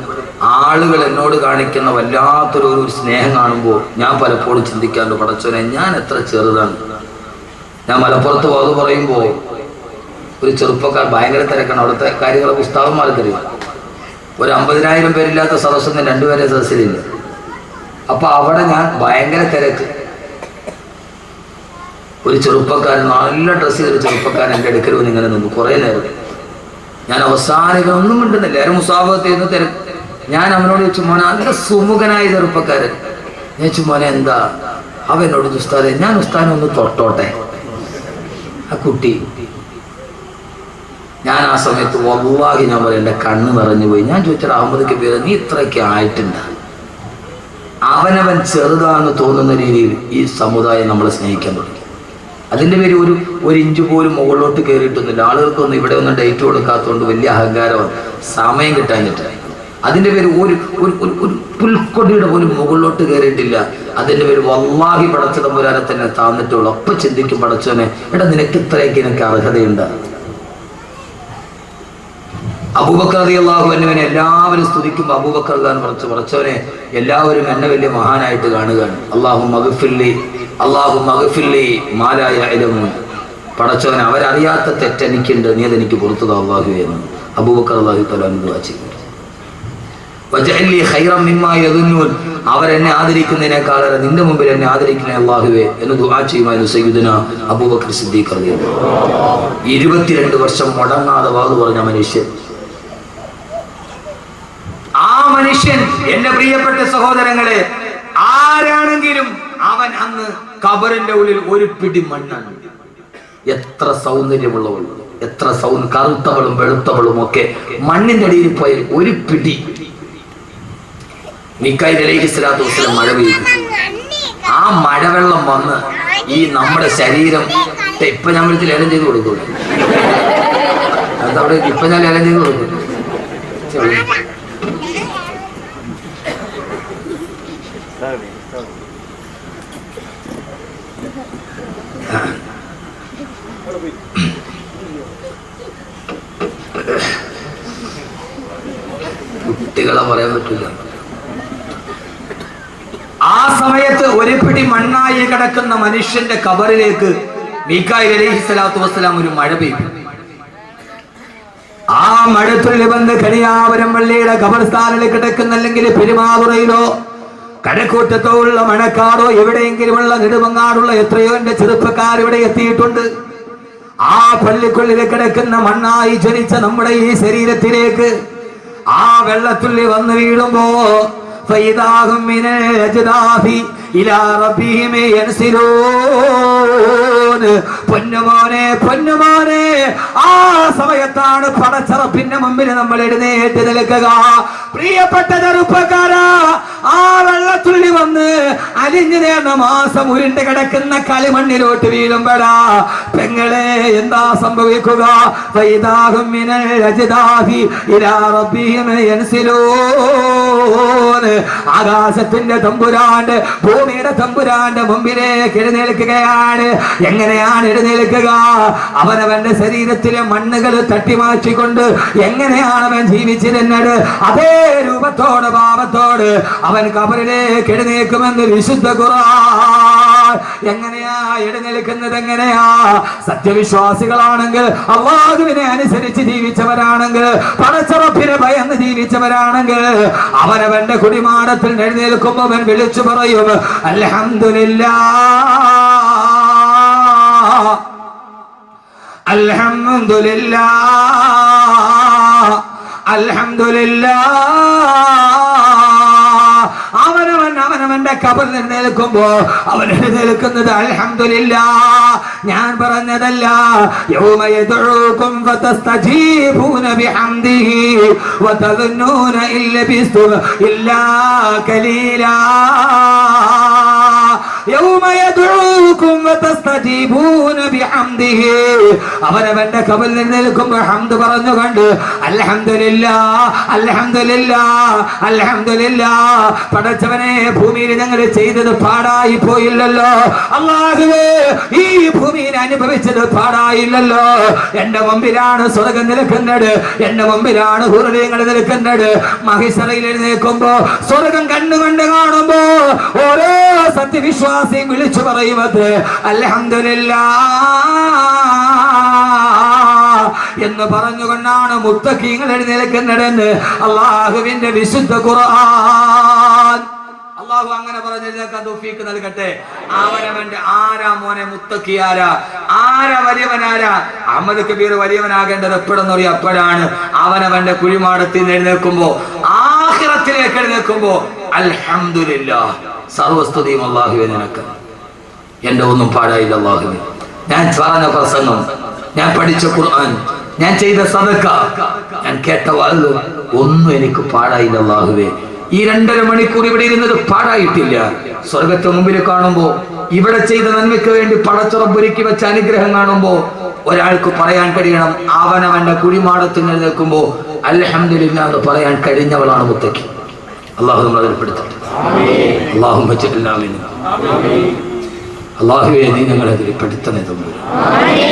ആളുകൾ എന്നോട് കാണിക്കുന്ന വല്ലാത്തൊരു സ്നേഹം കാണുമ്പോൾ ഞാൻ പലപ്പോഴും ചിന്തിക്കാറുണ്ട്, പടച്ചോനെ ഞാൻ എത്ര ചെറുതാണ്. ഞാൻ മലപ്പുറത്ത് പോയത് പറയുമ്പോൾ ഒരു ചെറുപ്പക്കാർ ഭയങ്കര തിരക്കാണ്. അവിടുത്തെ കാര്യങ്ങളൊക്കെ ഉസ്താദന്മാർക്കറിയാം. ഒരു 50,000 പേരില്ലാത്ത സദസ്സൊന്നും 2 പേരെ സദസ്സിലില്ല. അപ്പൊ അവിടെ ഞാൻ ഭയങ്കര തിരക്ക്. ഒരു ചെറുപ്പക്കാരൻ, നല്ല ഡ്രസ്സ് ചെയ്തൊരു ചെറുപ്പക്കാരൻ എൻ്റെ അടുക്കൽ വന്ന് ഇങ്ങനെ നിന്നു കുറേ നേരം. ഞാൻ അവസാനം ഒന്നും മിണ്ടുന്നില്ല, എല്ലാവരും മുസാഫത്ത് ചെയ്യുന്ന തിരക്ക്. ഞാൻ അവനോട് ചോദിച്ചു, മോനെ നല്ല സുമുഖനായ ചെറുപ്പക്കാരൻ. ഞാൻ ചോദിച്ചു, മോനെ എന്താ? അവനോട് ഉസ്താദെ ഞാൻ ഉസ്താദിനെ ഒന്ന് തൊട്ടോട്ടെ. ആ കുട്ടി, ഞാൻ ആ സമയത്ത് വല്ലാഹി ഞാൻ പറയാം എൻ്റെ കണ്ണ് നിറഞ്ഞു പോയി. ഞാൻ ചോദിച്ചാൽ അഹമ്മദ് കബീർ നീ ഇത്രയൊക്കെ ആയിട്ടുണ്ട്? അവനവൻ ചെറുതാണെന്ന് തോന്നുന്ന രീതിയിൽ ഈ സമുദായം നമ്മളെ സ്നേഹിക്കാൻ തുടങ്ങി. അതിൻ്റെ പേര് ഒരു ഇഞ്ച് പോലും മുകളിലോട്ട് കയറിയിട്ടൊന്നുമില്ല. ആളുകൾക്കൊന്നും ഇവിടെ ഒന്നും ഡേറ്റ് കൊടുക്കാത്തതുകൊണ്ട് വലിയ അഹങ്കാരമാണ്, സമയം കിട്ടാഞ്ഞിട്ട്. അതിൻ്റെ പേര് ഒരു പുൽക്കൊടിയുടെ പോലും മുകളിലോട്ട് കയറിയിട്ടില്ല. അതിൻ്റെ പേര് വല്ലാഹി പടച്ച തമ്പുരാനെ തന്നെ താന്നിട്ടുള്ളൂ. അപ്പം ചിന്തിക്കും, പടച്ചോനെ എടാ നിനക്ക് ഇത്രയൊക്കെ എനിക്ക് അർഹതയുണ്ട്. അബൂബക്കർ റളിയല്ലാഹു അൻഹുവിനെ എല്ലാവരും സ്തുതിക്കുമ്പോൾ അബൂബക്കർ പടച്ചവനെ എല്ലാവരും എന്നെ വലിയ മഹാനായിട്ട് കാണുകയാണ്. അല്ലാഹുമ്മഗ്ഫിർലി മാ ലാ യഅലമൂൻ. പടച്ചവനെ അവരറിയാത്ത തെറ്റെനിക്കുണ്ട്, നീ അതെനിക്ക് പുറത്തു താ അല്ലാഹുവേ എന്ന് അബൂബക്കർ റളിയല്ലാഹു തആല ദുആ ചെയ്തു. വജഅലി ഖൈറൻ മിമ്മാ യദുന്നൂൻ. അവരെന്നെ ആദരിക്കുന്നതിനേക്കാളേറെ നിന്റെ മുമ്പിൽ എന്നെ ആദരിക്കണേ അല്ലാഹുവേ എന്ന് ദുആ ചെയ്യുമായിരുന്നു സയ്യിദുനാ അബൂബക്കർ സിദ്ദീഖ് റളിയല്ലാഹു അൻഹു. 22 വർഷം മുടങ്ങാതെ വാദ് പറഞ്ഞ മനുഷ്യൻ. ആ മനുഷ്യൻ, എന്റെ പ്രിയപ്പെട്ട സഹോദരങ്ങളെ, ആരാണെങ്കിലും അവൻ അന്ന് ഖബറിന്റെ ഉള്ളിൽ ഒരു പിടി മണ്ണാണ്. എത്ര സൗന്ദര്യമുള്ളവൾ, എത്ര കറുത്തവളും വെളുത്തവളും ഒക്കെ മണ്ണിന്റെ അടിയിൽ പോയ ഒരു പിടി. മീകായിൽ അലൈഹിസ്സലാത്തു വസ്സലാം മഴ പെയ്തു. ആ മഴവെള്ളം വന്ന് ഈ നമ്മുടെ ശരീരം ഇപ്പൊ ഞാൻ വിളിച്ച് ലേലം ചെയ്ത് കൊടുക്കൂല. അതവിടെ ഇപ്പൊ ഞാൻ ലേലം ചെയ്ത് കൊടുക്കൂല. കുട്ടികളെ പറയാൻ പറ്റില്ല. ആ സമയത്ത് ഒരു പിടി മണ്ണായി കിടക്കുന്ന മനുഷ്യന്റെ ഖബറിലേക്ക് മീകായിൽ അലൈഹിസ്സലാത്തു വസ്സലാം ഒരു മഴ പെയ്തു. ആ മഴത്തുള്ളി വന്ന് കണിയാപുരം പള്ളിയുടെ ഖബർസ്ഥാനിൽ കിടക്കുന്ന, അല്ലെങ്കിൽ പെരുമാതുറയിലോ കഴക്കൂട്ടത്തോ ഉള്ള മണക്കാടോ എവിടെയെങ്കിലുമുള്ള നെടുമങ്ങാടുള്ള എത്രയോ എന്റെ ചെറുപ്പക്കാർ ഇവിടെ എത്തിയിട്ടുണ്ട്. ആ പള്ളിക്കുള്ളിൽ കിടക്കുന്ന മണ്ണായി ജനിച്ച നമ്മുടെ ഈ ശരീരത്തിലേക്ക് ആ വെള്ളത്തുള്ളി വന്ന് വീഴുമ്പോ ഫൈദാഹും മിനൽ അജ്ദാഫി ഇലാ റബ്ബിഹിം യൻസിലൂൻ. പൊന്നുമോനെ പൊന്നുമോനെ, ആ സമയത്താണ് പടച്ചറപ്പിന്റെ മുമ്പിൽ നമ്മൾ എഴുന്നേറ്റ് നിൽക്കുക. പ്രിയപ്പെട്ട ചെറുപ്പക്കാരാ, ആ വെള്ളത്തുള്ളി വന്ന് അലിഞ്ഞു നേർന്ന മാസം ഉരുണ്ട് കിടക്കുന്ന കളിമണ്ണിലോട്ട് വീഴുമ്പോഴാ പെങ്ങളെ എന്താ സംഭവിക്കുക? ഫൈദാഹും മിനൽ അജ്ദാഫി ഇലാ റബ്ബിഹിം യൻസിലൂൻ. ആകാശത്തിന്റെ തമ്പുരാന്റെ, ഭൂമിയുടെ തമ്പുരാന്റെ മുമ്പിലേക്ക് എഴുന്നേൽക്കുകയാണ്. എങ്ങനെയാണ് എഴുന്നേൽക്കുക? അവനവന്റെ ശരീരത്തിലെ മണ്ണുകൾ തട്ടിമാറ്റിക്കൊണ്ട് എങ്ങനെയാണ് അവൻ ജീവിച്ചിരുന്നത്, അതേ രൂപത്തോട് ഭാവത്തോട് അവൻ ഖബറിലേക്ക് എഴുന്നേൽക്കുമെന്ന് വിശുദ്ധ ഖുർആൻ. എങ്ങനെയാ എഴുന്നേൽക്കുന്നത്? എങ്ങനെയാ? സത്യവിശ്വാസികളാണെങ്കിൽ, അല്ലാഹുവിനെ അനുസരിച്ച് ജീവിച്ചവരാണെങ്കിൽ, പടച്ചറപ്പിനെ ഭയന്ന് ജീവിച്ചവരാണെങ്കിൽ അവനവന്റെ കുടിമാടത്തിൽ എഴുന്നേൽക്കുമ്പോൾ അവൻ വിളിച്ചു പറയും, അൽഹംദുലില്ലാഹ് അൽഹംദുലില്ലാഹ് അൽഹംദുലില്ലാഹ്. അവനവൻ അവനവന്റെ ഖബറിൽ എഴുന്നേൽക്കുമ്പോ അവൻ എഴുന്നേൽക്കുന്നത് അൽഹംദുലില്ലാഹ്, ഞാൻ പറഞ്ഞതല്ല. യൗമ യദ്ഉകും ഫതസ്തജീബൂന ബിഹംദിഹി വതദുന്നൂന ഇല്ലബിസ്തും ഇല്ലാ ഖലീലാ. യൗമ യദ്ഉകും വതസ്തജീബൂന ബിഹംദിഹി, അവനവന്റെ ഖബറിൽ എഴുന്നേൽക്കുമ്പോൾ ഹംദ് പറഞ്ഞുകൊണ്ട് അൽഹംദുലില്ലാഹ് അൽഹംദുലില്ലാഹ് അൽഹംദുലില്ലാഹ്. പടച്ചവനെ, ഭൂമിയിൽ ഞങ്ങൾ ചെയ്തത് പാടായി പോയില്ലല്ലോ അല്ലാഹുവേ, ഈ ഭൂമിയിൽ അനുഭവിച്ചത് പാടായില്ലല്ലോ. എന്റെ മുമ്പിലാണ് സ്വർഗം നിൽക്കുന്നത്, എന്റെ മുമ്പിലാണ് ഹുറൂലുകൾ നിൽക്കുന്നത്. മഹിശറയിൽ എഴുന്നേൽക്കുമ്പോ സ്വർഗം കണ്ണുകൊണ്ട് കാണുമ്പോ ഓരോ സത്യവിശ്വാസിയും വിളിച്ചു പറയുന്നത് അൽഹംദുലില്ലാഹ് എന്ന് പറഞ്ഞുകൊണ്ടാണ് മുത്തഖീങ്ങൾ എഴുന്നേൽക്കുന്നതെന്ന് അല്ലാഹുവിന്റെ വിശുദ്ധ ഖുർആൻ. അല്ലാഹു അങ്ങനെ പറഞ്ഞെഴുന്നേൽക്കാൻ തൗഫീഖ് നൽകട്ടെ. അവനവന്റെ ആരാ മോനെ മുത്തഖി, ആരാ വലിയവനാരാ? അഹമ്മദ് കബീർ വലിയവനാകേണ്ടത് എപ്പോഴെന്ന് പറയാം, എപ്പോഴാണ് അവനവന്റെ കുഴിമാടത്തിൽ എഴുന്നേൽക്കുമ്പോ, ആഖിറത്തിലേക്ക് എഴുന്നേൽക്കുമ്പോ അൽഹംദുലില്ലാഹ്, സർവസ്തുതിയും അല്ലാഹുവേ നിനക്ക്, എന്റെ ഒന്നും പാടായില്ല അല്ലാഹുവേ. ഞാൻ പറഞ്ഞ പ്രസംഗം, ഞാൻ പഠിച്ച ഖുർആൻ, ഞാൻ ചെയ്ത സദഖ, ഞാൻ കേട്ട വാഴ് ഒന്നും എനിക്ക് പാടായില്ല അല്ലാഹുവേ. ഈ 2.5 മണിക്കൂർ ഇവിടെ ഇരുന്നത് പാടായിട്ടില്ല. സ്വർഗത്തെ മുമ്പിൽ കാണുമ്പോ, ഇവിടെ ചെയ്ത നന്മയ്ക്ക് വേണ്ടി പടച്ചുറപ്പൊരുക്കി വെച്ച അനുഗ്രഹം കാണുമ്പോ ഒരാൾക്ക് പറയാൻ കഴിയണം, അവനവന്റെ കുഴിമാടത്തിൽ നിൽക്കുമ്പോ അൽഹംദുലില്ലാഹ് എന്ന് പറയാൻ കഴിഞ്ഞവളാണ് മുത്തഖി. അല്ലാഹു നമ്മളെ അതിൽ പെടുത്തട്ടെ. അല്ലാഹു വെച്ചിട്ടില്ല. അല്ലാഹുവേ, നീ ഞങ്ങളെ അതിൽ പെടുത്തണേ തമ്പുരാനെ.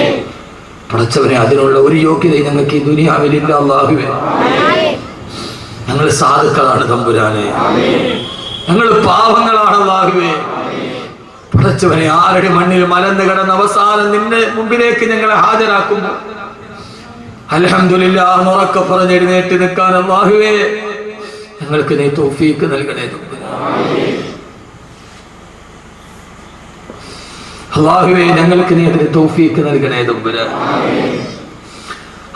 പടച്ചവനെ, അതിനുള്ള ഒരു യോഗ്യത ഞങ്ങൾക്ക് ഈ ദുനിയാവിലില്ല അല്ലാഹുവേ. ഞങ്ങൾ സാധുക്കളാണ് തമ്പുരാനെ, ഞങ്ങൾ പാവങ്ങളാണ് അല്ലാഹുവേ. പടച്ചവനെ, ആരുടെ മണ്ണിൽ മലന്ന് കിടന്ന അവസാനം നിന്റെ മുമ്പിലേക്ക് ഞങ്ങളെ ഹാജരാക്കുമ്പോൾ അൽഹംദുലില്ലാഹ് ഉറക്കെ പറഞ്ഞ് എഴുന്നേറ്റ് നിൽക്കാൻ അല്ലാഹുവേ ഞങ്ങൾക്ക് നീ തൗഫീഖ് നൽകണേ തമ്പുരാനെ. അല്ലാഹുവേ, ഞങ്ങൾക്ക് നീ അതിന് തൗഫീഖ് നൽകണേ തമ്പുരാനെ.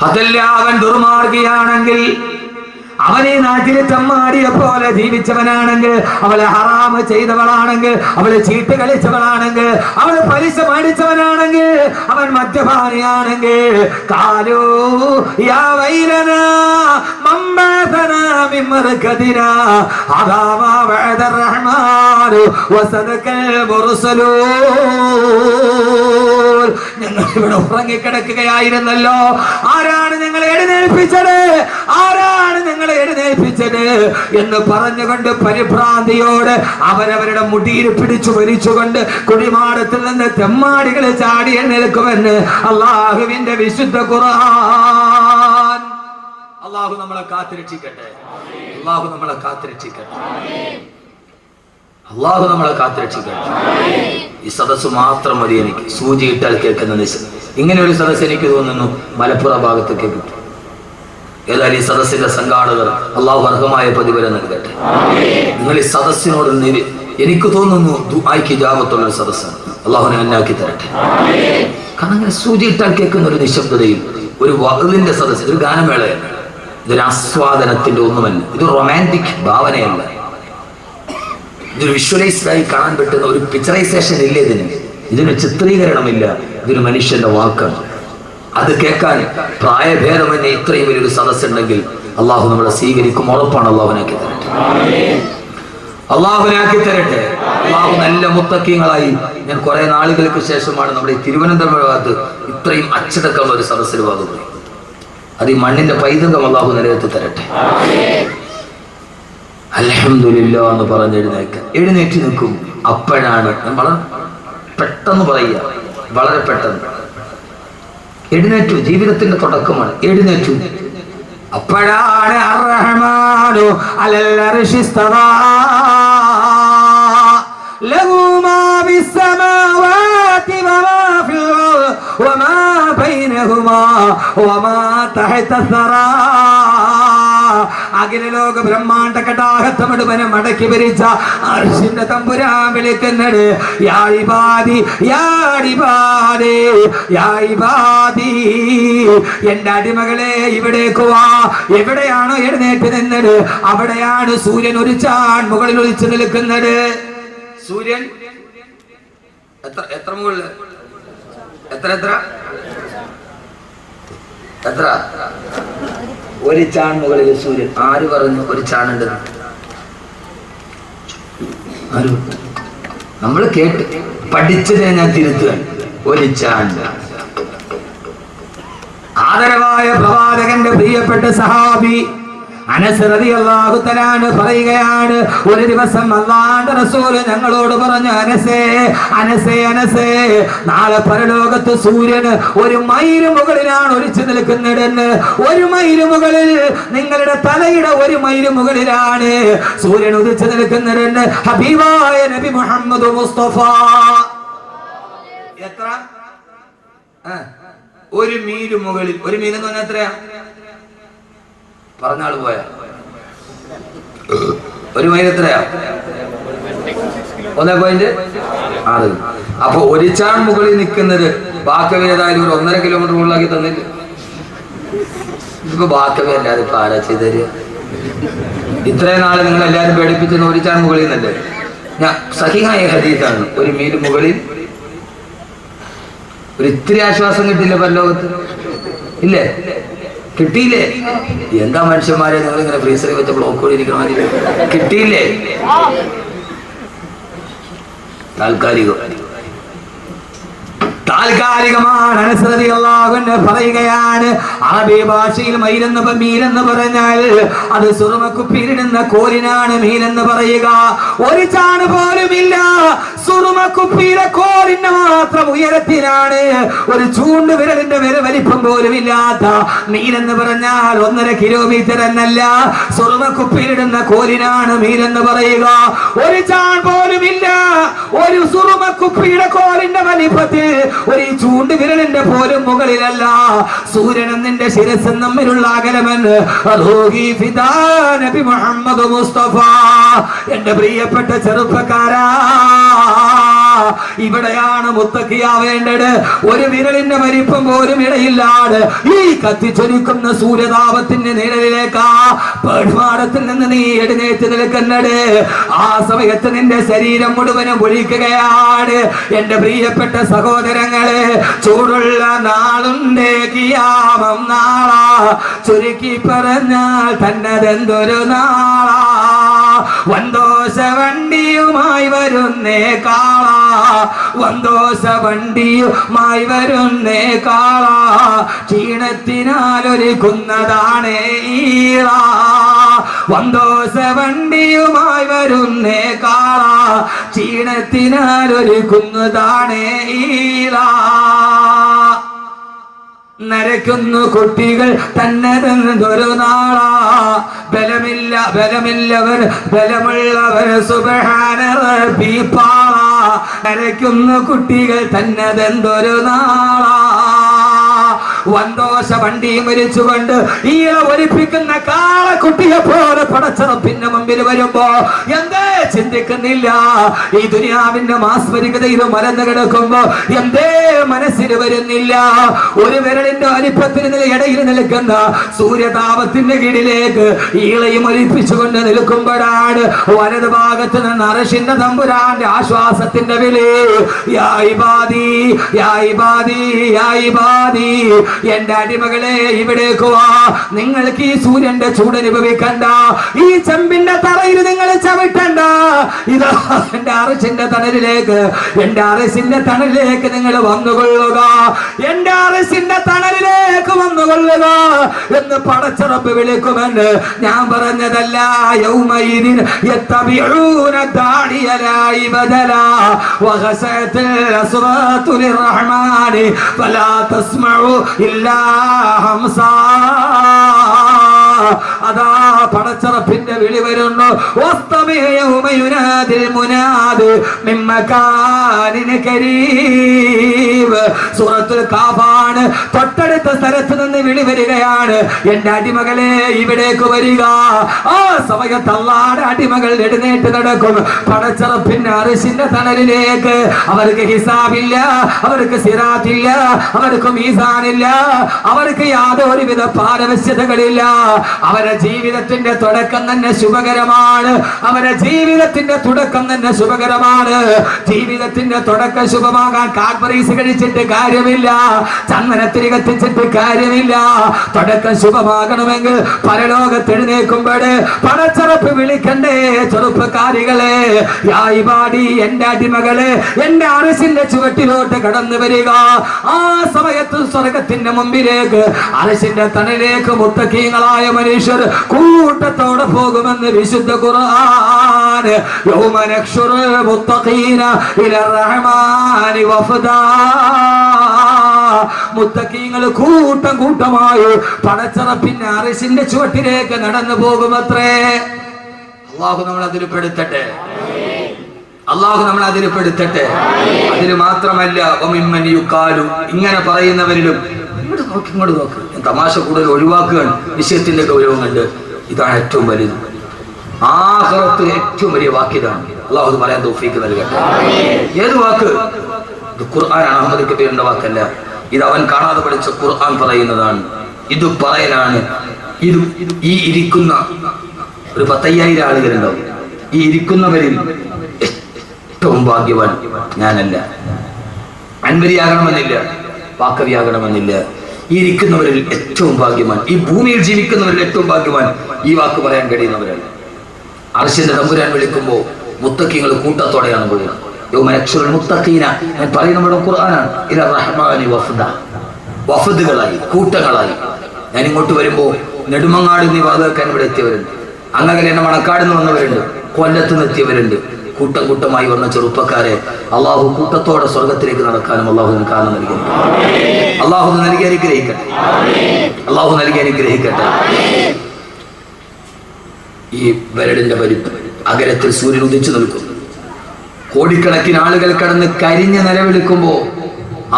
അതല്ല, അവൻ ദുർമാർഗിയാണെങ്കിൽ, അവനെ നാട്ടിൽ തമ്മാടിയെ പോലെ ജീവിച്ചവനാണെങ്കിൽ, അവളെ ഹറാമ് ചെയ്തവളാണെങ്കിൽ, അവളെ ചീട്ട് കളിച്ചവളാണെങ്കിൽ, അവളെ പലിശ മേടിച്ചവനാണെങ്കിൽ, അവൻ മദ്യപാനിയാണെങ്കിൽ, കാലൂ യാ വൈലനാ മമ്മതനാ മിമർകദിനാ അദാമാ വഅദർ റഹ്മാനു വസദകൽ മുർസലൂൻ. ഞങ്ങൾ ഇവിടെ ഉറങ്ങിക്കിടക്കുകയായിരുന്നല്ലോ, ആരാണ് ഞങ്ങളെ എഴുന്നേൽപ്പിച്ചത്, ആരാണ് ഞങ്ങളെ എഴുന്നേൽപ്പിച്ചത് എന്ന് പറഞ്ഞുകൊണ്ട് പരിഭ്രാന്തിയോട് അവരവരുടെ മുടിയിൽ പിടിച്ചു വലിച്ചുകൊണ്ട് കുഴിമാടത്തിൽ നിന്ന് തെമ്മാടികൾ ചാടി എഴുന്നേൽക്കുമെന്ന് അല്ലാഹുവിന്റെ വിശുദ്ധ ഖുർആൻ. അല്ലാഹു നമ്മളെ കാത്തുരക്ഷിക്കട്ടെ, അല്ലാഹു നമ്മളെ കാത്തുരക്ഷിക്കട്ടെ, അല്ലാഹു നമ്മളെ കാത്തുരക്ഷിക്കട്ടെ. ഈ സദസ്സ് മാത്രം മതി എനിക്ക്, സൂചി ഇട്ടാൽ കേൾക്കുന്ന ഇങ്ങനെ ഒരു സദസ്സ് എനിക്ക് തോന്നുന്നു മലപ്പുറം ഭാഗത്തൊക്കെ കിട്ടും. ഏതായാലും ഈ സദസ്സിന്റെ സംഘാടകർ അല്ലാഹു അർഹമായ പ്രതിഫലം നൽകട്ടെ. നിങ്ങൾ ഈ സദസ്സിനോട് എനിക്ക് തോന്നുന്നു ദുആയ്ക്ക് ഇജാബത്തുള്ള ഒരു സദസ്സാണ്. അല്ലാഹുവിനെ അന്നാക്കി തരട്ടെ. കാരണം അങ്ങനെ സൂചിയിട്ടാൽ കേൾക്കുന്ന ഒരു നിശബ്ദതയും ഒരു വഅലിന്റെ സദസ്സ്, ഇതൊരു ഗാനമേളയല്ല, ഇതൊരു ആസ്വാദനത്തിന്റെ ഒന്നുമല്ല, ഇതൊരു റൊമാൻറ്റിക് ഭാവനയല്ല, ഇതൊരു വിഷ്വലൈസ്ഡായി കാണാൻ പറ്റുന്ന ഒരു പിക്ചറൈസേഷൻ ഇല്ല, ഇതിന് ചിത്രീകരണമില്ല, ഇതൊരു മനുഷ്യന്റെ വാക്കാണ്. അത് കേൾക്കാൻ പ്രായഭേദമെന്നെ ഇത്രയും വലിയൊരു സദസ്സുണ്ടെങ്കിൽ അള്ളാഹു നമ്മളെ സ്വീകരിക്കും, ഉറപ്പാണ്. അള്ളാഹുനാക്കി തരട്ടെ, അള്ളാഹുനാക്കി തരട്ടെ. അള്ളാഹു നല്ല മുത്തഖീങ്ങളായി. ഞാൻ കുറെ നാളുകൾക്ക് ശേഷമാണ് നമ്മുടെ ഈ തിരുവനന്തപുരം ഭാഗത്ത് ഇത്രയും അച്ചടക്കമുള്ള ഒരു സദസ്സിൽ ഭാഗത്ത്. അത് ഈ മണ്ണിന്റെ പൈതൃകം അള്ളാഹു നിലനിർത്തി തരട്ടെ. അൽഹംദുലില്ലാഹ് എന്ന് പറഞ്ഞ് എഴുന്നേറ്റ് നിൽക്കും. അപ്പോഴാണ് ഞാൻ വളരെ പെട്ടെന്ന് പറയുക, വളരെ പെട്ടെന്ന് എഴുന്നേറ്റു. ജീവിതത്തിന്റെ തുടക്കമാണ്. എഴുന്നേറ്റു. അപ്പോഴാണ് അർറഹ്മാനു അലൽ അർശി ഇസ്തവാ ലഹു മാ ഫിസ്സമാവാതി വമാ ഫിൽ വമാ ബൈനഹുമാ വമാ തഹത സറാ അഖില ലോക ബ്രഹ്മാണ്ഡ കടാഹത്തെ മുഴുവനും മടക്കി ഭരിച്ച അർശിന്റെ തമ്പുരാൻ വിളിക്കുന്നത് യാ ഇബാദി യാ ഇബാദി യാ ഇബാദി, എന്റെ അടിമകളെ ഇവിടേക്ക് വാ. എവിടെയാണോ എഴുന്നേറ്റ് നിന്നത് അവിടെയാണ് സൂര്യൻ ഒരു ചാൺ മുകളിൽ ഒളിച്ചു നിൽക്കുന്നത്. സൂര്യൻ എത്ര മുകളിൽ എത്ര എത്ര എത്ര ഒരു ചാൺ മുകളിൽ സൂര്യൻ. ആര് പറഞ്ഞു ഒരു ചാണുണ്ട്? ആര്? നമ്മൾ കേട്ട് പഠിച്ചതിനെ ഞാൻ തിരുത്തുകയാണ്. ഒരു ചാൺ. ആദരവായ പ്രവാചകന്റെ പ്രിയപ്പെട്ട സഹാബി അനസ് റളിയല്ലാഹു തആല പറയുകയാണ്, ഒരു ദിവസം അല്ലാഹുവിന്റെ റസൂൽ ഞങ്ങളോട് പറഞ്ഞു, അനസേ അനസേ അനസേ, നാളെ പരലോകത്ത് സൂര്യൻ ഒരു മൈൽ മുകളിലാണ് ഒളിച്ചു നിൽക്കുന്നതെന്ന്. ഒരു മൈൽ മുകളിൽ, നിങ്ങളുടെ തലയുടെ ഒരു മൈൽ മുകളിലാണ് സൂര്യൻ ഉദിച്ചു നിൽക്കുന്നതെന്ന് ഹബീബായ നബി മുഹമ്മദ് മുസ്തഫ. എത്ര? ഒരു മീൽ മുകളിൽ. ഒരു മീൽ എന്ന് പറഞ്ഞാൽ എത്രയാ? പറഞ്ഞാൾ പോയ ഒരു മൈൽ എത്രയാ? 1.6. അപ്പൊ ഒരു ചാൺ മുകളിൽ നിൽക്കുന്നത് ബാക്കവി ഏതായാലും ഒരു 1.5 കിലോമീറ്റർ മുകളിലാക്കി തന്നില്ല. ഇപ്പൊ ബാക്കവി അല്ലാതെ ഇപ്പൊ ആരാ ചെയ്ത് തരിക? ഇത്രയും നാളെ നിങ്ങൾ എല്ലാവരും പേടിപ്പിച്ചെന്ന് ഒരു ചാൺ മുകളിൽ നിന്നല്ലേ? ഞാൻ സഹിഹായ ഹദീസാണ്. ഒരു മീൽ മുകളിൽ ഒരു ഇത്തിരി ആശ്വാസം കിട്ടിയില്ല പരലോകത്ത്? ഇല്ലേ? കിട്ടിയില്ലേ? എന്താ മനുഷ്യന്മാരെ നിങ്ങളിങ്ങനെ ഫ്രീസറിൽ വെച്ച ബ്ലോക്കോട് ഇരിക്കണ കിട്ടിയില്ലേ? താൽക്കാലികമാണ്. അനസ് റളിയല്ലാഹു അൻഹു പറയുകയാണ്, അറബി ഭാഷയിൽ മീലെന്ന് പറഞ്ഞാൽ അത് സുറുമക്കുപ്പിയിലിടുന്ന കോലിനാണ് മീലെന്ന് പറയുക. ഒരു ചാണ് പോലുമില്ല, സുറുമക്കുപ്പിയിലെ കോലിന് മാത്രം ഉയരത്തിലാണ്, ഒരു ചൂണ്ട് വിരലിന്റെ വലിപ്പം പോലും ഇല്ലാത്ത മീലെന്ന് പറഞ്ഞാൽ 1.5 കിലോമീറ്റർ എന്നല്ല, സുറുമക്കുപ്പിയിലിടുന്ന കോലിനാണ് മീലെന്ന് പറയുക. ഒരു ചാൺ പോലുമില്ല, ഒരു സുറുമക്കുപ്പിയുടെ കോലിന്റെ വലിപ്പത്തിൽ, ഒരു ചൂണ്ട് വിരലിന്റെ പോലും മുകളിലല്ല. സൂര്യനും നിന്റെ ശിരസും തമ്മിലുള്ള അകലമെന്ന് നബി മുഹമ്മദ് മുസ്തഫ. എന്റെ പ്രിയപ്പെട്ട ചെറുപ്പക്കാരാ, ഇവിടെയാണ് മുത്തക്കിയാവേണ്ടത്. ഒരു വിരലിന്റെ വലിപ്പം പോലും ഇടയില്ലാതെ ഈ കത്തിച്ചൊലിക്കുന്ന സൂര്യതാപത്തിന്റെ നിഴലിലേക്കാ പേടുമാടത്തിൽ നിന്ന് നീ എഴുന്നേറ്റ് നിൽക്കുന്നത്. ആ സമയത്ത് നിന്റെ ശരീരം മുഴുവനും ഒഴിക്കുകയാണ്. എന്റെ പ്രിയപ്പെട്ട സഹോദരങ്ങളെ, ചൂടുള്ള നാളുണ്ട് കിയാമം നാളാ, ചുരുക്കി പറഞ്ഞാൽ തന്നതെന്തൊരു നാളാ. വന്തോഷ വണ്ടിയുമായി വരുന്നേ കാളാ, വന്തോഷ വണ്ടിയുമായി വരുന്നേ കാളാ, ക്ഷീണത്തിനാലൊരുക്കുന്നതാണ് ഈള. വന്തോഷ വണ്ടിയുമായി വരുന്നേ കാളാ, ക്ഷീണത്തിനാലൊരുക്കുന്നതാണ് ഈള. നരയ്ക്കുന്നു കുട്ടികൾ തന്നതെന്തൊരു നാളാ, ബലമുള്ളവർ സുബ്ഹാന റബ്ബി പാളാ. നരയ്ക്കുന്നു കുട്ടികൾ തന്നതെന്തൊരു നാളാ. വന്തോഷ വണ്ടിയും മരിച്ചുകൊണ്ട് ഈള ഒലിപ്പിക്കുന്ന കാളക്കുട്ടിയെ പോലെ പടച്ചറപ്പിന്റെ മുമ്പിൽ വരുമ്പോ എന്തേ ചിന്തിക്കുന്നില്ല? ഈ ദുനിയാവിന്റെ മാസ്മരികതയിൽ മലന്ന് കിടക്കുമ്പോ എന്തേ മനസ്സിൽ വരുന്നില്ല? ഒരു വിരലിന്റെ വലിപ്പത്തിന് ഇടയിൽ നിൽക്കുന്ന സൂര്യതാപത്തിന്റെ കീഴിലേക്ക് ഈളയും ഒലിപ്പിച്ചുകൊണ്ട് നിൽക്കുമ്പോഴാണ് വലത് ഭാഗത്ത് നിന്ന് അർശിന്റെ തമ്പുരാന്റെ ആശ്വാസത്തിന്റെ വിളി. യാ ഇബാദി യാ ഇബാദി യാ ഇബാദി, എന്റെ അടിമകളെ ഇവിടേക്ക് വാ. നിങ്ങൾക്ക് ഈ സൂര്യന്റെ ചൂടനുഭവിക്കണ്ട, ഈ ചെമ്പിന്റെ തറയിൽ നിങ്ങൾ ചവിട്ടണ്ട. ഇതാ എന്റെ അർശിന്റെ തണലിലേക്ക്, എന്റെ അർശിന്റെ തണലിലേക്ക് നിങ്ങൾ വന്നുകൊള്ളുക, എന്റെ അർശിന്റെ തണലിലേക്ക് വന്നുകൊള്ളുക എന്ന് പടച്ചറപ്പ് വിളിക്കുമെന്ന് ഞാൻ പറഞ്ഞതല്ല. യൗമൈദിൻ യത്തബിഊന ദാഇയ ലാ ഇബദല വഖസഅത്തിൽ അസ്വാതു ലിർറഹ്മാനി ഫലാ തസ്മഉ ഇല്ലാ ഹംസാ. അതാ പടച്ചറപ്പിന്റെ വിളി വരുന്നു. യുനാദിൽ മുനാദ് മിൻ മകാനിൻ കരീം. സൂറത്തുൽ കാഫാണ്. തൊട്ടടുത്ത സ്ഥലത്ത് നിന്ന് വിളി വരികയാണ്, എന്റെ അടിമകളെ ഇവിടേക്ക് വരിക. ആ സമയത്ത് അല്ലാഹുവിന്റെ അടിമകൾ എഴുന്നേറ്റ് നടക്കും പടച്ചറപ്പിന്റെ അർശിന്റെ തണലിലേക്ക്. അവർക്ക് ഹിസാബില്ല, അവർക്ക് സിറാത്തില്ല, അവർക്ക് മീസാനില്ല, അവർക്ക് യാതൊരുവിധ പാരവശ്യതകളില്ല. അവരുടെ ജീവിതത്തിന്റെ തുടക്കം തന്നെ ശുഭകരമാണ്. അവരുടെ ജീവിതത്തിന്റെ തുടക്കം തന്നെ ശുഭകരമാണ്. ജീവിതത്തിന്റെ തുടക്കം ശുഭമാകാൻ കാഡ്ബറീസ് കഴിച്ചിട്ട് കാര്യമില്ല, ചന്ദനത്തിരി കത്തിച്ചിട്ട് കാര്യമില്ല. തുടക്കം ശുഭമാകണമെങ്കിൽ പരലോകത്ത് എഴുന്നേൽക്കുമ്പോൾ പടച്ചറപ്പ് വിളിക്കണ്ടേ ചെറുപ്പക്കാരികളെ, യാ ഇബാദി, എന്റെ അടിമകളെ, എന്റെ അർശിന്റെ ചുവട്ടിലോട്ട് കടന്നു വരിക. ആ സമയത്ത് സ്വർഗത്തിന്റെ മുമ്പിലേക്ക്, അർശിന്റെ തണലിലേക്ക് മുത്തഖീങ്ങളായ മനുഷ്യർ കൂട്ടത്തോടെ പോകുമെന്ന് വിശുദ്ധ ഖുർആൻ. യൗമ നഹ്ശുറുൽ മുത്തഖീന ഇലർ റഹ്മാനി വഫദാ. മുത്തഖീങ്ങൾ കൂട്ടം കൂട്ടമായി പടച്ചറപ്പിന്റെ അർശിന്റെ ചുവട്ടിലേക്ക് നടന്നു പോകുമത്രേ. അല്ലാഹു നമ്മൾ അതിൽ പെടുത്തട്ടെ, അല്ലാഹു നമ്മൾ അതിൽ പെടുത്തട്ടെ. അതിന് മാത്രമല്ല, ഇങ്ങനെ പറയുന്നവരിലും ഇങ്ങോട്ട് നോക്ക്, തമാശ കൂടുതൽ ഒഴിവാക്കുകയാണ്. വിഷയത്തിന്റെ ഗൗരവം കണ്ട് ഇതാണ് ഏറ്റവും വലുത്. ആഖിറത്തിൽ ഏറ്റവും വലിയ വാക്കിതാണ്. അല്ലാഹു അത് പറയാൻ തൗഫീഖ് നൽകട്ടെ. ഏത് വാക്ക്? ഇത് ഖുർആനാണ്, അഹ്മദ് കബീറിന്റെ വാക്കല്ല. ഇത് അവൻ കാണാതെ പഠിച്ച ഖുർആൻ പറയുന്നതാണ്. ഇത് പറയലാണ്. ഇത് ഈ ഇരിക്കുന്ന ഒരു 10,000 ആളുകളുണ്ടാവും. ഈ ഇരിക്കുന്നവരിൽ ഏറ്റവും ഭാഗ്യവാൻ ഞാനല്ല. അൻവരിയാകണമെന്നില്ല, വാക്കവിയാകണമെന്നില്ല. ഈ ഇരിക്കുന്നവരിൽ ഏറ്റവും ഭാഗ്യവാൻ, ഈ ഭൂമിയിൽ ജീവിക്കുന്നവരിൽ ഏറ്റവും ഭാഗ്യവാൻ ഈ വാക്ക് പറയാൻ കഴിയുന്നവരാണ്. അർശിന്റെ തമ്പുരാൻ വിളിക്കുമ്പോൾ മുത്തഖീങ്ങൾ കൂട്ടത്തോടെയാണ് പറയുന്നത്. മുത്തഖീന ഞാൻ പറയുന്ന ഖുർആനാണ്. ഇല റഹ്മാനി വഫദ, വഫദുകളായി, കൂട്ടങ്ങളായി. ഞാൻ ഇങ്ങോട്ട് വരുമ്പോ നെടുമങ്ങാട് നീ വാതക്കാൻ ഇവിടെ എത്തിയവരുണ്ട്, അങ്ങനെ എന്നെ മണക്കാട് നിന്ന് വന്നവരുണ്ട്, കൊല്ലത്ത് നിന്ന് എത്തിയവരുണ്ട്. കൂട്ടം കൂട്ടമായി വന്ന ചെറുപ്പക്കാരെ അള്ളാഹു കൂട്ടത്തോടെ സ്വർഗത്തിലേക്ക് നടക്കാനും അള്ളാഹു കാരണം നൽകി. അള്ളാഹു നൽകി അനുഗ്രഹിക്കട്ടെ, അള്ളാഹു നൽകി അനുഗ്രഹിക്കട്ടെ. ഈ വരടിന്റെ പരിപ്പ് അകലത്തിൽ സൂര്യൻ ഉദിച്ചു നിൽക്കുന്നു. കോടിക്കണക്കിന് ആളുകൾ കടന്ന് കരിഞ്ഞ് നിലവിളിക്കുമ്പോ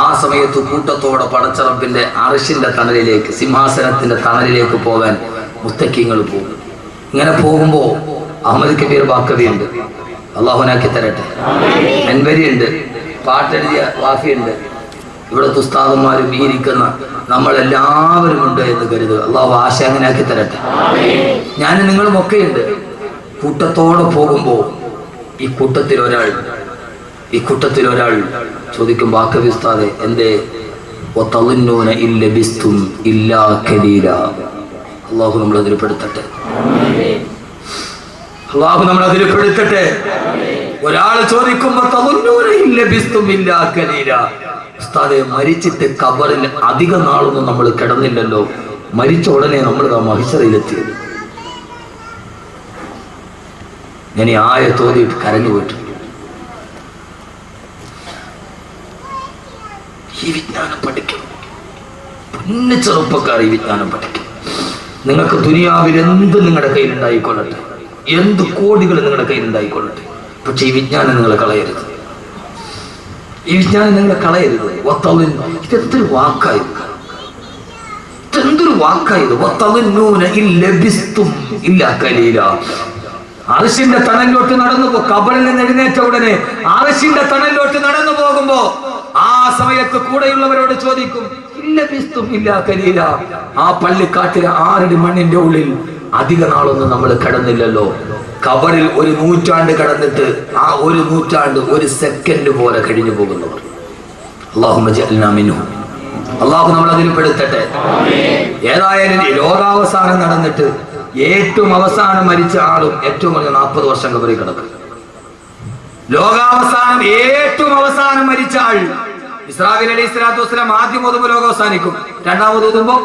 ആ സമയത്ത് കൂട്ടത്തോടെ പടച്ചറപ്പിന്റെ അർശിന്റെ തണലിലേക്ക്, സിംഹാസനത്തിന്റെ തണലിലേക്ക് പോകാൻ മുത്തഖീങ്ങൾ പോകും. ഇങ്ങനെ പോകുമ്പോ അഹ്മദ് കബീർ ബാക്കവി ഉണ്ട്, അള്ളാഹുനാക്കി തരട്ടെ. അൻവരി ഉണ്ട്, പാട്ടെഴുതിയ വാഫിയുണ്ട്. ഇവിടുത്തെ ഉസ്താദന്മാരും ഈ ഇരിക്കുന്ന നമ്മളെല്ലാവരും ഉണ്ട് എന്ന് കരുതുക. അള്ളാഹു ആശ അങ്ങനെ ആക്കി തരട്ടെ. ഞാനും നിങ്ങളും ഒക്കെയുണ്ട്. കൂട്ടത്തോടെ പോകുമ്പോ ഈ കൂട്ടത്തിൽ ഒരാൾ ചോദിക്കും, ബാക്കവി ഉസ്താദെ എന്തേ? അള്ളാഹു നമ്മൾ അതിൽ പെടുത്തട്ടെ, അള്ളാഹു നമ്മൾ അതിൽ പെടുത്തട്ടെ. ഒരാൾ ചോദിക്കുമ്പോ ഉസ്താദെ മരിച്ചിട്ട് ഖബറിൽ അധിക നാളൊന്നും നമ്മൾ കിടന്നില്ലല്ലോ, മരിച്ച ഉടനെ നമ്മൾ മഹിശറയിലെത്തിയത്. ഞാൻ ഈ ആയ തോന്നിയിട്ട് കരഞ്ഞു പോയിട്ടു. ഈ വിജ്ഞാനം പഠിക്കണം, പിന്നെ ചെറുപ്പക്കാർ ഈ വിജ്ഞാനം പഠിക്കണം. നിങ്ങൾക്ക് ദുനിയാവിൽ എന്ത് നിങ്ങളുടെ കയ്യിലുണ്ടായിക്കൊള്ളട്ടെ, എന്ത് കോടികൾ നിങ്ങളുടെ കയ്യിലുണ്ടായിക്കൊള്ളട്ടെ, പക്ഷെ ഈ വിജ്ഞാനം നിങ്ങൾ കളയരുത്, ഈ വിജ്ഞാനം നിങ്ങൾ കളയരുത്. ഇതെന്തൊരു വാക്കായത്, ഇതെന്തൊരു വാക്കായത്. അർശിന്റെ തണലിലോട്ട് നടന്നു പോ. ഖബറിൽ നിന്ന് എഴുന്നേറ്റ ഉടനെ അർശിന്റെ തണലിലോട്ട് നടന്നു പോകുമ്പോ ആ സമയത്ത് കൂടെയുള്ളവരോട് ചോദിക്കും, ആ പള്ളിക്കാട്ടിലെ 6 മണ്ണിന്റെ ഉള്ളിൽ അധിക നാളൊന്നും നമ്മൾ കിടന്നില്ലല്ലോ. ഖബറിൽ 1 നൂറ്റാണ്ട് കടന്നിട്ട് ആ 1 നൂറ്റാണ്ട് 1 സെക്കൻഡ് പോലെ കഴിഞ്ഞു പോകുന്നവർ. അള്ളാഹു നമ്മൾ അതിൽ പെടുത്തട്ടെ. ഏതായാലും ലോകാവസാനം നടന്നിട്ട് ഏറ്റവും അവസാനം മരിച്ച ആളും ഏറ്റവും കുറഞ്ഞ 40 വർഷം ഖബറിൽ കിടക്കും. ലോകാവസാനം ഏറ്റവും അവസാനം മരിച്ച ആൾ ഇസ്രാഫീൽ അലൈഹി സ്വലാത്തു വസ്സലാം ആദ്യം ഊതുമ്പോൾ ലോകം അവസാനിക്കും, രണ്ടാമത് ഊതുമ്പോ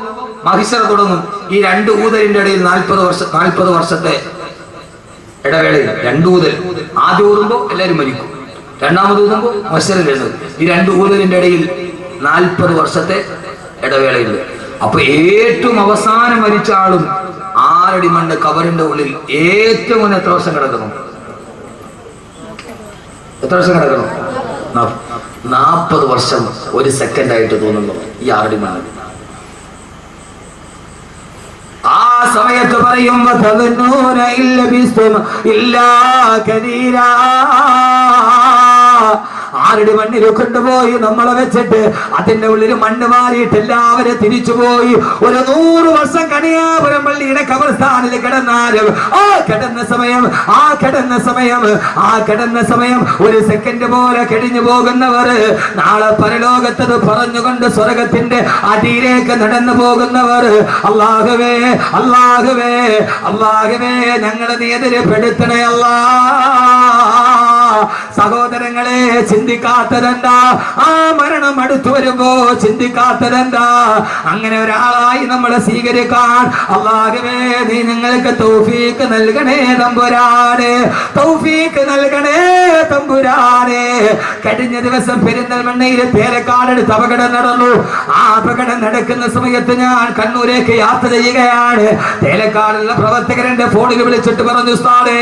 മഹിശറ തുടങ്ങും. ഈ 2 ഊതലിന്റെ ഇടയിൽ 40 വർഷത്തെ ഇടവേളയിൽ 2 ഊതൽ. ആദ്യം ഊതുമ്പോ എല്ലാവരും മരിക്കും, രണ്ടാമത് ഊതുമ്പോ മഹിശറിൽ എഴുതും. ഈ 2 ഊതലിന്റെ ഇടയിൽ 40 വർഷത്തെ ഇടവേളയുണ്ട്. അപ്പൊ ഏറ്റവും അവസാനം മരിച്ച ആളും 6 അടി മണ്ണ് ഖബറിന്റെ ഉള്ളിൽ ഏറ്റവും എത്ര വർഷം കിടക്കണം? 40 വർഷം ഒരു സെക്കൻഡായിട്ട് തോന്നുന്നു ഈ ആറടിമണ്ണ. ആ സമയത്ത് പറയും ആരുടെ മണ്ണിൽ കൊണ്ടുപോയി നമ്മളെ വെച്ചിട്ട് അതിന്റെ ഉള്ളിൽ മണ്ണ് മാറിയിട്ട് എല്ലാവരും തിരിച്ചുപോയി. ഒരു 100 വർഷം കണിയാപുരം പള്ളിയുടെ കബർസ്ഥാനിൽ കിടന്നാലും ആ കിടന്ന സമയം ഒരു സെക്കൻഡ് പോലെ കഴിഞ്ഞു പോകുന്നവർ നാളെ പരലോകത്തത് പറഞ്ഞുകൊണ്ട് സ്വർഗത്തിന്റെ അടിയിലേക്ക് നടന്നു പോകുന്നവർ അല്ലാഹുവേ അല്ലാഹുവേ അല്ലാഹുവേ ഞങ്ങളെ നീ എതിരെപ്പെടുത്തണേ അല്ലാ. സഹോദരങ്ങളെ, ചിന്തിക്കാത്തതെന്താ? ആ മരണം അടുത്തു വരുമ്പോ ചിന്തിക്കാത്തതെന്താ? അങ്ങനെ ഒരാളായി നമ്മളെ സ്വീകരിക്കാൻ അല്ലാഹുവേ നീ ഞങ്ങൾക്ക് തൗഫീഖ് നൽകണേ തമ്പുരാനെ, തൗഫീഖ് നൽകണേ തമ്പുരാനെ. കഴിഞ്ഞ ദിവസം പെരിന്തൽമണ്ണയിൽ തേരക്കാടടുത്ത് അപകടം നടന്നു. ആ അപകടം നടക്കുന്ന സമയത്ത് ഞാൻ കണ്ണൂരേക്ക് യാത്ര ചെയ്യുകയാണ്. തേലക്കാടുള്ള പ്രവർത്തകരന്റെ ഫോണിൽ വിളിച്ചിട്ട് പറഞ്ഞു, ഉസ്താദേ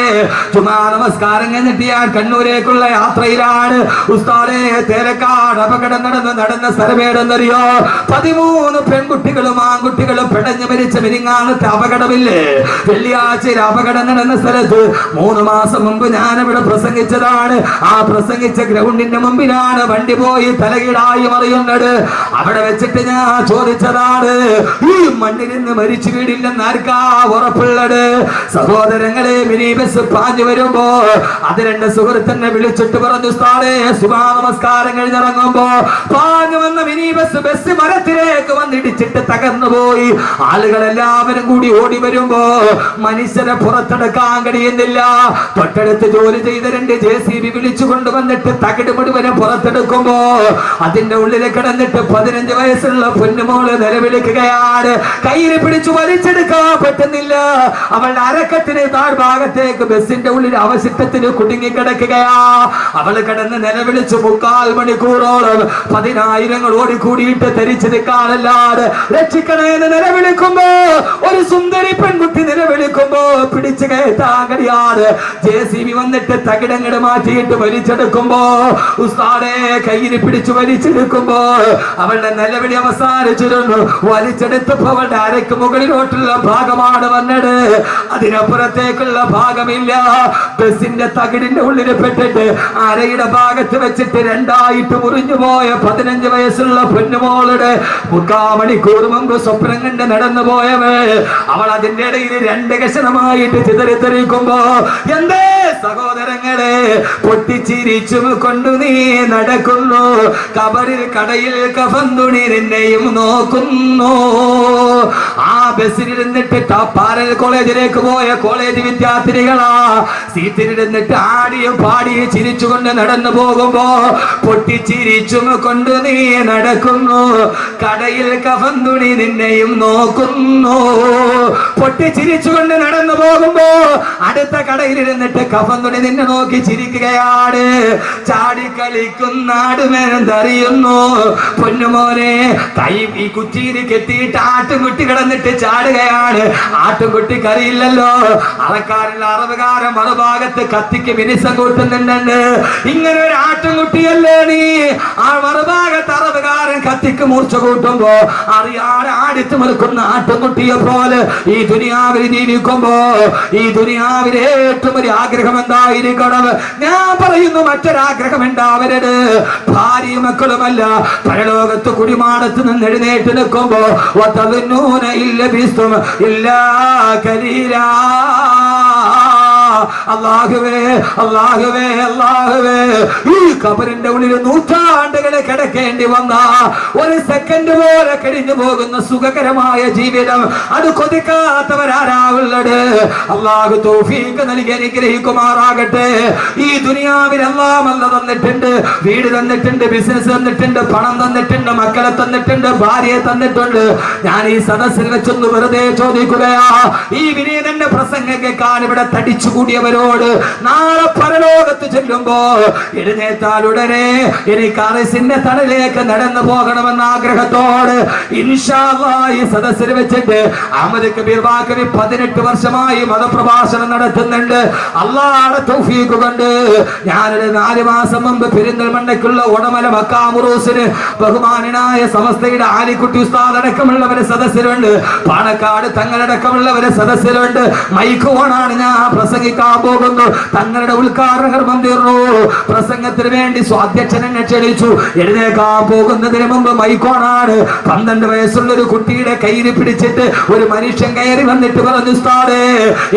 ജുമാ നമസ്കാരം കഴിഞ്ഞിട്ട് ഞാൻ കണ്ണൂരേക്കുള്ള യാത്രയിലാണ്. ഉസ്താദേ തേലക്കാട് അപകടം നടന്ന സ്ഥലമേടെന്നറിയോ? 13 പെൺകുട്ടികളും ആൺകുട്ടികളും പിടഞ്ഞു മരിച്ച മിനിങ്ങാനത്തെ അപകടമില്ലേ? വെള്ളിയാഴ്ചയിൽ അപകടം നടന്ന സ്ഥലത്ത് 3 മാസം മുമ്പ് ഞാനിവിടെ പ്രസംഗിച്ചതാണ്. ആ പ്രസംഗിച്ച ഗ്രൗണ്ടിന്റെ മുമ്പിലാണ് വണ്ടി പോയി തലകീടായി മറിയുന്നത്. അവിടെ വെച്ചിട്ട് ഞാൻ ചോദിച്ചതാണ്, ഈ മണ്ണിൽ നിന്ന് മരിച്ചു വീടില്ലെന്ന് ആർക്കാ ഉറപ്പുള്ളത്? സഹോദരങ്ങളെ, മിനി ബസ് പാഞ്ഞു വരുമ്പോ അത് 2 സുഹൃത്തിനെ വിളിച്ചിട്ട് പറഞ്ഞു, ഉസ്താദേ സുബഹ നമസ്കാരം കഴിഞ്ഞിറങ്ങുമ്പോ പാഞ്ഞു വന്ന മിനി ബസ് മരത്തിലേക്ക് വന്നിടിച്ചിട്ട് തകർന്നു പോയി. ആളുകളെല്ലാവരും കൂടി ഓടി വരുമ്പോ മനുഷ്യരെ പുറത്തെടുക്കാൻ കഴിയുന്നില്ല. തൊട്ടടുത്ത് ജോലി ചെയ്ത 2 JCB വിളിച്ചു കൊണ്ടുവന്നിട്ട് തകിട് മുഴുവനും പുറത്തെടുക്കുമ്പോ അതിന്റെ ഉള്ളിൽ കിടന്നിട്ട് 15 വയസ്സുള്ള പൊന്നുമോള് നിലവിളിക്കുകയാണ്. കയ്യിൽ പിടിച്ചു വലിച്ചെടുക്കാൻ പറ്റുന്നില്ല. അവളുടെ അരക്കത്തിന് താഴ്ഭാഗത്തേക്ക് ബസിന്റെ ഉള്ളിൽ അവശിഷ്ടത്തിന് കുടുങ്ങിക്കിടക്കുകയാ. അവള് കിടന്ന് നിലവിളിച്ചു 3/4 മണിക്കൂറോളം 10,000 ഓടിക്കൂടിയിട്ട് ധരിച്ചു നിൽക്കാനല്ലാതെ രക്ഷിക്കണേന്ന് നിലവിളിക്കുമ്പോ ഒരു സുന്ദരി പെൺകുട്ടി നിലവിളിക്കുമ്പോ പിടിച്ചു കയറ്റാൻ കഴിയാതെ JCB വന്നിട്ട് തകിടങ്ങട് മാറ്റിയിട്ട് വലിച്ചെടുക്കുമ്പോ ഉസ്താദേ കയ്യിൽ പിടിച്ചു വലിച്ചെടുക്കുമ്പോ അവളുടെ നിലവിളി അവസാനിച്ചിരുന്നു. വലിച്ചെടുത്തപ്പോ അവളുടെ അരയ്ക്ക് മുകളിലോട്ടുള്ള ഭാഗമാണ് വന്നത്, അതിനപ്പുറത്തേക്കുള്ള ഭാഗമില്ല. ബസിന്റെ തകിടിന്റെ ഉള്ളിൽ പെട്ടിട്ട് അരയുടെ ഭാഗത്ത് വെച്ചിട്ട് 2ആയിട്ട് മുറിഞ്ഞു പോയ 15 വയസ്സുള്ള പൊന്നുമോളുടെ 3/4 മണിക്കൂർ മുമ്പ് സ്വപ്നം കണ്ട് നടന്നു പോയവേ അവൾ അതിന്റെ ഇടയിൽ 2 കഷണമായിട്ട് ചിതറിത്തെറിക്കുമ്പോ എന്തേ സഹോദരങ്ങളെ, പൊട്ടിച്ചിരിച്ചും കൊണ്ടു നീ നടക്കുന്നു. കബറിൽ കടയിൽ കഫൻ തുണി നിന്നെയും നോക്കുന്നു. ആ ബസ്സിലിരുന്നിട്ട് പാരൽ കോളേജിലേക്ക് പോയ കോളേജ് വിദ്യാർത്ഥിനികളാ സീറ്റിലിരുന്നിട്ട് ആടിയും പാടിയും ചിരിച്ചുകൊണ്ട് നടന്നു പോകുമ്പോ പൊട്ടിച്ചിരിച്ചും കൊണ്ട് നീ നടക്കുന്നു. കടയിൽ കഫൻ തുണി നിന്നെയും നോക്കുന്നു. പൊട്ടിച്ചിരിച്ചുകൊണ്ട് നടന്നു പോകുമ്പോ അടുത്ത കടയിലിരുന്നിട്ട് കഫൻ തുണി നിന്നെ നോക്കി ചിരിക്കുകയാണ്. ചാടിക്കളിക്കുന്ന ആടുമെന്തറിയുന്നു പൊന്നുമോനെ. കൈ ഈ കുറ്റിയിൽ കെട്ടിയിട്ട് ആട്ടുംകുട്ടി കിടന്നിട്ട് ചാടുകയാണ്. ആട്ടുംകുട്ടിക്ക് അറിയില്ലല്ലോ അറക്കാരുള്ള അറവുകാരൻ മറുഭാഗത്ത് കത്തിക്ക് മിനിസം കൂട്ടുന്നുണ്ടെന്ന്. ഇങ്ങനെ ഒരു ആട്ടുംകുട്ടിയല്ലേ നീ? ആ മറുഭാഗത്ത് അറവുകാരൻ കത്തിക്ക് മൂർച്ച കൂട്ടുമ്പോ അറിയാതെ ആടിച്ചു നിൽക്കുന്ന ആട്ടുംകുട്ടിയെ പോലെ ഈ ദുനിയാവിൽ ജീവിക്കുമ്പോ ഈ ദുനിയാവിലെ ഏറ്റവും ഒരു ആഗ്രഹം എന്തായിരിക്കണം? ഞാൻ പറയുന്നു, മറ്റൊരാഗ്രഹം ഉണ്ടാവരുത്. ഭാര്യയും മക്കളുമല്ല, പരലോകത്ത് കുടിമാടത്ത് നിന്ന് എഴുന്നേറ്റ് നിൽക്കുമ്പോ അല്ലാഹുവേ അല്ലാഹുവേ അല്ലാഹുവേ, ഈ ഖബറിന്റെ ഉള്ളിൽ നൂറ്റാണ്ടുകളെ കിടക്കേണ്ടി വന്ന ഒരു സെക്കൻഡ് പോലെ കഴിഞ്ഞു പോകുന്ന സുഖകരമായ ജീവിതം അത് കൊതിക്കാത്തവരാരാവുള്ളത്? അല്ലാഹു തൗഫീഖ് നൽകി അനുഗ്രഹിക്കുമാറാകട്ടെ. ഈ ദുനിയാവിൽ അല്ലാഹ് നല്ല തന്നിട്ടുണ്ട്, വീട് തന്നിട്ടുണ്ട്, ബിസിനസ് തന്നിട്ടുണ്ട്, പണം തന്നിട്ടുണ്ട്, മക്കളെ തന്നിട്ടുണ്ട്, ഭാര്യയെ തന്നിട്ടുണ്ട്. ഞാൻ ഈ സദസ്സിൽ വെച്ചൊന്ന് വെറുതെ ചോദിക്കുകയാ, ഈ വിനീതന്റെ പ്രസംഗം കേൾക്കാൻ ഇവിടെ തടിച്ചു കൂടിയവരോട് നാളെ പരലോകത്ത് ചെല്ലുമ്പോ എഴുന്നേറ്റാൽ ഉടനെ എനിക്ക് അറിസിന്റെ തണൽ ദർജകളിലേക്ക് നടന്നു പോകണമെന്ന ആഗ്രഹത്തോട് ഇൻഷാ അല്ലാഹ് ഈ സദസ്സിൽ വെച്ചിട്ട് അഹമ്മദ് കബീർ ബാക്കവി 18 വർഷമായി മതപ്രഭാഷണം നടത്തുന്നുണ്ട്. അല്ലാഹുവിന്റെ തൗഫീഖ് കൊണ്ട് ഞാനൊരു 4 മാസം മുമ്പ് പെരിന്തൽമണ്ണയ്ക്കുള്ള ഉടമല മക്കാമുറൂസിന് ബഹുമാനായ സമസ്തയുടെ ആലിക്കുട്ടി ഉസ്താദ് അടക്കമുള്ളവരെ സദസ്സിലുണ്ട്, പാണക്കാട് തങ്ങളടക്കമുള്ളവരെ സദസ്സിലുണ്ട്. മൈക്ക് ഓണാണ്, ഞാൻ പ്രസംഗിക്കാൻ പോകുന്നു. തങ്ങളുടെ ഉദ്ഘാടന കർമ്മം തീർന്നു. പ്രസംഗത്തിന് വേണ്ടി സ്വാധ്യക്ഷൻ എന്നെ ക്ഷണിച്ചു. എഴുന്നേക്കാൻ പോകുന്നതിന് മുമ്പ് മൈക്കോണാണ്. 12 വയസ്സുള്ള ഒരു കുട്ടിയുടെ കയ്യിൽ പിടിച്ചിട്ട് ഒരു മനുഷ്യൻ കയറി വന്നിട്ട് പറഞ്ഞു, ഉസ്താദേ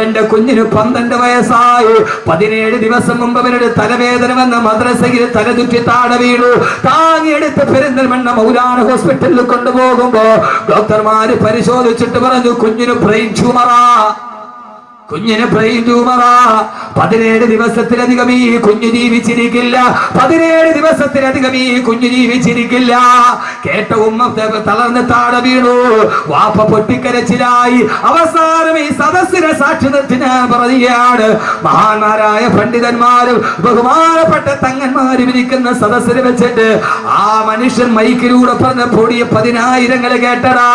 എന്റെ കുഞ്ഞിന് 12 വയസ്സായി, 17 ദിവസം മുമ്പ് അവരുടെ തലവേദന വന്ന മദ്രസയിൽ തലതുറ്റി താഴെ വീണു. താങ്ങിയെടുത്ത് പെരിന്തൽമണ്ണ മൗലാന ഹോസ്പിറ്റലിൽ കൊണ്ടുപോകുമ്പോ ഡോക്ടർമാര് പരിശോധിച്ചിട്ട് പറഞ്ഞു, കുഞ്ഞിന് ബ്രെയിൻ ട്യൂമറാ, കുഞ്ഞിന് ബ്രെയിൻ ട്യൂമറാ. 17 ദിവസത്തിലധികം ഈ കുഞ്ഞു ജീവിച്ചിരിക്കില്ല, 17 ദിവസത്തിലധികം ഈ കുഞ്ഞു ജീവിച്ചിരിക്കില്ല. കേട്ട ഉമ്മ തളർന്ന് താഴെ വീണു. വാപ്പ പൊട്ടിക്കരച്ചിലായി. അവസാനം ഈ സദസ്സിനെ സാക്ഷി നിർത്തി ഞാൻ പറയുകയാണ്, മഹാന്മാരായ പണ്ഡിതന്മാരും ബഹുമാനപ്പെട്ട തങ്ങന്മാരും ഇരിക്കുന്ന സദസ്സിൽ വെച്ചിട്ട് ആ മനുഷ്യൻ മൈക്കിലൂടെ പറഞ്ഞ പൊടിയ 10,000 കേട്ടടാ.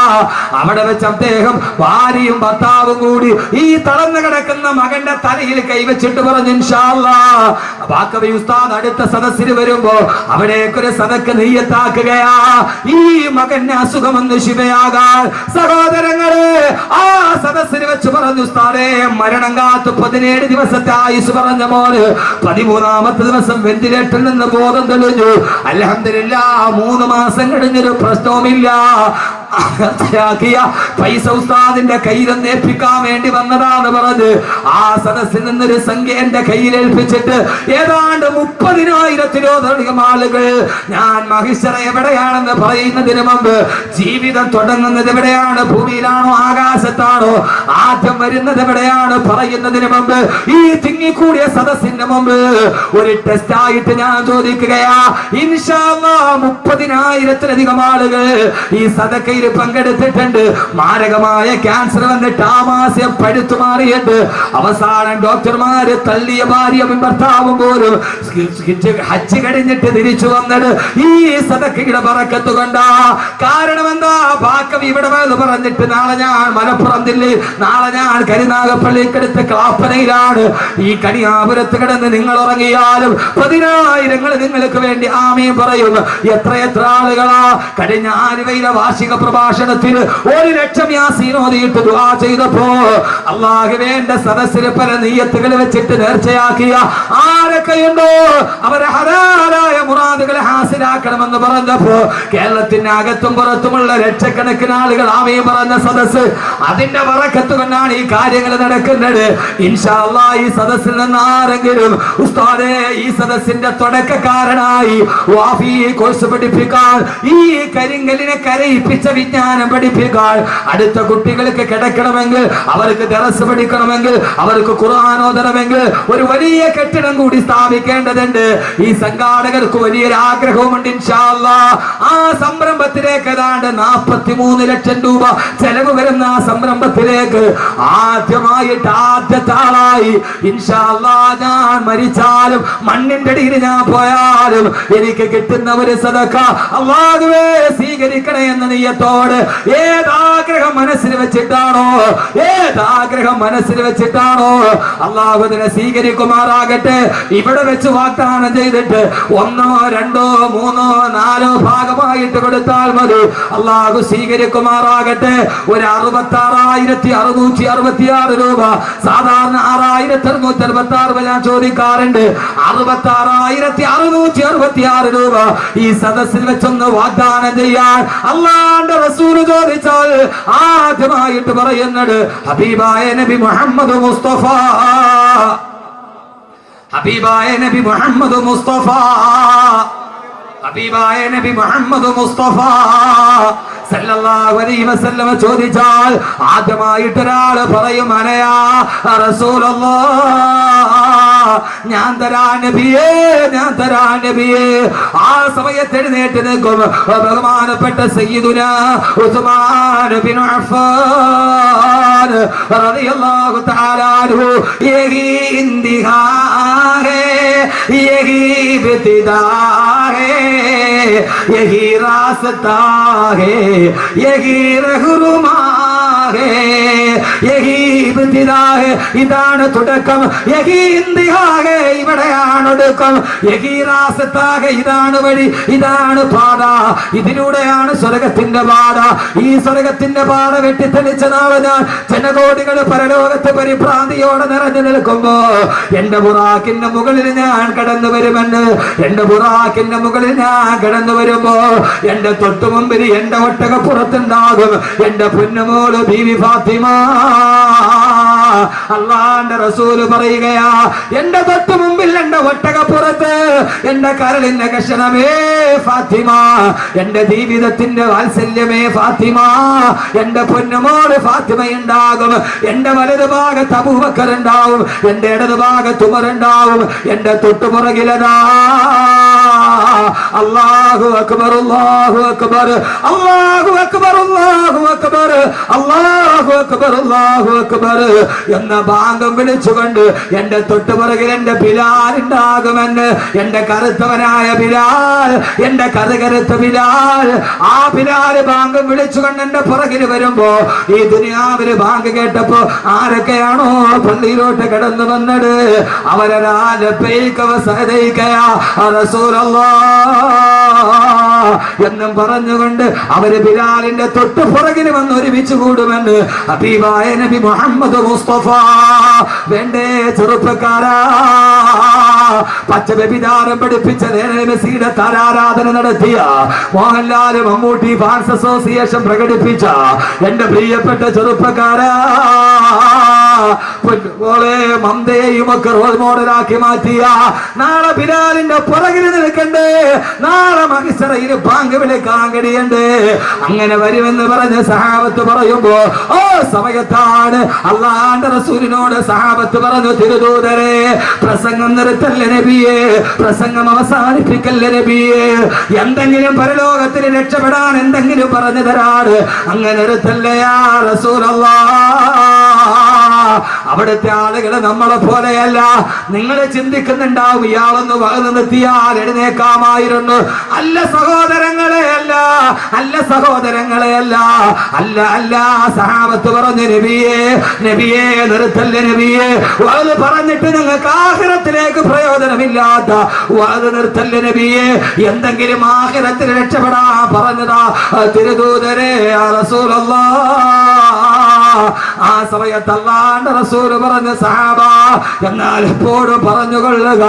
അവിടെ വെച്ച് അദ്ദേഹം ഭാര്യയും ഭർത്താവും കൂടി ഈ തളർന്ന കിടക്കുന്ന മകന്റെ തലയിൽ കൈവച്ചിട്ട് പറഞ്ഞു, ഇൻഷാ അല്ലാഹ് ബാക്കവി ഉസ്താദ് അടുത്ത സദസ്സിൽ വരുമ്പോ അവിടേക്കൊരു സദക്ക് നെയ്യത്താക്കുകയാ, ഈ മകന് അസുഖമെന്ന് ശിവയാകാൻ. സഹോദരങ്ങളെ, ആ സദസ്സിൽ വെച്ച് പറഞ്ഞു, ഉസ്താദേ മരണം കാത്ത് 17 ദിവസത്തെ ആയുസ് പറഞ്ഞ മോന് 13ാമത്തെ ദിവസം വെന്റിലേറ്ററിൽ നിന്ന് ബോധം തെളിഞ്ഞു. അൽഹംദുലില്ലാഹ് 3 മാസം കഴിഞ്ഞൊരു പ്രശ്നവുമില്ല. പൈസ ഉസ്താദിന്റെ കയ്യിലൊന്ന് ഏൽപ്പിക്കാൻ വേണ്ടി വന്നതാന്ന് പറഞ്ഞ് ആ സദസ്സിൽ നിന്നൊരു സംഖ്യ എന്റെ കയ്യിൽ ഏൽപ്പിച്ചിട്ട് ഏതാണ്ട് 30,000-ത്തിലധികം ആളുകൾ ഞാൻ മഹിഷറ എവിടെയാണെന്ന് പറയുന്നതിന് മുമ്പ്, ജീവിതം തുടങ്ങുന്നത് എവിടെയാണ്, ഭൂമിയിലാണോ ആകാശത്താണോ, ആദ്യം വരുന്നത് എവിടെയാണ് പറയുന്നതിന് മുമ്പ് ഈ തിങ്ങിക്കൂടിയ സദസ്സിന്റെ മുമ്പ് ഒരു ടെസ്റ്റ് ആയിട്ട് ഞാൻ ചോദിക്കുകയാ, ഇൻഷാ അല്ലാഹ് 30,000-ത്തിലധികം ആളുകൾ ഈ സദക്കയിൽ പങ്കെടുത്തിട്ടുണ്ട്. മാരകമായ ക്യാൻസർ വന്നിട്ട് ആമാശയം പഴുത്തു മാറിയിട്ട് അവസാനം ഡോക്ടർമാര് തള്ളിയ ഭാര്യയും ഭർത്താവും പോലും ഹജ്ജ് കഴിഞ്ഞിട്ട് തിരിച്ചു വന്നത് ഈ സദക്കയുടെ ബറക്കത്ത് കൊണ്ടാ. കാരണം എന്താ, ബാക്കവി ഇവിടെ പറഞ്ഞിട്ട് നാളെ ഞാൻ മലപ്പുറം ജില്ലയിൽ, നാളെ ഞാൻ കരുനാഗപ്പള്ളിക്കടുത്ത് ക്ലാപ്പനയിലാണ്. ഈ കണിയാപുരത്ത് കിടന്ന് നിങ്ങൾ ഉറങ്ങിയാലും 10,000 നിങ്ങൾക്ക് വേണ്ടി ആമീൻ പറയും. എത്ര ആളുകളാ കഴിഞ്ഞ ആലുവയിലെ വാർഷിക പ്രഭാഷണത്തിൽ 1,00,000 യാസീൻ ഓതിയിട്ട് ദുആ ചെയ്തപ്പോ അല്ലാഹുവേ എന്റെ സദസ്സിൽ പല നിയ്യത്തുകൾ വെച്ചിട്ട് നേർച്ചയാക്കിയ ആരൊക്കെയുണ്ടോ അവരെ ഹലാലായ മുറാദുകളെ ഹാസിലാക്കണമെന്ന് പറഞ്ഞപ്പോ കേരളത്തിന്റെ അകത്തും പുറത്തുമുള്ള ലക്ഷക്കണക്കിന് ആളുകൾ ആമീൻ പറഞ്ഞ സദസ്സ്, അതിന്റെ ബറക്കത്ത് കൊണ്ടാണ് ഈ കാര്യങ്ങൾ നടക്കുന്നത്. ഇൻഷാ അല്ലാഹ് ഈ സദസ്സിൽ നിന്ന് ആരെങ്കിലും ഉസ്താദേ ഈ സദസ്സിന്റെ തുടക്കക്കാരനായി വാഫി കോഴ്സ് പഠിപ്പിക്കാൻ, ഈ കരിങ്കലിനെ കരയിപ്പിച്ച വിജ്ഞാനം പഠിപ്പിക്കാൻ, അടുത്ത കുട്ടികൾക്ക് കിടക്കണമെങ്കിൽ, അവർക്ക് ദറസ് പഠിക്കണമെങ്കിൽ, അവർക്ക് ഖുർആൻ ഓതണമെങ്കിൽ ഒരു വലിയ കെട്ടിടം കൂടി സ്ഥാപിക്കേണ്ടതുണ്ട്. ഈ സംഘാടകർക്ക് വലിയൊരു ആഗ്രഹവുമുണ്ട്. ഇൻഷാ അല്ലാഹ് ആ സംരംഭത്തിലേക്ക് ഏതാണ്ട് 43 ലക്ഷം രൂപ ചെലവ് വരുന്ന ആ സംരംഭത്തിലേക്ക് ആദ്യമായിട്ട് ആദ്യത്തെ ആളായി ഇൻഷാ അല്ലാഹ് ഞാൻ മരിച്ചാലും മണ്ണിന്റെ അടിയിൽ ഞാൻ പോയാലും എനിക്ക് കിട്ടുന്ന ഒരു സദഖ അല്ലാഹുവേ സ്വീകരിക്കണേ എന്ന നിയ്യത്തോട് ഏതാഗ്രഹം മനസ്സിൽ വെച്ചിട്ടാണോ അല്ലാഹു അതിനെ സ്വീകരിക്കുമാറാകട്ടെ. ഇവിടെ വെച്ച് വാഗ്ദാനം ചെയ്തിട്ട് 1, 2, 3, 4 ഭാഗമായിട്ട് കൊടുത്താൽ മതി, അല്ലാഹു സ്വീകരിക്കുമാറാകട്ടെ. ഒരു 66,666 രൂപ, സാധാരണ 6,666 ഞാൻ ചോദിക്കാറുണ്ട്. 66,666 രൂപ ഈ സദസ്സിൽ വെച്ചൊന്ന് വാഗ്ദാനം ചെയ്യാൻ അല്ലാഹുവിന്റെ റസൂൽ ചോദിച്ചാൽ ആദ്യമായിട്ട് പറയുന്നത് ഹബീബായ നബി മുഹമ്മദ് മുസ്തഫ, ഹബീബായ നബി മുഹമ്മദ് മുസ്തഫ, ഹബീബായ നബി മുഹമ്മദ് മുസ്തഫ സല്ലല്ലാഹു അലൈഹി വസല്ലം ചോദിച്ചാൽ ആദ്യമായിട്ട് ഒരാൾ പറയും അനയാ റസൂലുള്ളാഹ്, ഞാൻ തരാ നബിയേ, ഞാൻ തരാ നബിയേ. ആ സമയത്ത് എഴുന്നേറ്റ് നിൽക്കും ബഹുമാനപ്പെട്ട സയ്യിദുനാ ഉസ്മാൻ ബിൻ അഫ്ഫാൻ റളിയല്ലാഹു തആല അൻഹു. യഹി ഇന്തിഹാ ഹേ യഹി ഇബ്തിദാ ഹേ യഹി റാസ്താ ഹേ യഹി റഹ്റുമാ ഹേ യഹി ഇബ്തിദാ ഹേ ഇതാണ് തുടക്കം യഹി ഇന്തിഹാ ഹേ ഇവിടെയാണ് ഒടുക്കം യഹി റാസ്താ ഹേ ഇതാണ് വഴി ഇതാണ് പാത ഇതിലൂടെയാണ് സ്വർഗത്തിന്റെ പാത ഈ സ്വർഗത്തിന്റെ പാത വെട്ടിത്തെളിച്ച നാളെ ഞാൻ ജനകോടികൾ പരലോകത്ത് പരിഭ്രാന്തിയോടെ നിറഞ്ഞു നിൽക്കുമ്പോ എന്റെ ബുറാക്കിന്റെ മുകളിൽ ഞാൻ കടന്നു വരുമെന്ന് എന്റെ ബുറാക്കിന്റെ മുകളിൽ ഞാൻ കടന്നു വരുമ്പോ എന്റെ തൊട്ടു മുമ്പിൽ എന്റെ ഒട്ടകപ്പുറത്തുണ്ടാകും എന്റെ പൊന്നുമോള് ബീവി ഫാത്തിമ അള്ളാന്റെ റസൂല് പറയുകയാ എന്റെ തൊട്ടു മുമ്പിൽ എന്റെ ഒട്ടകപ്പുറത്ത് എന്റെ കരളിന്റെ കഷണമേ ഫാത്തിമ എന്റെ ജീവിതത്തിന്റെ വാത്സല്യമേ ഫാത്തിമ എന്റെ പൊന്നുമോള് ഫാത്തിമ ഉണ്ടാകും എന്റെ വലതു ഭാഗത്ത് അബൂബക്കർ ഉണ്ടാവും എന്റെ ഇടതു ഭാഗത്ത് ഉമർ ഉണ്ടാവും എന്റെ തൊട്ടുപുറകിലതാ അല്ലാഹു അക്ബർ അല്ലാഹു അക്ബർ അല്ലാഹു അക്ബർ അല്ലാഹു അക്ബർ അല്ലാഹു അക്ബർ അല്ലാഹു അക്ബർ എന്ന ബാങ്കം വിളിച്ചുകൊണ്ട് എന്റെ തൊട്ടുപുറകിൽ എന്റെ ബിലാൽ ഉണ്ടാകുമെന്ന് എന്റെ കറുത്തവനായ ബിലാൽ എന്റെ കറുകറുത്ത ബിലാൽ ആ ബിലാൽ ബാങ്കം വിളിച്ചുകൊണ്ട് എന്റെ പുറകിൽ വരുമ്പോ ഈ ദുനിയാവില് ബാങ്ക് കേട്ടപ്പോ ആരൊക്കെയാണോ പള്ളിയിലോട്ട് കടന്നു വന്നത് എന്നും പറഞ്ഞുകൊണ്ട് അവര് ബിലാലിന്റെ തൊട്ടു പുറകിൽ വന്ന് ഒരുമിച്ച് കൂടുമെന്ന് ഹബീബായ നബി മുഹമ്മദ് മുസ്തഫ വേണ്ടേ ചെറുപ്പക്കാരാ പച്ച വ്യഭിചാരം പഠിപ്പിച്ച മെസ്സിയുടെ താരാരാധന നടത്തിയ മോഹൻലാൽ മമ്മൂട്ടി ഫാൻസ് അസോസിയേഷൻ പ്രകടിപ്പിച്ച എന്റെ പ്രിയപ്പെട്ട ചെറുപ്പക്കാരാ മന്ദയും ഒക്കെ റോൾ മോഡലാക്കി മാറ്റിയ നാളെ ബിലാലിന്റെ പുറകിൽ നിൽക്കണ്ടേ നാളെ മഹിസറയിൽ ബാങ്ക് വിളിക്കാൻ കഴിയണ്ടേ അങ്ങനെ വരുമെന്ന് പറഞ്ഞ സഹാബത്ത് പറയുമ്പോ ഓ സമയത്താണ് അള്ളാന്റെ റസൂലിനോട് സഹാബത്ത് പറഞ്ഞു തിരുദൂതരെ പ്രസംഗം നിർത്തല്ലേ നബിയെ പ്രസംഗം അവസാനിപ്പിക്കല്ലേ നബിയെ എന്തെങ്കിലും പരലോകത്തിൽ രക്ഷപ്പെടാൻ എന്തെങ്കിലും പറഞ്ഞു തരാണ് അങ്ങനെ നിർത്തല്ലേ യാ റസൂലല്ലാഹ് അവിടുത്തെ ആളുകള് നമ്മളെ പോലെയല്ല നിങ്ങൾ ചിന്തിക്കുന്നുണ്ടാവും ഇയാളൊന്ന് വകന്നു നിർത്തിയാൽ എഴുന്നേക്കാമായിരുന്നു അല്ല സഹോദരങ്ങളെ അല്ല അല്ല സഹോദരങ്ങളെ അല്ല അല്ല അല്ല സഹാബത്ത് പറഞ്ഞു നബിയെ നബിയെ നിർത്തല്ലേ നബിയെ അത് പറഞ്ഞിട്ട് നിങ്ങൾക്ക് ആഖിറത്തിലേക്ക് പ്രയോജനമില്ലാത്ത അത് നിർത്തല്ലേ നബിയെ എന്തെങ്കിലും ആഖിറത്തിൽ രക്ഷപ്പെടാൻ പറഞ്ഞതാ തിരുദൂതരെ റസൂലല്ലാഹ് ആ സമയത്ത് അല്ലാഹുവിന്റെ റസൂൽ പറഞ്ഞ സഹാബ എന്നാൽ എപ്പോഴും പറഞ്ഞുകൊള്ളുക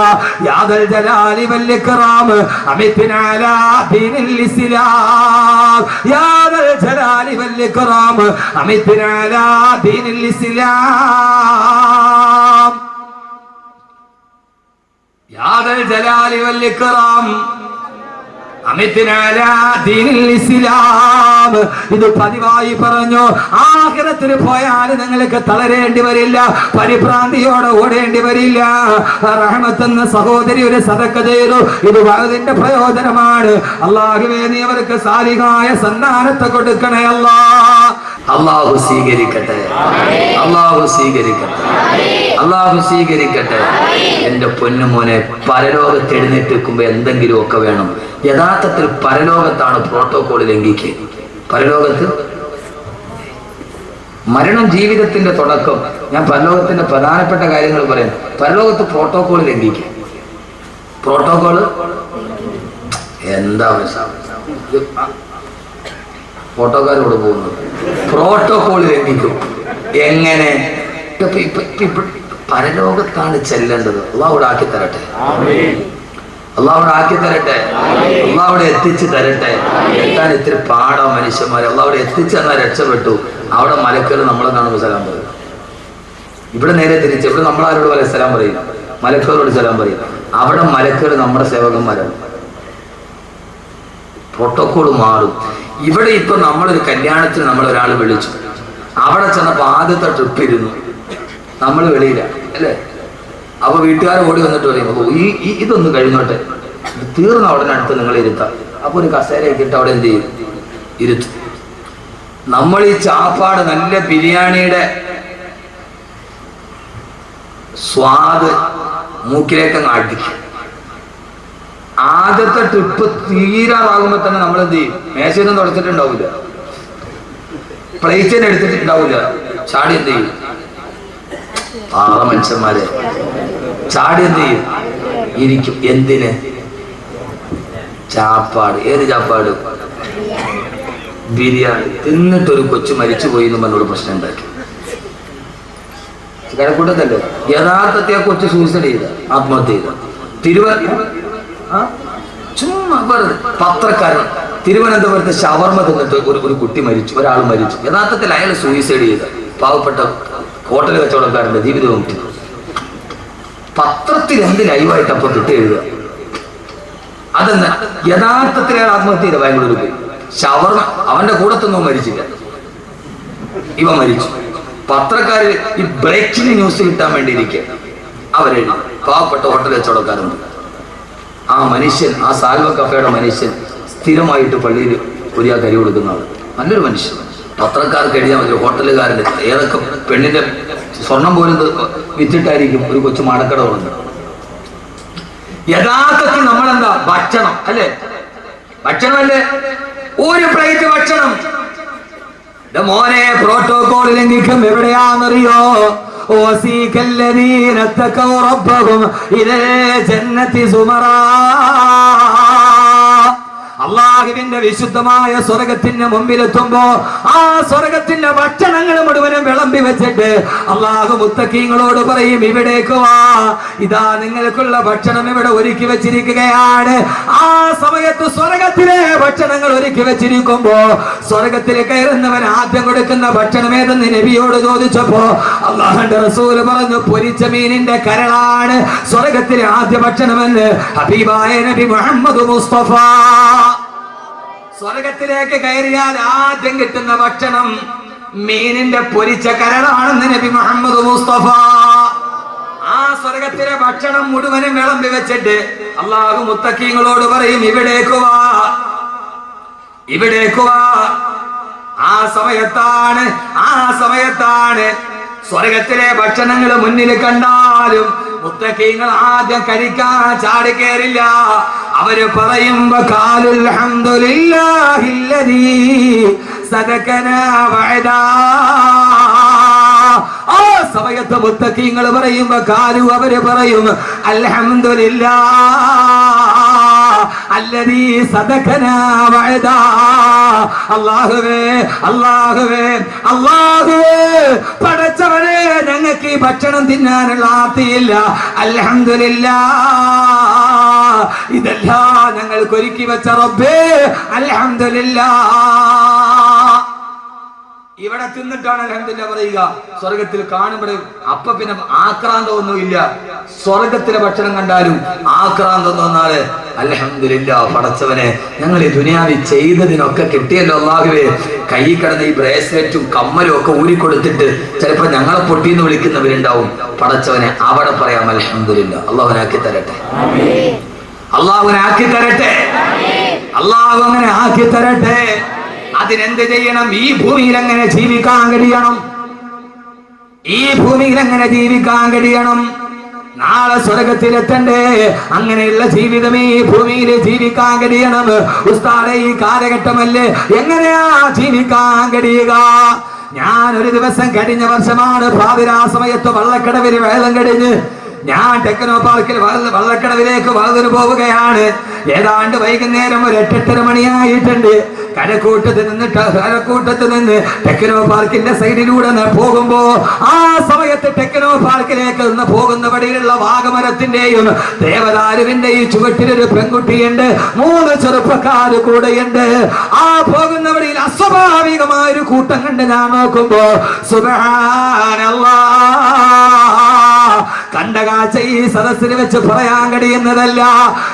യാദൽ ജലാലി വൽ ഇക്റാം അമിത്നാ അലാ ദീനിൽ ഇസ്ലാം യാദൽ ജലാലി വൽ ഇക്റാം അമിത്നാ അലാ ദീനിൽ ഇസ്ലാം യാദൽ ജലാലി വൽ ഇക്റാം ഇത് പതിവായി പറഞ്ഞു ആഖിറത്തിൽ പോയാൽ നിങ്ങൾക്ക് തളരേണ്ടി വരില്ല പരിഭ്രാന്തിയോടെ ഓടേണ്ടി വരില്ല റഹ്മത്തെന്ന സഹോദരി ഒരു സദഖ ചെയ്തു ഇത് വഅദിന്റെ പ്രയോജനമാണ് അല്ലാഹുവേ നീ അവർക്ക് സാലിഹായ സന്താനത്തെ കൊടുക്കണേ അല്ലാഹു സ്വീകരിക്കട്ടെ അല്ലാഹു സ്വീകരിക്കട്ടെ അല്ലാഹു സ്വീകരിക്കട്ടെ എന്റെ പൊന്നുമോനെ പരലോകത്ത് എഴുന്നേറ്റ് വെക്കുമ്പോ എന്തെങ്കിലും ഒക്കെ വേണം യഥാർത്ഥത്തിൽ പരലോകത്താണ് പ്രോട്ടോകോൾ ലംഘിക്കുക പരലോകത്ത് മരണം ജീവിതത്തിന്റെ തുടക്കം ഞാൻ പരലോകത്തിന്റെ പ്രധാനപ്പെട്ട കാര്യങ്ങൾ പറയാം പരലോകത്ത് പ്രോട്ടോകോൾ ലംഘിക്കുക പ്രോട്ടോകോള് എന്താ ഫോട്ടോക്കാരോട് പോകുന്നത് പ്രോട്ടോകോൾ ലംഘിക്കും എങ്ങനെ പരലോകത്താണ് ചെല്ലേണ്ടത് അള്ളാഹുവിടെ ആക്കി തരട്ടെ അള്ളാഹുവിടെ ആക്കി തരട്ടെ അള്ളാഹുവിടെ എത്തിച്ചു തരട്ടെ എത്താൻ ഇത്തിരി പാടാ മനുഷ്യന്മാരെ അള്ളാഹുവിടെ എത്തിച്ചെന്നാൽ രക്ഷപ്പെട്ടു അവിടെ മലക്കുകൾ നമ്മളെ കാണുമ്പോൾ സലാം പറയും ഇവിടെ നേരെ തിരിച്ച് ഇവിടെ നമ്മളാരോട് പോലെ സലാം പറയും മലക്കുകളോട് സലാം പറയും അവിടെ മലക്കുകൾ നമ്മുടെ സേവകന്മാരാണ് പ്രോട്ടോകോൾ മാറും ഇവിടെ ഇപ്പൊ നമ്മളൊരു കല്യാണത്തിന് നമ്മളൊരാൾ വിളിച്ചു അവിടെ ചെന്നപ്പോ ആദ്യത്തെ ട്രിപ്പ് ഇരുന്നു നമ്മൾ വെളിയില്ല അല്ലേ അപ്പൊ വീട്ടുകാരെ ഓടി വന്നിട്ട് പറയും അപ്പൊ ഇതൊന്ന് കഴിഞ്ഞോട്ടെ തീർന്ന ഉടനെ അടുത്ത് നിങ്ങൾ ഇരുത്താം അപ്പൊ ഒരു കസേര ഇട്ടിട്ട് അവിടെ എന്ത് ചെയ്യും ഇരുത്തും നമ്മൾ ഈ ചാപ്പാട് നല്ല ബിരിയാണിയുടെ സ്വാദ് മൂക്കിലേക്ക് അങ്ങ് അടിക്കും ആദ്യത്തെ ട്രിപ്പ് തീരാറാകുമ്പോ തന്നെ നമ്മൾ എന്ത് ചെയ്യും? മേശയൊന്നും തുടച്ചിട്ടുണ്ടാവില്ല, പ്ലേറ്റ് തന്നെ എടുത്തിട്ടുണ്ടാവില്ല. ചാടി എന്ത് ചെയ്യും? പാറ മനുഷ്യന്മാരെ ചാടി എന്ത് ചെയ്യും? ഇരിക്കും. എന്തിന്? ചാപ്പാട്. ഏത് ചാപ്പാട്? ബിരിയാണി തിന്നിട്ടൊരു കൊച്ചു മരിച്ചുപോയി എന്ന് പറഞ്ഞൊരു പ്രശ്നം ഉണ്ടാക്കി. കിഴക്കൂട്ടത്തല്ലേ യഥാർത്ഥത്തെ ആ കൊച്ചു സൂസൈഡ് ചെയ്ത, ആത്മഹത്യ ചെയ്ത. ചുമ്മാ പത്രക്കാരൻ തിരുവനന്തപുരത്ത് ഷവർമ തിന്നിട്ട് ഒരു കുട്ടി മരിച്ചു, ഒരാൾ മരിച്ചു. യഥാർത്ഥത്തിൽ അയാൾ സൂയിസൈഡ് ചെയ്ത പാവപ്പെട്ട ഹോട്ടൽ കച്ചവടക്കാരന്റെ ജീവിതവും കിട്ടി. പത്രത്തിൽ എന്ത് ലൈവായിട്ട് അപ്പൊ കിട്ടി എഴുതുക. അതെന്താ? യഥാർത്ഥത്തിൽ അയാൾ ആത്മഹത്യ ചെയ്ത ബാംഗ്ലൂരിൽ പോയി. ഷവർമ അവന്റെ കൂടത്തൊന്നും മരിച്ചില്ല, ഇവ മരിച്ചു. പത്രക്കാര് ഈ ബ്രേക്കിംഗ് ന്യൂസ് കിട്ടാൻ വേണ്ടി ഇരിക്കുക. അവരെഴുതി പാവപ്പെട്ട ഹോട്ടൽ കച്ചവടക്കാരുണ്ട്. ആ മനുഷ്യൻ, ആ സാൽവ കഫേയുടെ മനുഷ്യൻ സ്ഥിരമായിട്ട് പള്ളിയിൽ ഒരു കരി കൊടുക്കുന്ന ആള്, നല്ലൊരു മനുഷ്യൻ. പത്രക്കാർക്ക് എഴുതിയാൽ മതി ഹോട്ടലുകാരൻ്റെ ഏതൊക്കെ പെണ്ണിന്റെ സ്വർണം പോലും വിറ്റിട്ടായിരിക്കും ഒരു കൊച്ചു മാടക്കട ഉണ്ട്. യഥാർത്ഥത്തിൽ നമ്മളെന്താ? ഭക്ഷണം അല്ലേ? ഭക്ഷണമല്ലേ? ഒരു പ്ലേറ്റ് ഭക്ഷണം. മോനെ പ്രോട്ടോകോൾ ലംഘിക്കും എവിടെയാണെന്നറിയോ? വസീകല്ലദീന തഖൗ റബ്ബഹും ഇലാ ജന്നതി സുമറാ. അള്ളാഹുവിന്റെ വിശുദ്ധമായ സ്വർഗത്തിന്റെ മുമ്പിലെത്തുമ്പോ ആ സ്വർഗത്തിന്റെ ഭക്ഷണങ്ങൾ മുഴുവനും വിളമ്പി വെച്ചിട്ട് അള്ളാഹു മുത്തഖീങ്ങളോട് പറയും, ഇവിടേക്ക് വാ, ഇതാ നിങ്ങൾക്കുള്ള ഭക്ഷണം ഇവിടെ ഒരുക്കി വെച്ചിരിക്കുകയാണ്. ആ സമയത്ത് സ്വർഗത്തിലെ ഭക്ഷണങ്ങൾ ഒരുക്കി വെച്ചിരിക്കുമ്പോ സ്വർഗത്തിൽ കയറുന്നവൻ ആദ്യം കൊടുക്കുന്ന ഭക്ഷണം ഏതെന്ന് നബിയോട് ചോദിച്ചപ്പോ അള്ളാഹുവിന്റെ റസൂൽ പറഞ്ഞു, പൊരിച്ച മീനിന്റെ കരളാണ് സ്വർഗത്തിലെ ആദ്യ ഭക്ഷണമെന്ന് ഹബീബായ നബി മുഹമ്മദ് മുസ്തഫ. സ്വർഗത്തിലേക്ക് കയറിയാൽ ആദ്യം കിട്ടുന്ന ഭക്ഷണം മീനിന്റെ പൊരിച്ച കരളാണെന്ന് നബി മുഹമ്മദ് മുസ്തഫ. ആ സ്വർഗത്തിലെ ഭക്ഷണം മുഴുവനും വിളമ്പി വെച്ചിട്ട് അള്ളാഹു മുത്തഖീങ്ങളോട് പറയും, ഇവിടേക്ക് വാ, ഇവിടേക്ക് വാ. ആ സമയത്താണ് സ്വർഗത്തിലെ ഭക്ഷണങ്ങൾ മുന്നിൽ കണ്ടാലും മുത്തഖീങ്ങൾ ആദ്യം കഴിക്കാൻ ചാടി കയറില്ല. അവര് പറയുമ്പോ ഖാലുൽ ഹംദുലില്ലാഹില്ലദീ സദഖനാ വഅദാ. ആ സമയത്ത് മുത്തഖീങ്ങൾ പറയുമ്പോ ഖാലു അവര് പറയും അൽഹംദുലില്ലാഹ് അല്ലദീ സദഖനാ വഅദാ. അല്ലാഹുവേ അല്ലാഹുവേ അല്ലാഹുവേ, പടച്ചവനെ ഞങ്ങൾക്ക് ഈ ഭക്ഷണം തിന്നാനുള്ള ആർത്തിയില്ല. അൽഹംദുലില്ലാഹ്, ഇതെല്ലാം ഞങ്ങൾക്ക് ഒരുക്കി വെച്ച റബ്ബേ അൽഹംദുലില്ലാഹ്. ഇവിടെ തിന്നിട്ടാണ് അൽഹംദുലില്ലാഹ് പറയുക. സ്വർഗത്തിൽ കാണുമ്പോൾ അപ്പൊ പിന്നെ ആക്രാന്തമൊന്നുമില്ല. സ്വർഗത്തിലെ ഭക്ഷണം കണ്ടാലും ആക്രാന്തം തോന്നാല് അൽഹംദുലില്ലാഹ്, പടച്ചവനെ ഞങ്ങൾ ഈ ദുനിയാവിൽ ചെയ്തതിനൊക്കെ കിട്ടിയല്ലോ അല്ലാഹുവേ. കൈ കിടന്ന ഈ ബ്രേസ്ലെറ്റും കമ്മലും ഒക്കെ ഊരിക്കൊടുത്തിട്ട് ചിലപ്പോ ഞങ്ങളെ പൊട്ടിന്ന് വിളിക്കുന്നവരുണ്ടാവും. പടച്ചവനെ അവിടെ പറയാം അൽഹംദുലില്ലാഹ്. അള്ളാഹുനാക്കി തരട്ടെ, അള്ളാഹുനാക്കി തരട്ടെ, അള്ളാഹു അങ്ങനെ ആക്കി തരട്ടെ. അതിനെന്ത് ചെയ്യണം? ഈ ഭൂമിയിൽ എങ്ങനെ ജീവിക്കാൻ കഴിയണം? ഈ ഭൂമിയിൽ എങ്ങനെ ജീവിക്കാൻ കഴിയണം? നാളെ സ്വർഗത്തിലെത്തണ്ടേ? അങ്ങനെയുള്ള ജീവിതം ഈ ഭൂമിയിൽ ജീവിക്കാൻ കഴിയണം. ഉസ്താദേ, ഈ കാലഘട്ടമല്ലേ, എങ്ങനെയാ ജീവിക്കാൻ കഴിയുക? ഞാൻ ഒരു ദിവസം കഴിഞ്ഞ വർഷമാണ് പാതിരാ സമയത്ത് വള്ളക്കടവിൽ വെള്ളം കഴിഞ്ഞ് ഞാൻ ടെക്നോ പാർക്കിൽ വള്ളക്കടവിലേക്ക് വളർന്നു പോവുകയാണ്. ഏതാണ്ട് വൈകുന്നേരം ഒരു 8-8:30 മണിയായിട്ടുണ്ട്. കരക്കൂട്ടത്ത് നിന്ന് ടെക്നോ പാർക്കിന്റെ സൈഡിലൂടെ പോകുമ്പോ ആ സമയത്ത് ടെക്നോ പാർക്കിലേക്ക് പോകുന്ന വഴിയിലുള്ള വാഗമരത്തിന്റെയും ദേവദാരുവിന്റെയും ചുവട്ടിലൊരു പെൺകുട്ടിയുണ്ട്, 3 ചെറുപ്പക്കാര് കൂടെയുണ്ട്. ആ പോകുന്ന വഴിയിൽ അസ്വാഭാവികമായ ഒരു കൂട്ടം കണ്ട് ഞാൻ നോക്കുമ്പോ സുബ്ഹാനല്ലാഹ്, കണ്ട കാഴ്ച ഈ സദസ്സിൽ വെച്ച് പറയാൻ കഴിയുന്നതല്ല.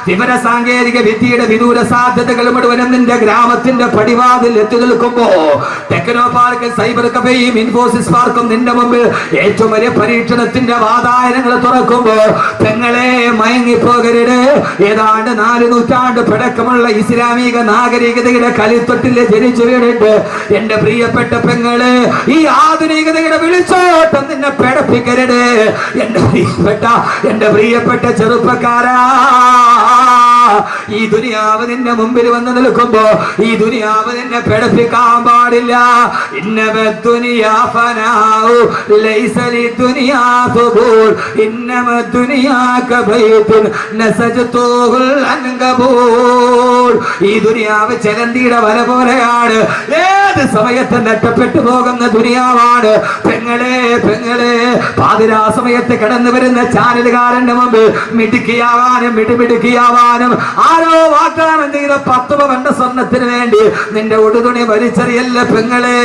വിവര സാങ്കേതിക വിദ്യയുടെ വിദൂര സാധ്യതകൾ മുഴുവനും നിന്റെ ഗ്രാമത്തിന്റെ പടിവാതിൽ എത്തി നിൽക്കുമ്പോ ടെക്നോ പാർക്ക്, സൈബർ കഫേയും ഇൻഫോസിസ് പാർക്കും നിന്റെ മുമ്പിൽ ഏറ്റവും വലിയ പരീക്ഷണത്തിന്റെ വാതായനങ്ങൾ തുറക്കുമ്പോ പെങ്ങളെ മയങ്ങിപ്പോകരുത്. ഏതാണ്ട് 4 നൂറ്റാണ്ട് പഴക്കമുള്ള ഇസ്ലാമിക നാഗരികതയുടെ കളിത്തൊട്ടിൽ ജനിച്ചു വീണിട്ട് എന്റെ പ്രിയപ്പെട്ട പെങ്ങളെ, ഈ ആധുനികതയുടെ വിളിച്ചോട്ടം നിന്നെ പേടപ്പിക്കരുത്. എന്റെ പ്രിയപ്പെട്ട ചെറുപ്പക്കാരാ, ഈ ദുനിയാവ് നിന്റെ മുമ്പിൽ വന്ന് നിൽക്കുമ്പോ ഈ ദുനിയാവ് നിന്നെ പേടിപ്പിക്കാൻ പാടില്ല. ഇന്നമ ദുനിയാ ഫനാഉ ലൈസ ലിദുനിയാ ഖുബൂർ ഇന്നമ ദുനിയാ കബൈത്തുൻ നസജതുൽ അൻകബൂർ. ഈ ദുനിയാവ് ചെലന്തിയുടെ വല പോലെയാണ്, ഏത് സമയത്ത് നഷ്ടപ്പെട്ടു പോകുന്ന ദുനിയാവാണ്. പെങ്ങളെ പെങ്ങളെ, പാതിരാ സമയത്ത് കടന്നു വരുന്ന ചാനലുകാരന്റെ മുമ്പ് മിടുക്കിയാവാനും മിടുമിടുക്കിയാവാനും ആരോ വാഗ്ദാനം ചെയ്ത 10 പവന്റെ സ്വർണത്തിന് വേണ്ടി നിന്റെ ഉടുതുണി വലിച്ചെറിയല്ല പെങ്ങളെ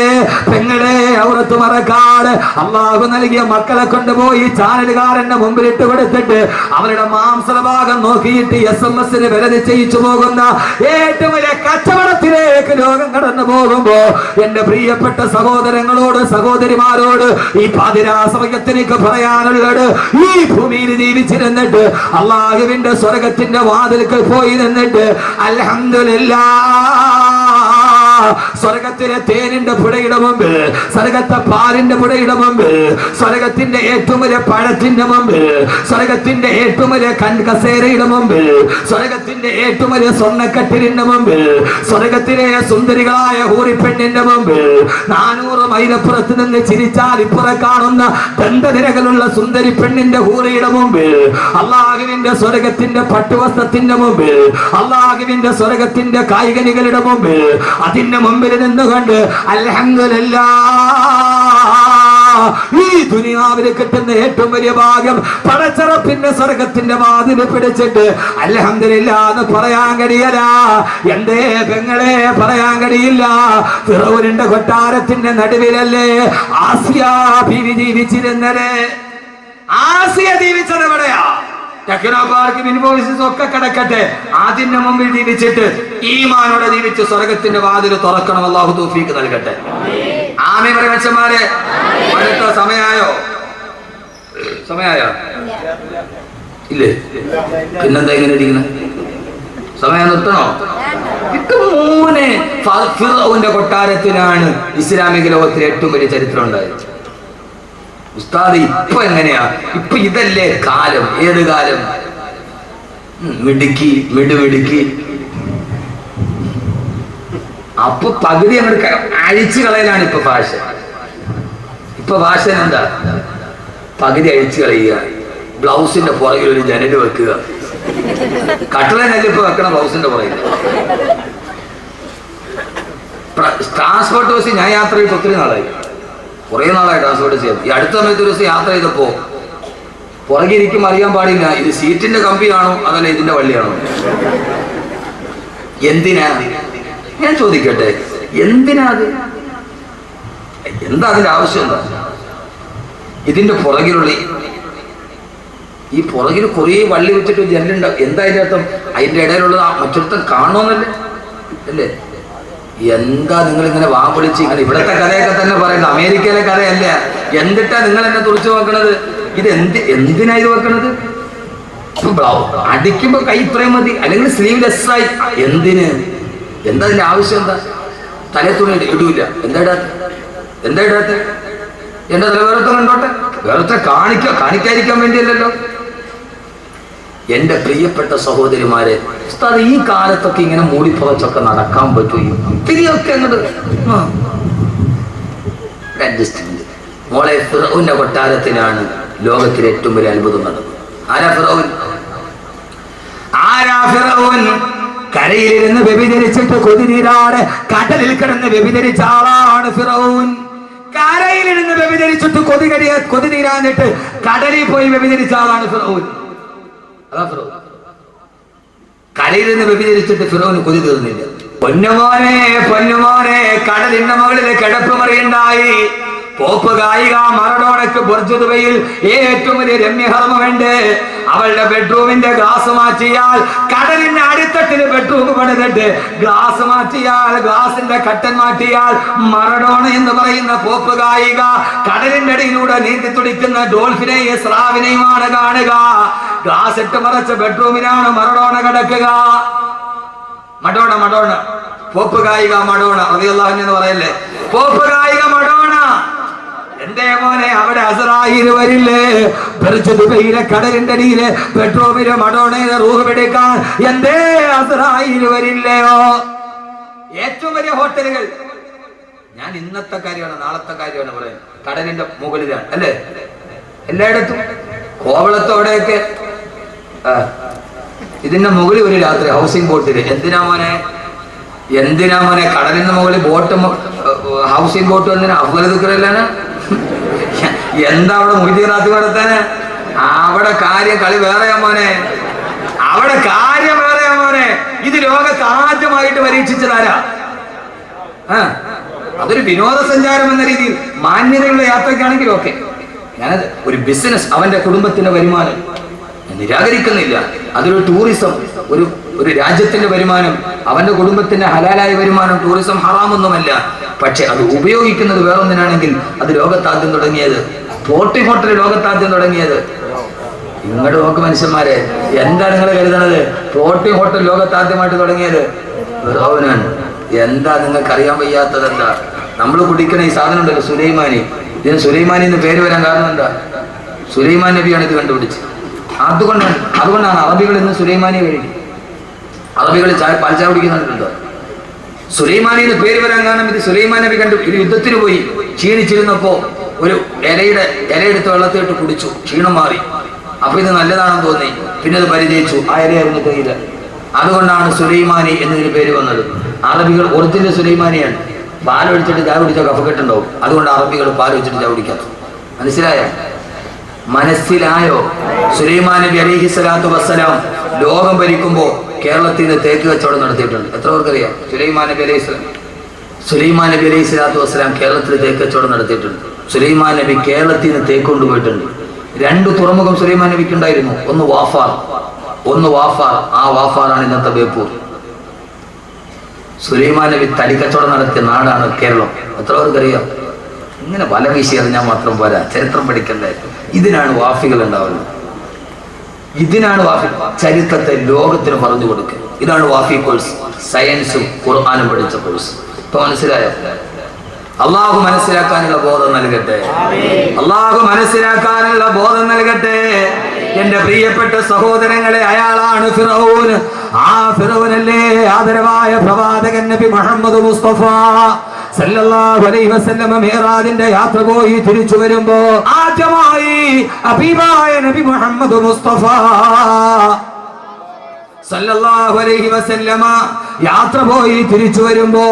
പെങ്ങളെ. ഔറത്ത് മറക്കാട് അള്ളാഹു നൽകിയ മക്കളെ കൊണ്ടുപോയി ചാനലുകാരന്റെ മുമ്പിൽ ഇട്ട് കൊടുത്തിട്ട് അവരുടെ മാംസഭാഗം നോക്കിയിട്ട് SMS വില നിശ്ചയിച്ചു പോകുന്ന ഏറ്റവും വലിയ കച്ചവടത്തിലേക്ക് ലോകം കടന്നു പോകുമ്പോ എന്റെ പ്രിയപ്പെട്ട സഹോദരങ്ങളോട് സഹോദരിമാരോട് ഈ പാതിരാ സമയത്തിനേക്ക് പറയാനുള്ളത്, ഈ ഭൂമിയിൽ ജീവിച്ചിരുന്നിട്ട് അള്ളാഹുവിന്റെ സ്വർഗത്തിന്റെ വാതിൽക്കൽ പോയി നിന്നിട്ട് അൽഹംദുലില്ലാഹ് സ്വർഗത്തിലെ തേനിന്റെ പുഴയുടെ മുമ്പിൽ, സ്വർഗത്തെ പാലിന്റെ പുഴയുടെ മുമ്പിൽ, സ്വർഗത്തിന്റെ ഏറ്റവും വലിയ പഴത്തിന്റെ മുമ്പിൽ, സ്വർഗത്തിന്റെ ഏറ്റവും വലിയ കസേരയുടെ മുമ്പിൽ, സ്വർഗത്തിന്റെ ഏറ്റവും വലിയ സ്വർണ്ണക്കട്ടിലിന്റെ മുമ്പിൽ, സ്വർഗത്തിലെ സുന്ദരികളായ ഹൂറിപ്പെണ്ണിന്റെ മുമ്പിൽ 400 മൈലപ്പുറത്ത് നിന്ന് ചിരിച്ചാൽ ഇപ്പുറം കാണുന്ന ദന്തനിരകളുള്ള സുന്ദരി പെണ്ണിന്റെ ഹൂറിയുടെ മുമ്പിൽ, അള്ളാഹുവിന്റെ സ്വർഗത്തിന്റെ പട്ടുവസ്ത്രത്തിന്റെ മുമ്പിൽ, അള്ളാഹുവിന്റെ സ്വർഗത്തിന്റെ കായികനികളുടെ മുമ്പിൽ, അതിന്റെ മുമ്പിൽ നിന്നുകൊണ്ട് അൽഹംദുലില്ലാഹ് ഈ ദുനിയാവിൽ കിട്ടുന്ന ഏറ്റവും വലിയ ഭാഗ്യം പടച്ചറപ്പിന്റെ സ്വർഗത്തിന്റെ വാതിൽ പിടിച്ചിട്ട് അൽഹംദുലില്ലാഹ് എന്ന് പറയാൻ കഴിയല. എന്തേ പെങ്ങളെ പറയാൻ കഴിയില്ല? ഫിറൗനിന്റെ കൊട്ടാരത്തിന്റെ നടുവിലല്ലേ ആസിയ ബീവി ജീവിച്ചിരുന്നത്? ആസിയ ജീവിച്ചത് എവിടെയാ? ടെക്നോ പാർക്ക് ഇൻവോയ്സസ് ഒക്കെ കിടക്കട്ടെ, അതിന്റെ മുമ്പിൽ ജീവിച്ചിട്ട് ഈമാനോടെ ജീവിച്ച് സ്വർഗത്തിന്റെ വാതിൽ തുറക്കണം. അല്ലാഹു തൗഫീഖ് നൽകട്ടെ. ആമീൻ പറയ് മച്ചന്മാരെ. അടുത്ത സമയായോ? സമയായോ? ഇല്ലേ? പിന്നെന്താ ഇങ്ങനെ ഇരിക്കുന്നത്? സമയം നിർത്തണോ? മോനെ ഫിറൗന്റെ കൊട്ടാരത്തിലാണ് ഇസ്ലാമിക ലോകത്തിലെ ഏറ്റവും വലിയ ചരിത്രം ഉണ്ടായത്. ഉസ്താദ് ഇപ്പൊ എങ്ങനെയാ? ഇപ്പൊ ഇതല്ലേ കാലം? ഏത് കാലം? മിടുക്കി മിടുമിടുക്കി. അപ്പൊ പകുതി അങ്ങോട്ട് അഴിച്ചു കളയലാണ് ഇപ്പൊ ഫാഷൻ. ഇപ്പൊ ഫാഷൻ എന്താ? പകുതി അഴിച്ചു കളയുക, ബ്ലൗസിന്റെ പുറകിൽ ഒരു ജനല് വെക്കുക. കട്ടളനല്ല ഇപ്പൊ വെക്കണം ബ്ലൗസിന്റെ പുറകിൽ. ട്രാൻസ്പോർട്ട് ബസ് ഞാൻ യാത്ര ചെയ്തിട്ട് ഒത്തിരി നാളായി, കുറേ നാളായി ട്രാൻസ്പോർട്ട് ചെയ്യാം. ഈ അടുത്ത സമയത്ത് ഒരു ദിവസം യാത്ര ചെയ്തപ്പോ പുറകിരിക്കും അറിയാൻ പാടില്ല ഇത് സീറ്റിന്റെ കമ്പിയാണോ അതല്ല ഇതിന്റെ വള്ളിയാണോ. എന്തിനാ ഞാൻ ചോദിക്കട്ടെ, എന്തിനാ അത്? എന്താ അതിന്റെ ആവശ്യം? എന്താ ഇതിന്റെ പുറകിലുള്ള ഈ പുറകിൽ കുറേ വള്ളി വെച്ചിട്ട് ജനലുണ്ടാവും. എന്താ അതിന്റെ അർത്ഥം? അതിന്റെ ഇടയിലുള്ളത് മറ്റൊരുത്തം കാണുമെന്നല്ലേ അല്ലേ? എന്താ നിങ്ങൾ ഇങ്ങനെ വാ വിളിച്ച് ഇങ്ങനെ? ഇവിടത്തെ കഥയൊക്കെ തന്നെ പറയുന്നത്, അമേരിക്കയിലെ കഥയല്ല. എന്നിട്ടാ നിങ്ങൾ എന്നെ തുറച്ചു നോക്കണത്? ഇത് എന്തിനാ ഇത് വെക്കണത്? അടിക്കുമ്പോ കൈ ഇത്രയും മതി, അല്ലെങ്കിൽ സ്ലീവ്ലെസ് ആയി. എന്തിന്? എന്താ അതിന്റെ ആവശ്യം? എന്താ തലേ തുണി ഇടൂല? എന്താ ഇടാത്ത? എന്താ ഇടാത്ത? എന്റെ തല വേറത്തെ കണ്ടോട്ടെ, വേറത്തെ കാണിക്കാതിരിക്കാൻ വേണ്ടിയല്ലല്ലോ. എന്റെ പ്രിയപ്പെട്ട സഹോദരിമാരെ, ഉസ്താദ് ഈ കാലത്തൊക്കെ ഇങ്ങനെ മൂടിപ്പുറച്ചൊക്കെ നടക്കാൻ പറ്റുകയും തിരിയൊക്കെ അങ്ങോട്ട് അഡ്ജസ്റ്റ്മെന്റ്. മോളെ ഫിറൗന്റെ കൊട്ടാരത്തിലാണ് ലോകത്തിലെ ഏറ്റവും വലിയ അത്ഭുതം നടന്നത്. ആരാ ഫിറൗൻ? ആരാ ഫിറൗൻ? കരയിലിരുന്ന് വ്യഭിചരിച്ചിട്ട് കൊതിനീരാടെ കടലിൽ കിടന്ന് വ്യഭിചരിച്ച ആളാണ് ഫിറൗൻ. കരയിലിരുന്ന് വ്യഭിചരിച്ചിട്ട് കൊതിനീരാന്നിട്ട് കടലിൽ പോയി വ്യഭിചരിച്ച ആളാണ് ഫിറൗൻ. അതാ ഫിറൗൻ. കരയിൽ നിന്ന് വ്യഭിചരിച്ചിട്ട് ഫിറൗന് കൊതി തീർന്നില്ല. പൊന്നുമോനെ പൊന്നുമോനെ, കടലിന്റെ മകളിലെ കിടപ്പ് മറിയുണ്ടായി. പോപ്പ് ഗായിക മറഡോണയ്ക്ക് ബുർജ് ദുബൈയിൽ ഏറ്റവും വലിയ രമ്യഹർമ്മമുണ്ട്. അവളുടെ ബെഡ്റൂമിന്റെ ഗ്ലാസ് മാറ്റിയാൽ, കടലിന്റെ അടിത്തട്ടില് ബെഡ്റൂം പണിതിട്ട് ഗ്ലാസ് മാറ്റിയാൽ, ഗ്ലാസിന്റെ കട്ടൻ മാറ്റിയാൽ മറഡോണ എന്ന് പറയുന്ന പോപ്പ് ഗായിക കടലിന്റെ അടിയിലൂടെ നീന്തി തുടിക്കുന്ന ഡോൾഫിനെയും സ്രാവിനെയുമാണ് കാണുക. ഗ്ലാസ് ഇട്ട് മറച്ച ബെഡ്റൂമിലാണ് മറഡോണ കിടക്കുക. മഡോണ മഡോണ പോപ്പ് ഗായിക മഡോണ റളിയല്ലാഹു അൻഹ എന്ന് പറയല്ലേ, പോപ്പ് ഗായിക മഡോണ. എന്തേ മോനെ അവിടെ അസ്രായീൽ വരില്ലേ? ബർജ് ദുബൈയിലെ കടലിന്റെ അടിയിലെ പെട്രോളിലെ മഡോണയിലെ റൂഹ് പിടിക്കാൻ എന്തേ അസ്രായീൽ വരില്ലയോ? ഏറ്റവും വലിയ ഹോട്ടലുകൾ, ഞാൻ ഇന്നത്തെ കാര്യമാണ് നാളത്തെ കാര്യമാണ് പറയുന്നത്, കടലിന്റെ മുകളിലാണ് അല്ലേ? എല്ലായിടത്തും കോവളത്തോടെയൊക്കെ ഇതിന്റെ മുകളിൽ ഒരു രാത്രി ഹൗസിംഗ് ബോട്ടില്. എന്തിനാ മോനെ കടലിന്റെ മുകളിൽ ബോട്ട്, ഹൗസിംഗ് ബോട്ട് എന്തിനാ? അഫ്ഗാനിലാണ് എന്താ അവിടെ മൊയ്തീറാത്തി നടത്താന്? അവിടെ കളി വേറെയാ മോനെ, അവിടെ കാര്യം വേറെയാ മോനെ. ഇത് ലോകത്ത് ആദ്യമായിട്ട് പരീക്ഷിച്ചതാരാ? അതൊരു വിനോദസഞ്ചാരം എന്ന രീതിയിൽ മാന്യതയുള്ള യാത്രയ്ക്കാണെങ്കിൽ ഓക്കെ. ഞാനത് ഒരു ബിസിനസ്, അവന്റെ കുടുംബത്തിന്റെ വരുമാനം നിരാകരിക്കുന്നില്ല. അതൊരു ടൂറിസം, ഒരു രാജ്യത്തിന്റെ വരുമാനം, അവന്റെ കുടുംബത്തിന്റെ ഹലാലായ വരുമാനം. ടൂറിസം ഹറാമൊന്നുമല്ല. പക്ഷെ അത് ഉപയോഗിക്കുന്നത് വേറൊന്നിനാണെങ്കിൽ അത് ലോകത്താദ്യം തുടങ്ങിയത്, പോട്ടി ഹോട്ടൽ ലോകത്താദ്യം തുടങ്ങിയത്. ഇങ്ങോട്ട് നോക്ക് മനുഷ്യന്മാരെ, എന്താ നിങ്ങൾ കരുതണത്? പോട്ടി ഹോട്ടൽ ലോകത്താദ്യമായിട്ട് തുടങ്ങിയത് വേറോവനാണ്. എന്താ നിങ്ങൾക്ക് അറിയാൻ വയ്യാത്തത്? എന്താ നമ്മൾ കുടിക്കണ ഈ സാധനം ഉണ്ടല്ലോ സുലൈമാനി. ഇതിന് സുലൈമാനി എന്ന് പേര് വരാൻ കാരണം എന്താ? സുലൈമാൻ നബിയാണ് ഇത് കണ്ടുപിടിച്ചത്. അതുകൊണ്ടാണ് അറബികൾ ഇന്ന് സുലൈമാനി കഴിക്കും. അറബികൾ പാൽച്ചായ കുടിക്കുന്നുണ്ടോ? സുലൈമാനി എന്ന് പേര് വരാൻ കാരണം ഇത് സുലൈമാൻ നബി ഇത് യുദ്ധത്തിന് പോയി ക്ഷീണിച്ചിരുന്നപ്പോ ഒരു ഇലയെടുത്ത് വെള്ളത്തിലിട്ട് കുടിച്ചു, ക്ഷീണം മാറി. അപ്പൊ ഇത് നല്ലതാണെന്ന് തോന്നി, പിന്നെ അത് പരിചയിച്ചു. ആ ഇലയായിരുന്നു തേയില. അതുകൊണ്ടാണ് സുലൈമാനി എന്നതിന് പേര് വന്നത്. അറബികൾ ഒറിജിനൽ സുലൈമാനിയാണ്. പാലൊഴിച്ചിട്ട് ചായ കുടിച്ചാൽ കഫക്കെട്ടുണ്ടാവും. അതുകൊണ്ട് അറബികൾ പാലൊഴിച്ചിട്ട് ചായ കുടിക്കാത്ത. മനസ്സിലായോ? സുലൈമാൻ നബി അലൈഹി സ്വലാത്തു വസ്സലാം ലോകം ഭരിക്കുമ്പോ കേരളത്തിൽ നിന്ന് തേക്ക് കച്ചവടം നടത്തിയിട്ടുണ്ട്. എത്ര പേർക്കറിയാം? സുലൈമാൻ നബി അലൈഹി സ്വലാത്തു വസ്സലാം കേരളത്തിൽ തേക്ക് കച്ചവടം നടത്തിയിട്ടുണ്ട്. സുലൈമാൻ നബി കേരളത്തിൽ നിന്ന് തേക്ക് കൊണ്ടുപോയിട്ടുണ്ട്. 2 തുറമുഖം സുലൈമാൻ നബിക്ക് ഉണ്ടായിരുന്നു. ഒന്ന് വാഫാർ. ആ വാഫാറാണ് ഇന്നത്തെ ബേപ്പൂർ. സുലൈമാൻ നബി തടിക്കച്ചവടം നടത്തിയ നാടാണ് കേരളം. എത്ര പേർക്കറിയാം? ഇങ്ങനെ വല വീശി അറിഞ്ഞാൽ മാത്രം പോരാ, ചരിത്രം പഠിക്കണ്ടേ. ഇതിനാണ് വാഫികൾ ഉണ്ടാവുന്നത്. ഇതിനാണ് വാഫി. ചരിത്രത്തെ ലോകത്തിന് പറഞ്ഞു കൊടുക്കുക. ഇതാണ് വാഫി കോഴ്സ്. സയൻസും ഖുർആനും പഠിച്ച കോഴ്സ്. ഇപ്പൊ മനസ്സിലായോ? അള്ളാഹു മനസ്സിലാക്കാനുള്ള ബോധം നൽകട്ടെ. എന്റെ പ്രിയപ്പെട്ട സഹോദരങ്ങളെ, അയാളാണ് ഫിറഔൻ. ആ ഫിറഔനല്ലേ ആദരവായ പ്രവാചകൻ നബി മുഹമ്മദ് മുസ്തഫ സല്ലല്ലാഹു അലൈഹി വസല്ലം മിഅ്റാജിന്റെ യാത്ര പോയി തിരിച്ചു വരുമ്പോ ആദ്യമായി ഹബീബായ നബി മുഹമ്മദ് മുസ്തഫ സല്ലല്ലാഹു അലൈഹി വസല്ലം യാത്ര പോയി തിരിച്ചു വരുമ്പോ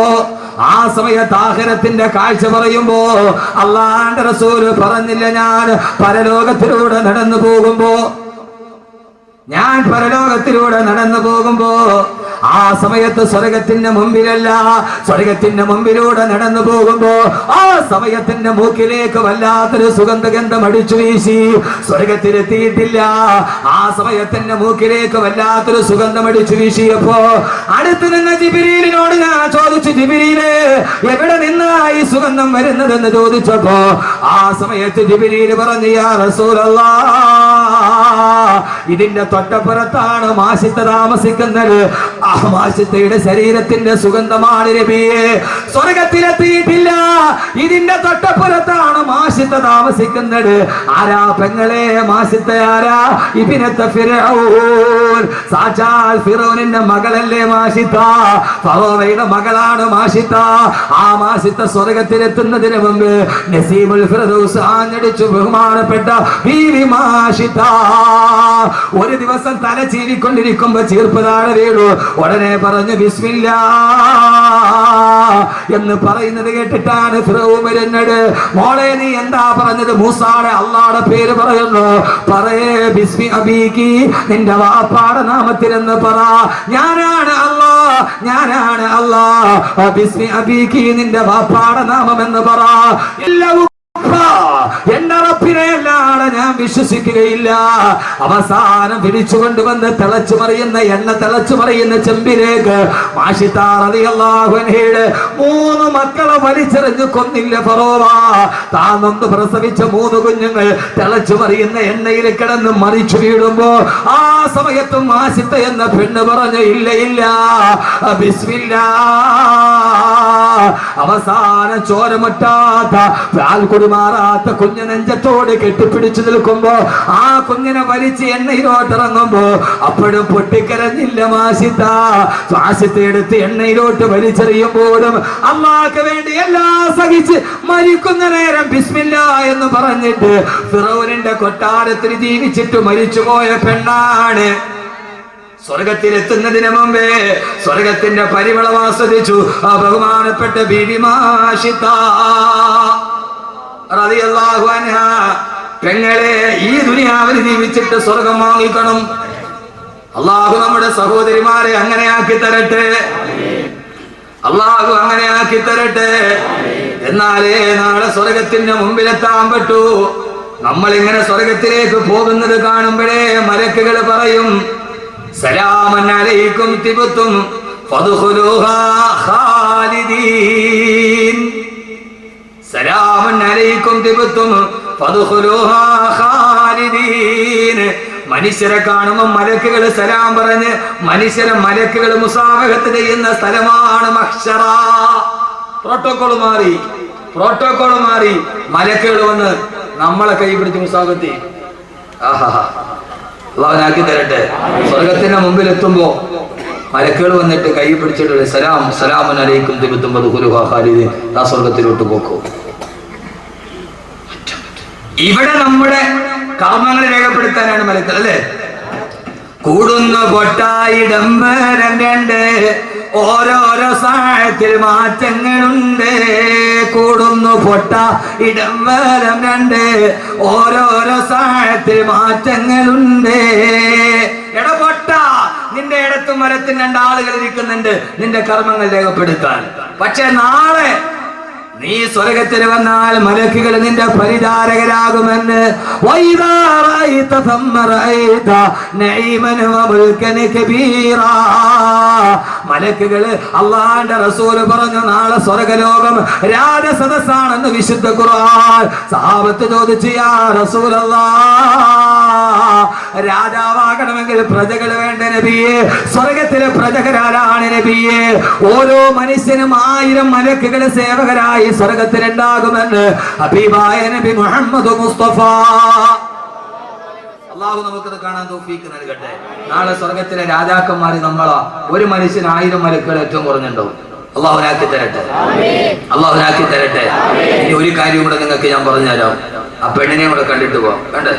ആ സമയത്ത് ആഖിറത്തിന്റെ കാഴ്ച പറയുമ്പോ അല്ലാഹുവിന്റെ റസൂല് പറഞ്ഞില്ല, ഞാൻ പരലോകത്തിലൂടെ നടന്നു പോകുമ്പോ ആ സമയത്ത് സ്വർഗത്തിന്റെ മുമ്പിലല്ല, സ്വർഗത്തിന്റെ മുമ്പിലൂടെ നടന്നു പോകുമ്പോ ആ സമയത്തിന്റെ മൂക്കിലേക്ക് വല്ലാത്തൊരു സുഗന്ധഗന്ധം അടിച്ചു വീശി. സ്വർഗത്തിലെത്തിയിട്ടില്ല, ആ സമയത്തിന്റെ മൂക്കിലേക്ക് വല്ലാത്തൊരു സുഗന്ധം അടിച്ചു വീശിയപ്പോ അടുത്ത് നിന്ന ജിബ്രീലിനോട് ഞാൻ ചോദിച്ചു, ജിബ്രീലേ, എവിടെ നിന്നായി സുഗന്ധം വരുന്നതെന്ന് ചോദിച്ചപ്പോ ആ സമയത്ത് ജിബ്രീൽ പറഞ്ഞു, യാ റസൂലല്ലാഹ്, ഇതിന്റെ തൊട്ടപ്പുറത്താണ് മാഷിത്ത താമസിക്കുന്നത്. ആ മാഷിത്തയുടെ ശരീരത്തിന്റെ സുഗന്ധമാണ് നബിയെ. സ്വർഗത്തിലെത്തിയിട്ടില്ല, ഇതിന്റെ തൊട്ടപ്പുറത്താണ് മാഷിത്ത താമസിക്കുന്നത്. ആരാ പെങ്ങളെ മാഷിത്ത? ആരാ? ഇബ്നത്ത് ഫിർഔൻ. സാക്ഷാൽ ഫിറൗനിന്റെ മകളല്ലേ മാഷിത്ത? ഫറോവയുടെ മകളാണ് മാഷിത്ത. ആ മാഷിത്ത സ്വർഗത്തിലെത്തുന്നതിന് മുമ്പ് നസീമുൽ ഫിർദൗസ് ആഞ്ഞടിച്ചു ബഹുമാനപ്പെട്ട ബീവി മാഷിത്ത ഒരു ദിവസം തല ചീരിക്കൊണ്ടിരിക്കുമ്പോ ചീർപ്പ് താഴെ വീണു. ഉടനെ പറഞ്ഞു ബിസ്മില്ലാ എന്ന് പറയുന്നത് കേട്ടിട്ടാണ് ഫിറഔൻ വരുന്നത്. മോളെ, നീ എന്താ പറഞ്ഞത്? മൂസാടെ അള്ളാടെ പേര് പറയുന്നു. പറയേ ബിസ്മി അബീകി, നിന്റെ വാപ്പാടെ നാമത്തിലെന്ന് പറ. ഞാനാണ് അല്ലാഹ്. ബിസ്മി അബീകി, നിന്റെ വാപ്പാടെ നാമം എന്ന് പറ. എല്ലാവരും എന്റെ റബ്ബിനെ അല്ലാതെ ഞാൻ വിശ്വസിക്കുകയില്ല. അവസാനം പിടിച്ചു കൊണ്ടുവന്ന് തിളച്ചു മറിയുന്ന ചെമ്പിലേക്ക് മാഷിത്ത റളിയല്ലാഹു അൻഹയുടെ 3 മക്കളെ വലിച്ചെറിഞ്ഞു കൊന്നില്ല ഫറോവ. താൻ നൊന്ത് പ്രസവിച്ച 3 കുഞ്ഞുങ്ങൾ തിളച്ചു മറിയുന്ന എണ്ണയിൽ കിടന്ന് മറിച്ചു വീഴുമ്പോ ആ സമയത്തും മാഷിത്ത എന്ന പെണ്ണ് പറഞ്ഞു, ഇല്ല ബിസ്മില്ലാ. അവസാനം ചോരമുറ്റാത്ത പാൽക്കുടി മാറാത്ത കുഞ്ഞു നെഞ്ചത്തോട് കെട്ടിപ്പിടിച്ചു നിൽക്കുമ്പോ ആ കുഞ്ഞിനെ വലിച്ച് എണ്ണയിലോട്ടിറങ്ങുമ്പോ അപ്പോഴും പൊട്ടിക്കരഞ്ഞില്ല മാസിത്ത. ശ്വാസത്തെ എടുത്ത് എണ്ണയിലോട്ട് വലിച്ചെറിയുമ്പോഴും അള്ളാഹ്ക്ക് വേണ്ടി എല്ലാം സഹിച്ച് മരിക്കുന്ന നേരം ബിസ്മില്ലാ എന്ന് പറഞ്ഞിട്ട് ഫിറൗനിന്റെ കൊട്ടാരത്തിൽ ജീവിച്ചിട്ട് മരിച്ചുപോയ പെണ്ണാണ്. സ്വർഗത്തിലെത്തുന്നതിന് മുമ്പേ സ്വർഗത്തിന്റെ പരിമളം ആസ്വദിച്ചു ആ ബഹുമാനപ്പെട്ട ബീവി മാഷിത്ത റളിയല്ലാഹു അൻഹാ. പെങ്ങളെ, ഈ ദുനിയാവിൽ ജീവിച്ചിട്ട് സ്വർഗം വാങ്ങിക്കണം. അള്ളാഹു നമ്മുടെ സഹോദരിമാരെ അങ്ങനെ ആക്കി തരട്ടെ. അള്ളാഹു അങ്ങനെ ആക്കി തരട്ടെ. എന്നാലേ നാളെ സ്വർഗത്തിന്റെ മുമ്പിലെത്താൻ പറ്റൂ. നമ്മൾ ഇങ്ങനെ സ്വർഗത്തിലേക്ക് പോകുന്നത് കാണുമ്പോഴേ മലക്കുകൾ പറയും, സലാമൻ അലൈക്കും തിബ്തും ഫദ്ഖുലൂഹാ ഖാലിദീൻ. സലാമൻ അലൈക്കും തിബ്തും ഫദ്ഖുലൂഹാ ഖാലിദീൻ. മനുഷ്യരെ കാണുമ്പോൾ മലക്കുകൾ സലാം പറഞ്ഞ് മലക്കുകൾ മുസാഫഹത്ത് ചെയ്യുന്ന സ്ഥലമാണ് മഹ്ശറ. പ്രോട്ടോകോൾ മാറി മലക്കുകൾ വന്ന് നമ്മളെ കൈ പിടിച്ച് മുസാഫഹത്ത്. അള്ളാഹുനാക്കി തരട്ടെ. സ്വർഗത്തിന്റെ മുമ്പിൽ എത്തുമ്പോ മലക്കുകൾ വന്നിട്ട് കൈ പിടിച്ചിട്ട് സലാമുൻ അലൈക്കും തിബ്തും ഫദ്ഖുലൂഹാ ഖാലിദീൻ. ആ സ്വർഗത്തിലോട്ട് പോക്കോ. ഇവിടെ നമ്മുടെ കർമ്മങ്ങൾ രേഖപ്പെടുത്താനാണ് മലക്കുകൾ, അല്ലേ? കൂടുന്നു പൊട്ടായിടംബരം രണ്ട്, ഓരോരോ സാഹത്തിൽ മാറ്റങ്ങളുണ്ട്. കൂടുന്നു പൊട്ട ഇടംബരം രണ്ട്, ഓരോരോ സാഹത്തിൽ മാറ്റങ്ങളുണ്ട്. എട പൊട്ട, നിന്റെ ഇടത്തും വലത്തും രണ്ടാളുകൾ ഇരിക്കുന്നുണ്ട് നിന്റെ കർമ്മങ്ങൾ രേഖപ്പെടുത്താൻ. പക്ഷെ നാളെ നീ സ്വർഗത്തിൽ വന്നാൽ മലക്കുകൾ നിന്റെ പരിചാരകരാകുമെന്ന്. മലക്കുകള് അള്ളാന്റെ റസൂല് പറഞ്ഞു, നാളെ സ്വർഗലോകം രാജസദസ്സാണെന്ന് വിശുദ്ധ ഖുർആൻ. സഹാബത്ത് ചോദിച്ചു, യാ റസൂലല്ലാഹ്, രാജാവാകണമെങ്കിൽ പ്രജകൾ വേണ്ട നബിയെ? സ്വർഗത്തിലെ പ്രജകരാരാണ് നബിയെ? ഓരോ മനുഷ്യനും 1000 മലക്കുകൾ സേവകരായി സ്വർഗത്തിലുണ്ടാകുമെന്ന് ഹബീബായ നബി മുഹമ്മദ് മുസ്തഫ. അള്ളാഹു നമുക്കത് കാണാൻ തൗഫീഖ് നൽകട്ടെ. നാളെ സ്വർഗത്തിലെ രാജാക്കന്മാര് നമ്മളാ. ഒരു മനുഷ്യന് 1000 മലക്കുകൾ ഏറ്റവും കുറഞ്ഞുണ്ടാവും. അള്ളാഹുനാക്കി തരട്ടെ. ഇനി ഒരു കാര്യം കൂടെ നിങ്ങൾക്ക് ഞാൻ പറഞ്ഞുതരാം. ആ പെണ്ണിനെ കൂടെ കണ്ടിട്ട് പോവാം. വേണ്ടേ?